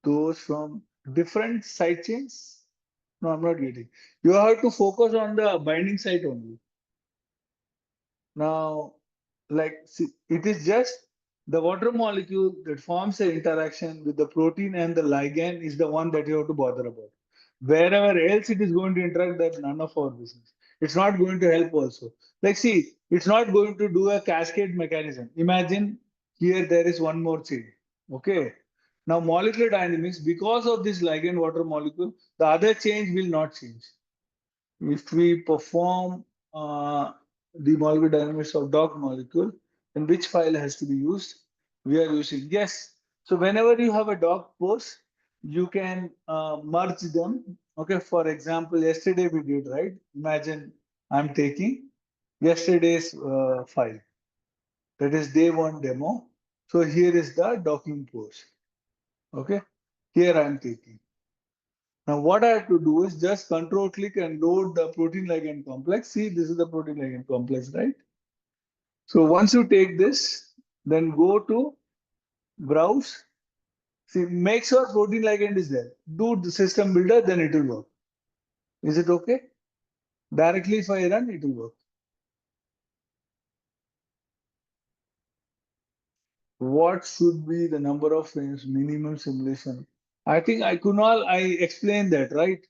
Those from different side chains? No, I'm not getting. You have to focus on the binding site only. Now, like, see, it is just the water molecule that forms an interaction with the protein and the ligand is the one that you have to bother about. Wherever else it is going to interact, that's none of our business. It's not going to help also. Like, see, it's not going to do a cascade mechanism. Imagine here there is one more chain. Okay. Now, molecular dynamics, because of this ligand water molecule, the other chain will not change. If we perform the molecular dynamics of dog molecule, then which file has to be used? We are using, yes. So whenever you have a dog pose, you can merge them. Okay, for example, yesterday we did, right? Imagine I'm taking yesterday's file. That is day one demo. So here is the docking pose. Okay, here I'm taking. Now what I have to do is just control click and load the protein ligand complex. See, this is the protein ligand complex, right? So once you take this, then go to browse. See, make sure protein ligand is there. Do the system builder, then it will work. Is it okay? Directly if I run, it will work. What should be the number of frames minimum simulation? I think Kunal, I explained that, right?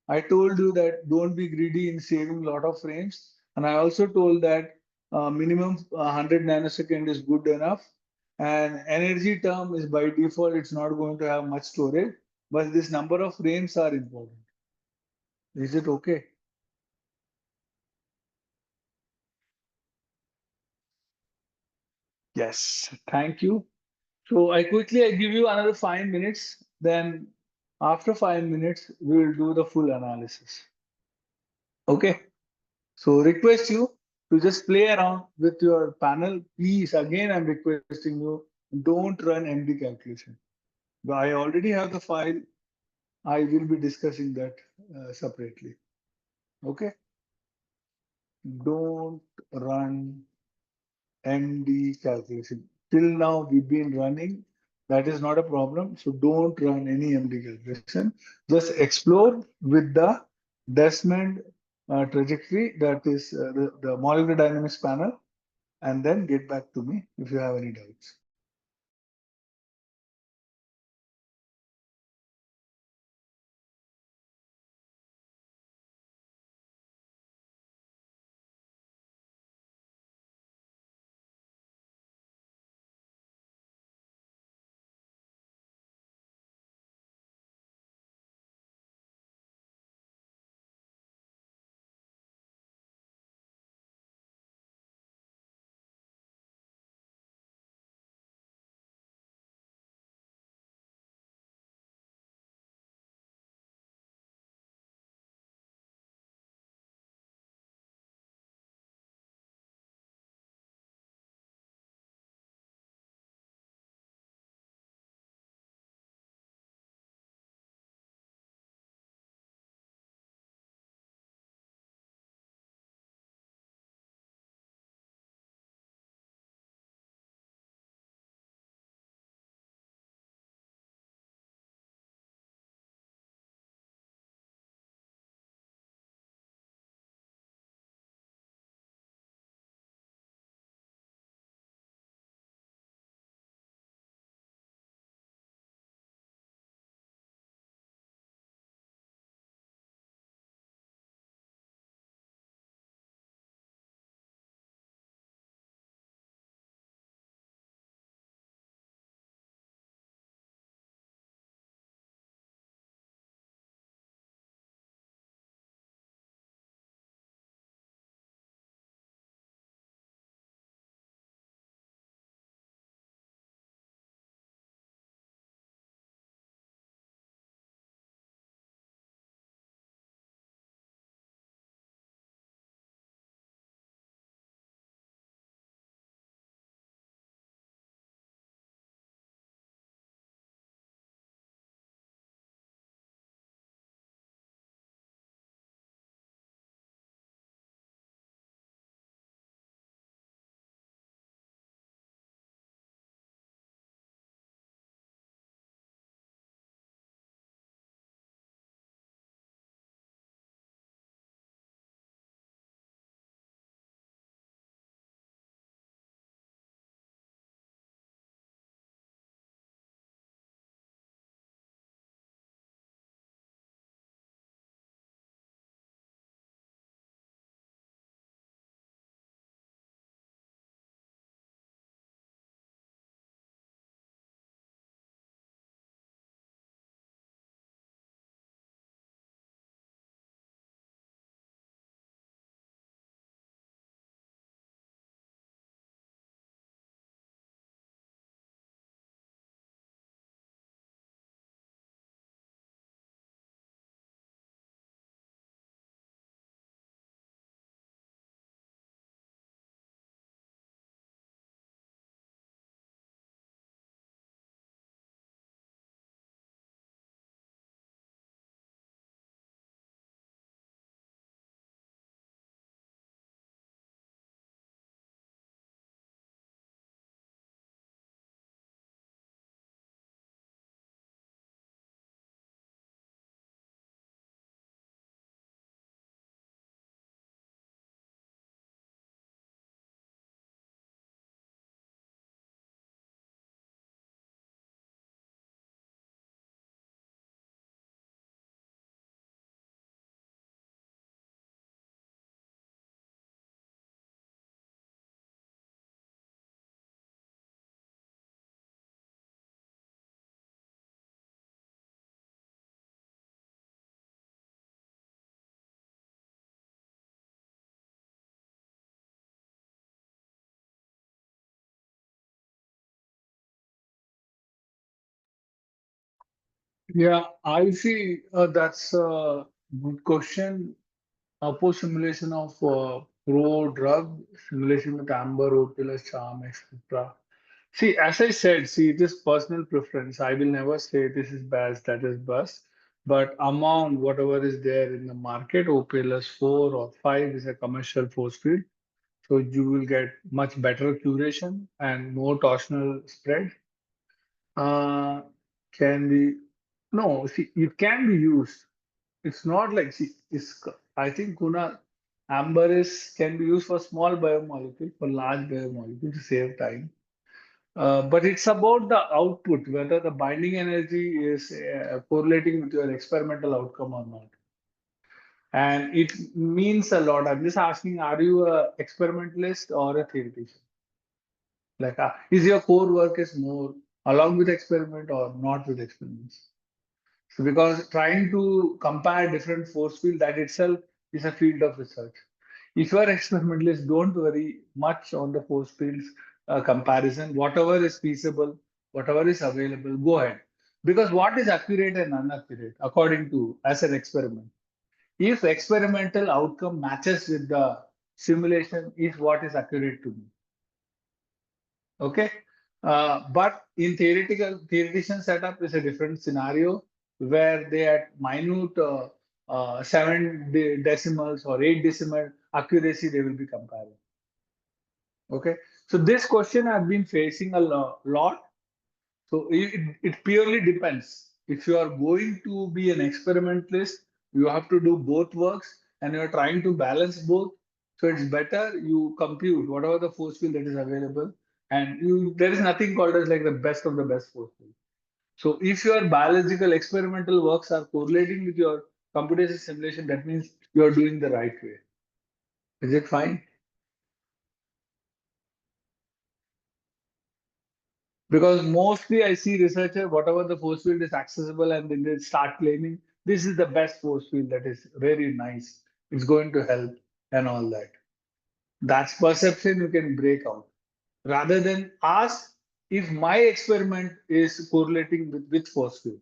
I told you that don't be greedy in saving a lot of frames. And I also told that minimum 100 nanosecond is good enough. And energy term is by default, it's not going to have much storage, but this number of frames are important. Is it okay? Yes, thank you. So I give you another 5 minutes. Then after 5 minutes, we will do the full analysis. Okay. So request you to just play around with your panel. Please, again, I'm requesting you, don't run MD calculation. I already have the file. I will be discussing that separately. Okay. Don't run MD calculation. Till now, we've been running. That is not a problem. So don't run any MD calculation. Just explore with the Desmond trajectory, that is the molecular dynamics panel, and then get back to me if you have any doubts. Yeah, I see. That's a good question. Post simulation of pro drug simulation with amber, opulus, charm, etc. See, as I said, see, it is personal preference. I will never say this is best, that is best. But among whatever is there in the market, opulus 4 or 5 is a commercial force field. So you will get much better curation and more torsional spread. Uh, can be no, see, it can be used. It's not like see, I think Kuna amber is can be used for small biomolecule, for large biomolecule to save time. But it's about the output, whether the binding energy is correlating with your experimental outcome or not. And it means a lot. I'm just asking, are you a experimentalist or a theoretician? Like, is your core work is more along with experiment or not with experiments? So because trying to compare different force field, that itself is a field of research. If you are experimentalist, don't worry much on the force fields comparison. Whatever is feasible, whatever is available, go ahead. Because what is accurate and unaccurate according to as an experiment? If experimental outcome matches with the simulation is what is accurate to me. Okay. But in theoretician setup is a different scenario where they at minute 7 decimals or 8 decimal accuracy they will be comparing. Okay. So this question I've been facing a lot. So it purely depends. If you are going to be an experimentalist, you have to do both works and you're trying to balance both. So it's better you compute whatever the force field that is available. And there is nothing called as like the best of the best force field. So if your biological experimental works are correlating with your computation simulation, that means you are doing the right way. Is it fine? Because mostly I see researcher, whatever the force field is accessible, and then they start claiming this is the best force field that is very nice. It's going to help and all that. That's perception you can break out. Rather than ask if my experiment is correlating with which force field.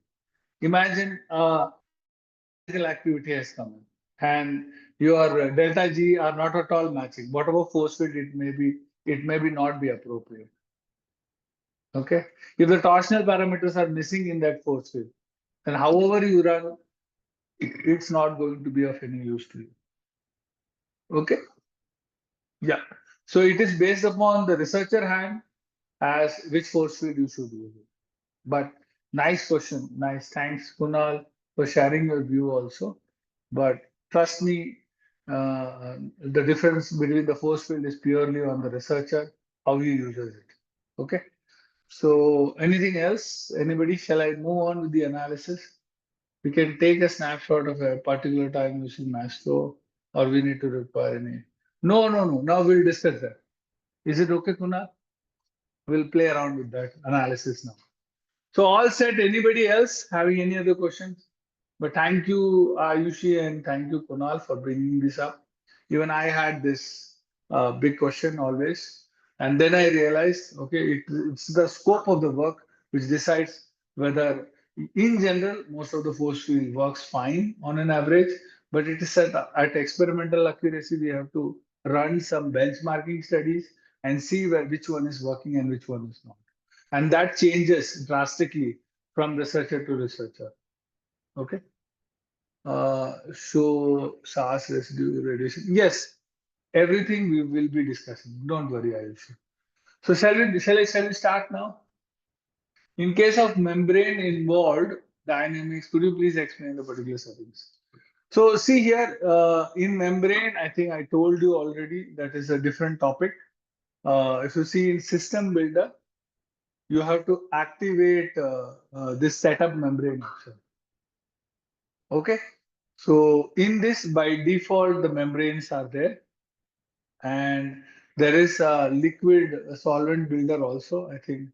Imagine biological activity has come in and your delta G are not at all matching. Whatever force field it may be not be appropriate. Okay. If the torsional parameters are missing in that force field, then however you run, it's not going to be of any use to you. Okay. Yeah. So it is based upon the researcher hand as which force field you should use. But nice question. Nice. Thanks, Kunal, for sharing your view also. But trust me, the difference between the force field is purely on the researcher, how he uses it. Okay. So anything else? Anybody? Shall I move on with the analysis? We can take a snapshot of a particular time using Mastro, or we need to require any. No, no, no. Now we'll discuss that. Is it okay, Kunal? We'll play around with that analysis now. So all set. Anybody else having any other questions? But thank you, Ayushi, and thank you, Kunal, for bringing this up. Even I had this big question always. And then I realized, okay, it's the scope of the work which decides whether, in general, most of the force field works fine on an average, but it is at experimental accuracy, we have to run some benchmarking studies and see which one is working and which one is not. And that changes drastically from researcher to researcher. Okay. So SARS residue radiation. Yes, everything we will be discussing. Don't worry, Ayush. So shall we start now? In case of membrane involved dynamics, could you please explain the particular settings? So see here in membrane, I think I told you already that is a different topic. If you see in system builder, you have to activate this setup membrane option. Okay. So in this, by default, the membranes are there. And there is a liquid solvent builder also, I think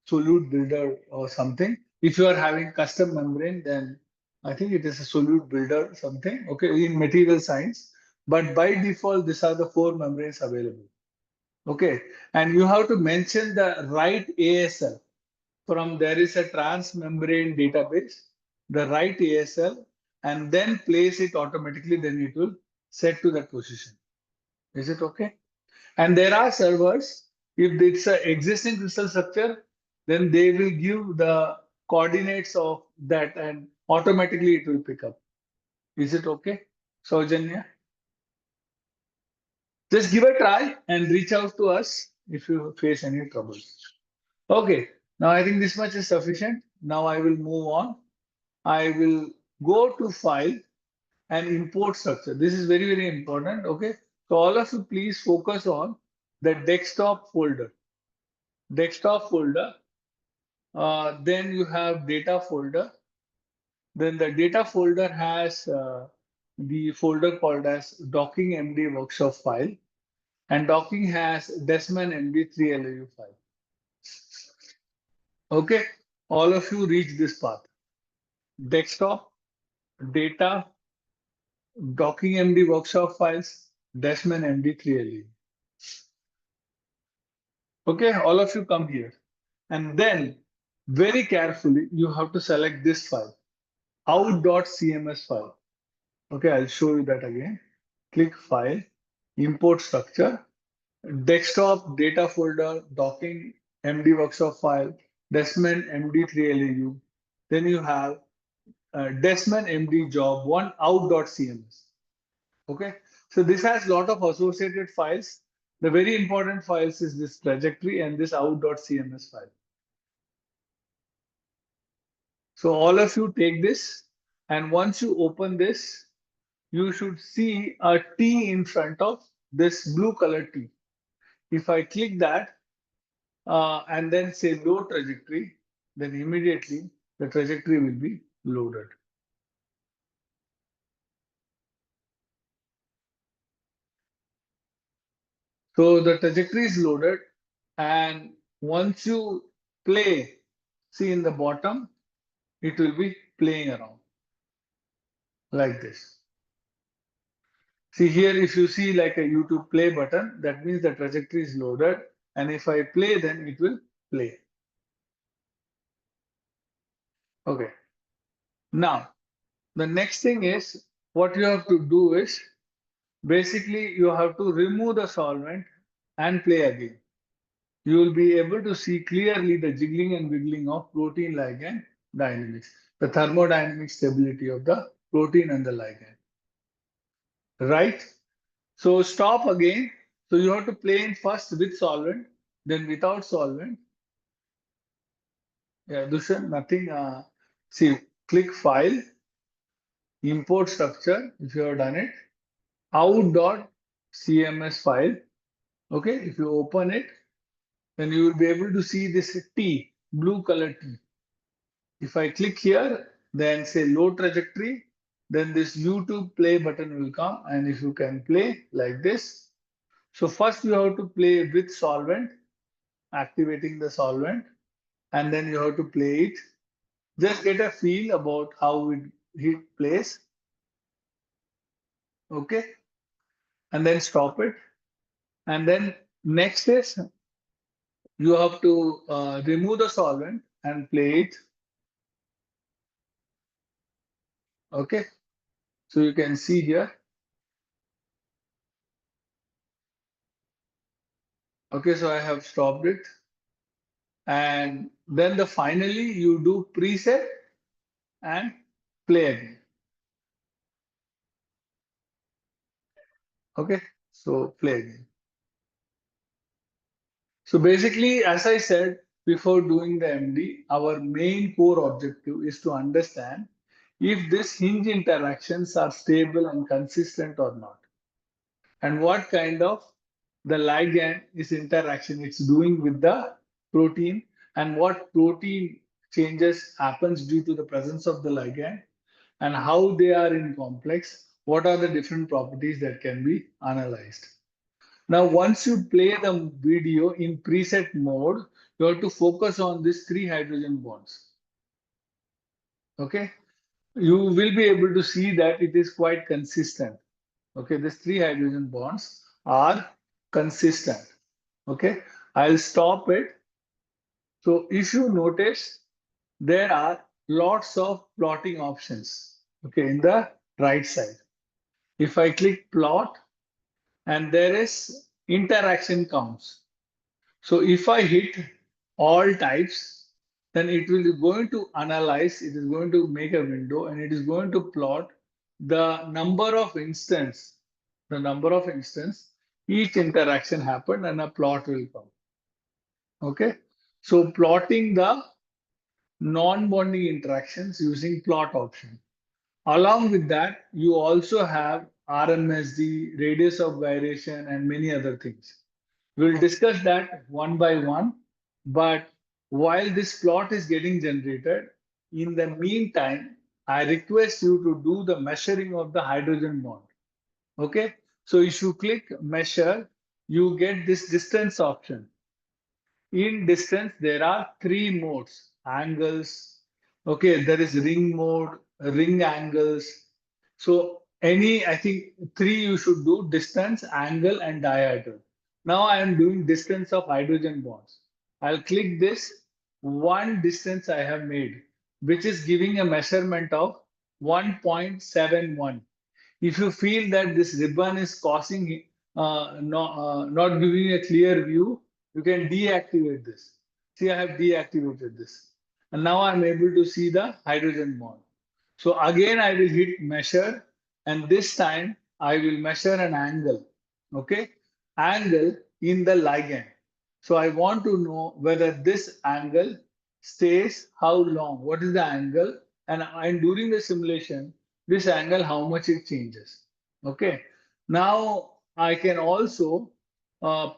solute builder or something. If you are having custom membrane, then I think it is a solute builder something, okay, in material science. But by default, these are the 4 membranes available. Okay. And you have to mention the right ASL from there is a transmembrane database. the right ASL, and then place it automatically, then it will set to that position. Is it okay? And there are servers, if it's an existing crystal structure, then they will give the coordinates of that and automatically it will pick up. Is it okay, Saujanya? Just give a try and reach out to us if you face any troubles. Okay, now I think this much is sufficient. Now I will move on. I will go to file and import structure. This is very, very important. Okay, so all of you please focus on the desktop folder. Desktop folder. Then you have data folder. Then the data folder has the folder called as docking MD workshop file. And docking has Desmond MD3 LAU file. Okay, all of you reach this path. Desktop, data, docking MD workshop files, Desmond MD3 LAU. Okay, all of you come here. And then very carefully, you have to select this file, out.cms file. Okay, I'll show you that again. Click File, Import Structure, Desktop, Data Folder, Docking, MD Workshop File, Desmond MD3 LAU. Then you have Desmond MD Job 1 out.cms. Okay, so this has a lot of associated files. The very important files is this trajectory and this out.cms file. So all of you take this, and once you open this, you should see a T in front of this blue color T. If I click that and then say load trajectory, then immediately the trajectory will be loaded. So the trajectory is loaded, and once you play, see in the bottom, it will be playing around like this. See here, if you see like a YouTube play button, that means the trajectory is loaded. And if I play, then it will play. Okay. Now, the next thing is what you have to do is basically you have to remove the solvent and play again. You will be able to see clearly the jiggling and wiggling of protein ligand dynamics, the thermodynamic stability of the protein and the ligand. Right? So stop again. So you have to play in first with solvent, then without solvent. Yeah, Dushan, nothing. See, click File, Import Structure, if you have done it, out.cms file. Okay, if you open it, then you will be able to see this T, blue color T. If I click here, then say load trajectory, then this YouTube play button will come, and if you can play like this. So first you have to play with solvent, activating the solvent, and then you have to play it. Just get a feel about how it plays. Okay, and then stop it. And then next is you have to remove the solvent and play it. Okay, so you can see here. Okay, so I have stopped it. And then finally you do preset and play again. Okay, so play again. So basically, as I said before doing the MD, our main core objective is to understand if these hinge interactions are stable and consistent or not, and what kind of the ligand is interaction it's doing with the protein, and what protein changes happens due to the presence of the ligand, and how they are in complex, what are the different properties that can be analyzed. Now, once you play the video in preset mode, you have to focus on these 3 hydrogen bonds. Okay, you will be able to see that it is quite consistent. Okay, these 3 hydrogen bonds are consistent. Okay, I'll stop it. So if you notice, there are lots of plotting options, okay, in the right side. If I click plot and there is interaction counts. So if I hit all types, then it will be going to analyze, it is going to make a window and it is going to plot the number of instance, each interaction happened and a plot will come. Okay. So plotting the non-bonding interactions using plot option. Along with that, you also have RMSD, radius of gyration, and many other things. We'll discuss that one by one. But while this plot is getting generated, in the meantime, I request you to do the measuring of the hydrogen bond. Okay. So if you click measure, you get this distance option. In distance, there are three modes, angles. Okay, there is ring mode, ring angles. So any, I think three you should do, distance, angle, and dihedral. Now I am doing distance of hydrogen bonds. I'll click this, one distance I have made, which is giving a measurement of 1.71. If you feel that this ribbon is causing not giving a clear view, you can deactivate this. See, I have deactivated this. And now I'm able to see the hydrogen bond. So again, I will hit measure, and this time I will measure an angle. Okay, angle in the ligand. So I want to know whether this angle stays how long. What is the angle? And during the simulation, this angle, how much it changes. Okay. Now I can also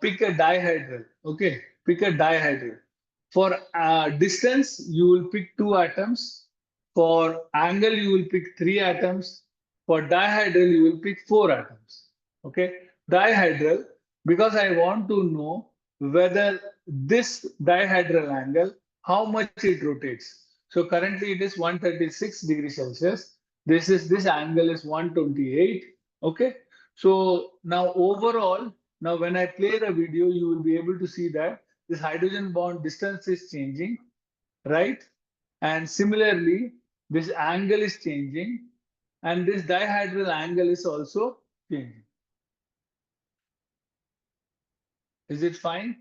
pick a dihedral. Okay, pick a dihedral. For distance, you will pick 2 atoms. For angle, you will pick 3 atoms. For dihedral, you will pick 4 atoms. Okay, dihedral, because I want to know whether this dihedral angle, how much it rotates. So currently it is 136 degrees Celsius. This angle is 128. Okay, so now overall, now when I play the video, you will be able to see that this hydrogen bond distance is changing, right? And similarly, this angle is changing, and this dihedral angle is also changing. Is it fine?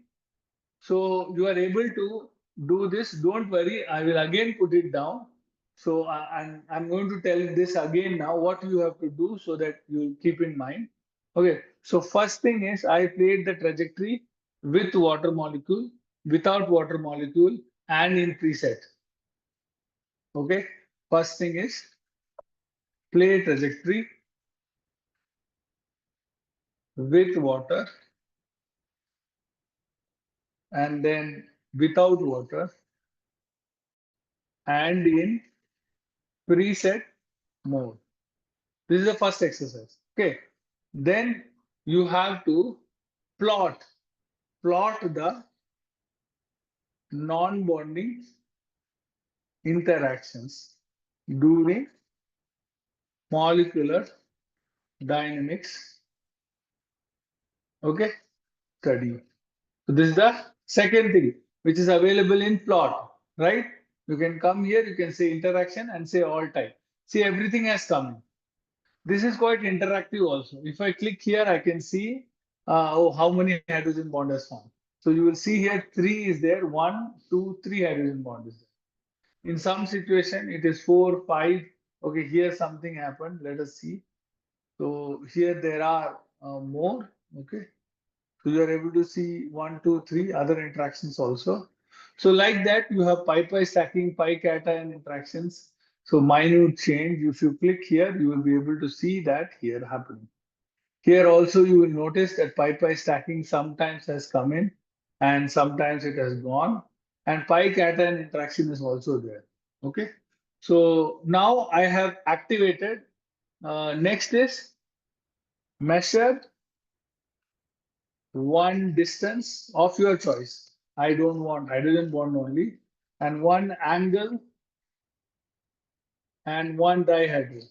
So you are able to do this. Don't worry, I will again put it down. So I'm going to tell this again now, what you have to do so that you keep in mind. Okay, so first thing is I played the trajectory with water molecule, without water molecule, and in preset. Okay, first thing is play trajectory with water and then without water and in preset mode. This is the first exercise. Okay. Then you have to plot the non-bonding interactions during molecular dynamics. Okay. Study. So this is the second thing which is available in plot, right? You can come here, you can say interaction and say all type. See, everything has come in. This is quite interactive also. If I click here, I can see how many hydrogen bond is found. So you will see here 3 is there, 1, 2, 3 hydrogen bond is there. In some situation, it is 4, 5. Okay, here something happened. Let us see. So here there are more. Okay. So you are able to see 1, 2, 3 other interactions also. So like that, you have pi-pi stacking, pi-cation interactions. So minute change. If you click here, you will be able to see that here happening. Here also you will notice that pi-pi stacking sometimes has come in and sometimes it has gone. And pi-cation interaction is also there. Okay. So now I have activated. Next is measured one distance of your choice. I don't want hydrogen bond only, and one angle and one dihedral.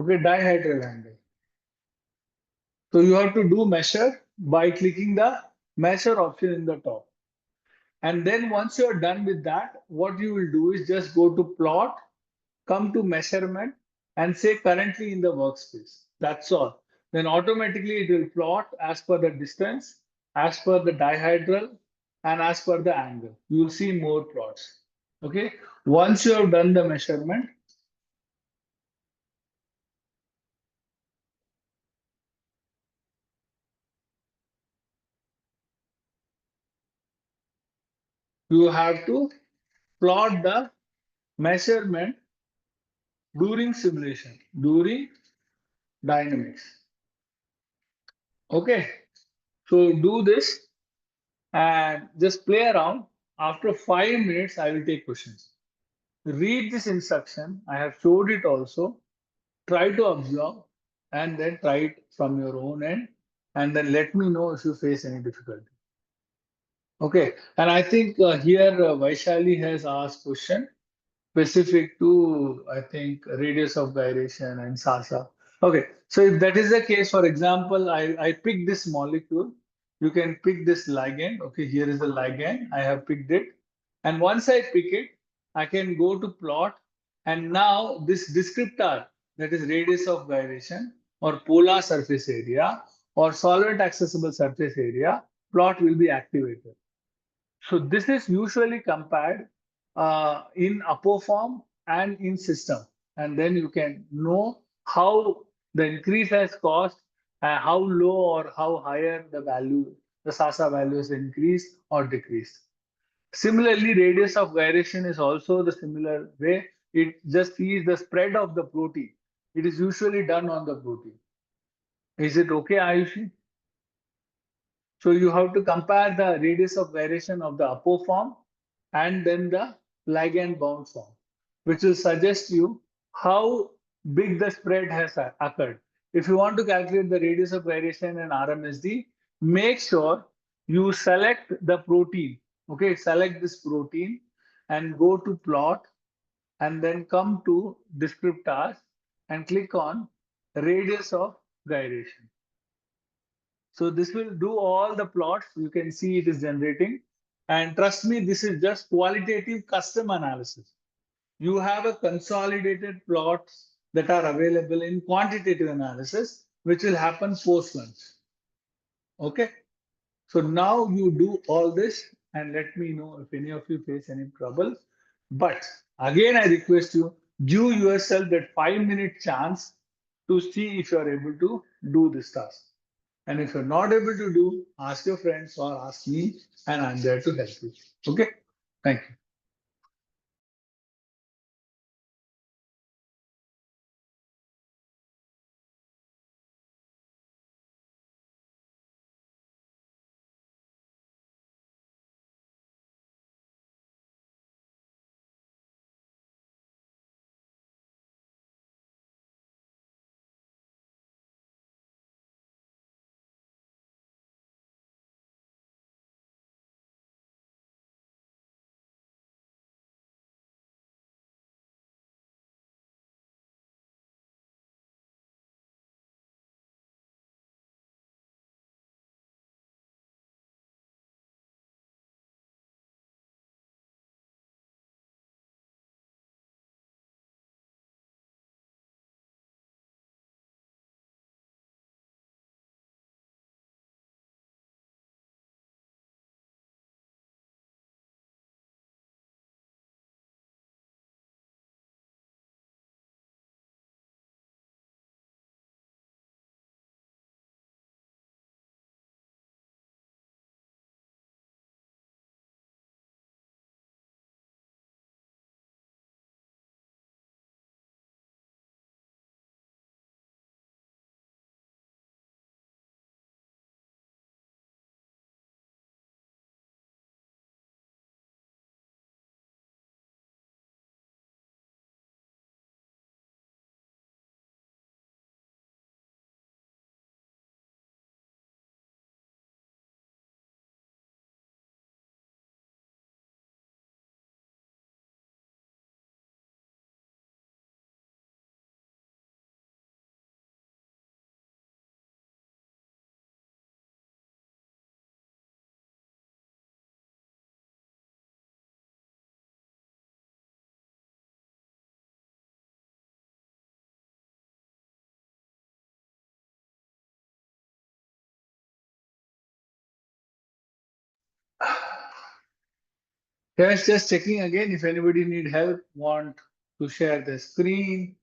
Okay, dihedral angle. So you have to do measure by clicking the measure option in the top. And then once you're done with that, what you will do is just go to plot, come to measurement, and say currently in the workspace. That's all. Then automatically it will plot as per the distance, as per the dihedral, and as per the angle. You will see more plots. Okay. Once you have done the measurement, you have to plot the measurement during simulation, during dynamics. Okay. So do this and just play around. After 5 minutes, I will take questions. Read this instruction. I have showed it also. Try to observe and then try it from your own end. And then let me know if you face any difficulty. Okay. And I think here Vaishali has asked question specific to, I think, radius of gyration and SASA. Okay, so if that is the case, for example, I pick this molecule, you can pick this ligand. Okay, here is the ligand, I have picked it. And once I pick it, I can go to plot. And now this descriptor, that is radius of gyration or polar surface area or solvent accessible surface area, plot will be activated. So this is usually compared in apoform and in system. And then you can know how the increase has caused, how low or how higher the value, the SASA value is increased or decreased. Similarly, radius of gyration is also the similar way. It just sees the spread of the protein. It is usually done on the protein. Is it okay, Ayushi? So you have to compare the radius of gyration of the apoform and then the ligand bound form, which will suggest you how big the spread has occurred. If you want to calculate the radius of gyration and RMSD, make sure you select the protein. Okay, select this protein and go to plot and then come to descriptors and click on radius of gyration. So this will do all the plots. You can see it is generating. And trust me, this is just qualitative custom analysis. You have a consolidated plots that are available in quantitative analysis, which will happen post lunch. Okay. So now you do all this and let me know if any of you face any trouble. But again, I request you, give yourself that 5 minute chance to see if you are able to do this task. And if you're not able to do, ask your friends or ask me, and I'm there to help you. Okay? Thank you. Yes, just checking again. If anybody need help, want to share the screen,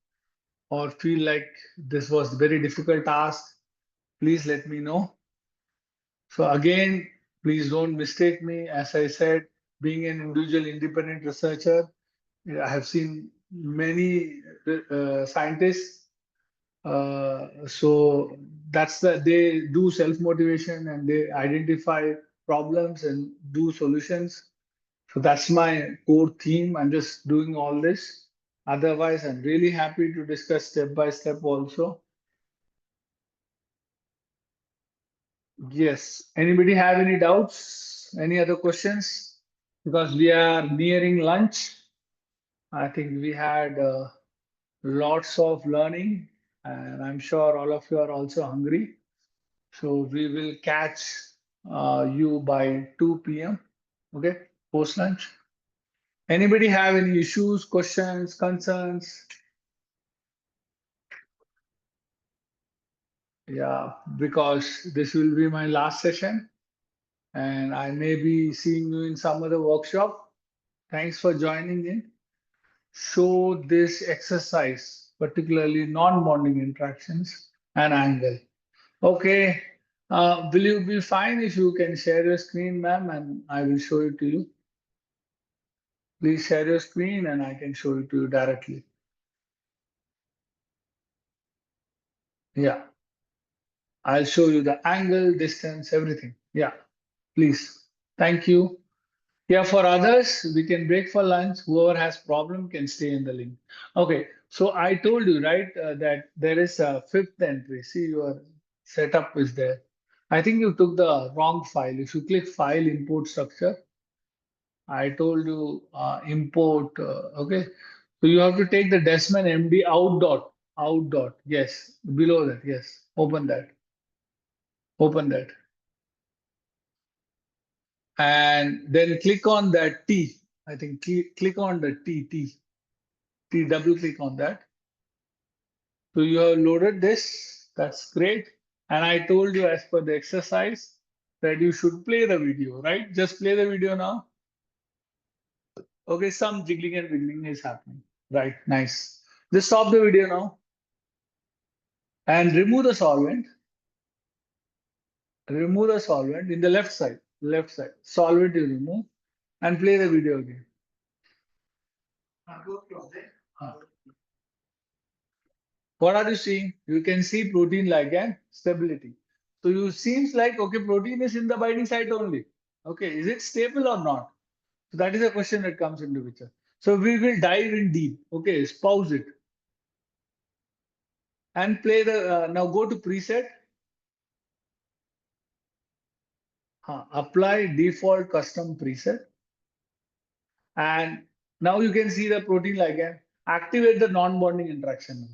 or feel like this was very difficult task, please let me know. So again, please don't mistake me. As I said, being an individual independent researcher, I have seen many scientists. So that's they do self-motivation and they identify problems and do solutions. So that's my core theme. I'm just doing all this. Otherwise, I'm really happy to discuss step by step also. Yes. Anybody have any doubts? Any other questions? Because we are nearing lunch. I think we had lots of learning, and I'm sure all of you are also hungry. So we will catch you by 2 p.m. Okay, post lunch. Anybody have any issues, questions, concerns? Yeah, because this will be my last session and I may be seeing you in some other workshop. Thanks for joining in. Show this exercise, particularly non-bonding interactions and angle. Okay, will you be fine if you can share your screen, ma'am, and I will show it to you? Please share your screen and I can show it to you directly. Yeah, I'll show you the angle, distance, everything. Yeah, please. Thank you. Yeah, for others, we can break for lunch. Whoever has problem can stay in the link. Okay, so I told you, right, that there is a fifth entry. See, your setup is there. I think you took the wrong file. If you click File, Import Structure, I told you import. Okay, so you have to take the Desmond MD out dot. Yes, below that. Yes, open that. Open that. And then click on that T. I think click on the T, double click on that. So you have loaded this. That's great. And I told you as per the exercise that you should play the video, right? Just play the video now. Okay, some jiggling and wiggling is happening. Right, nice. Just stop the video now and remove the solvent. Remove the solvent in the left side. Left side. Solvent you remove and play the video again. What are you seeing? You can see protein ligand stability. So you seems like, okay, protein is in the binding site only. Okay, is it stable or not? So that is a question that comes into picture. So we will dive in deep. Okay, pause it and play the, now go to preset. Apply default custom preset. And now you can see the protein ligand. Activate the non-bonding interaction.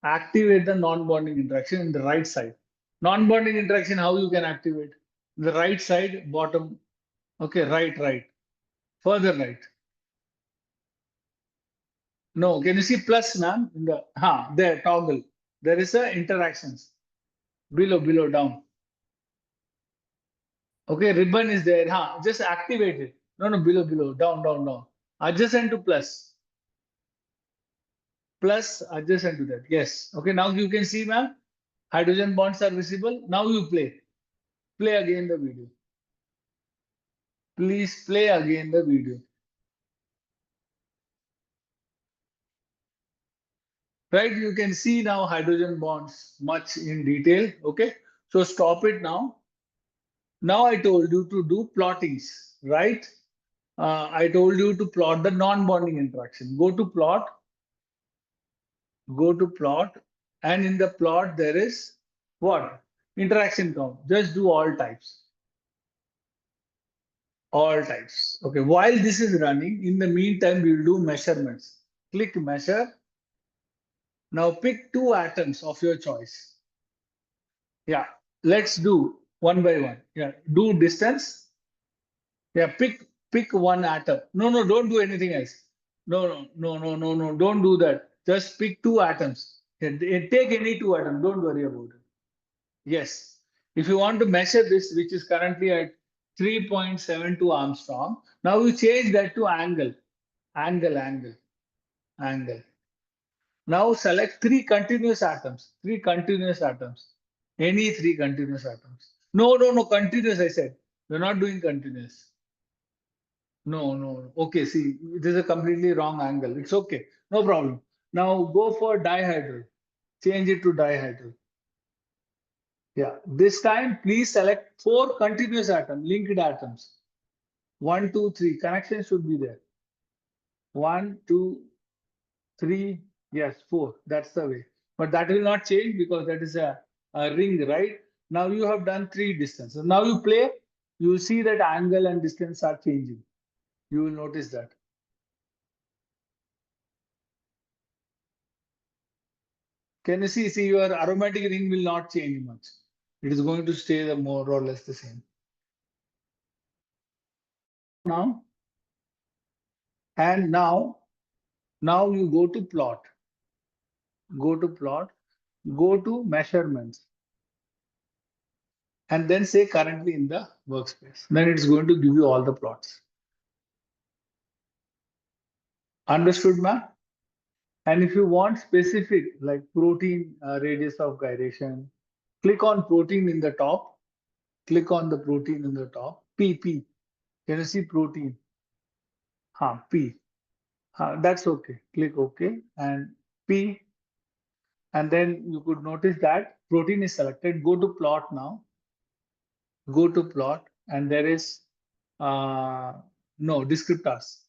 Activate the non-bonding interaction in the right side. Non-bonding interaction, how you can activate? The right side, bottom. Okay, right. Further right. No, can you see plus, ma'am? In the there, toggle. There is a interactions. Below, down. Okay, ribbon is there. Just activate it. No, below, down. Adjacent to plus. Plus adjacent to that. Yes. Okay, now you can see, ma'am. Hydrogen bonds are visible. Now you play. Play again the video. Please play again the video. Right, you can see now hydrogen bonds much in detail. Okay, so stop it now. Now I told you to do plottings, right? I told you to plot the non-bonding interaction. Go to plot, and in the plot there is what? Interaction count. Just do all types. All types. Okay, while this is running, in the meantime, we will do measurements. Click measure. Now pick two atoms of your choice. Yeah, let's do one by one. Yeah, do distance. Yeah, pick one atom. No, don't do anything else. No, don't do that. Just pick two atoms. Yeah, take any two atoms. Don't worry about it. Yes. If you want to measure this, which is currently at 3.72 Armstrong. Now you change that to angle. Angle. Now select three continuous atoms. Any three continuous atoms. No, continuous, I said. We're not doing continuous. No. Okay, see, it is a completely wrong angle. It's okay. No problem. Now go for dihedral. Change it to dihedral. Yeah. This time, please select four continuous atoms, linked atoms. 1, 2, 3. Connection should be there. 1, 2, 3. Yes, 4. That's the way. But that will not change because that is a ring, right? Now you have done 3 distances. Now you play, you will see that angle and distance are changing. You will notice that. Can you see? See, your aromatic ring will not change much. It is going to stay the more or less the same. Now, and now you go to plot. Go to measurements. And then say currently in the workspace. Then it's going to give you all the plots. Understood, ma'am? And if you want specific, like protein radius of gyration, click on protein in the top. Click on the protein in the top. P. Can you see protein? P. That's okay. Click OK and P. And then you could notice that protein is selected. Go to plot now. Go to plot and there is no descriptors.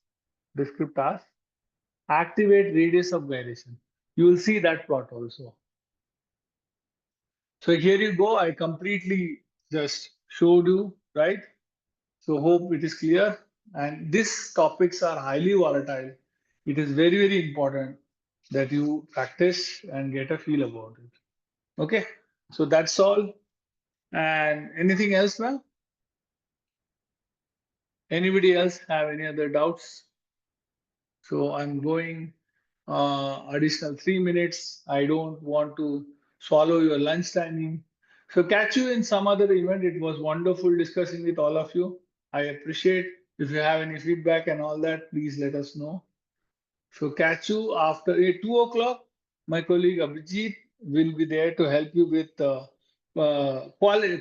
Activate radius of gyration. You will see that plot also. So here you go. I completely just showed you, right? So hope it is clear. And these topics are highly volatile. It is very, very important that you practice and get a feel about it. Okay. So that's all. And anything else, ma'am? Anybody else have any other doubts? So I'm going additional 3 minutes. I don't want to swallow your lunch timing. So catch you in some other event. It was wonderful discussing with all of you. I appreciate. If you have any feedback and all that, please let us know. So catch you after 2 o'clock. My colleague Abhijit will be there to help you with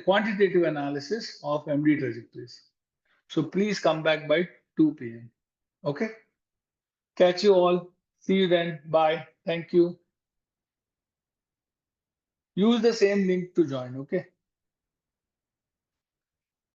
quantitative analysis of MD trajectories. So please come back by 2 p.m. Okay. Catch you all. See you then. Bye. Thank you. Use the same link to join. Okay.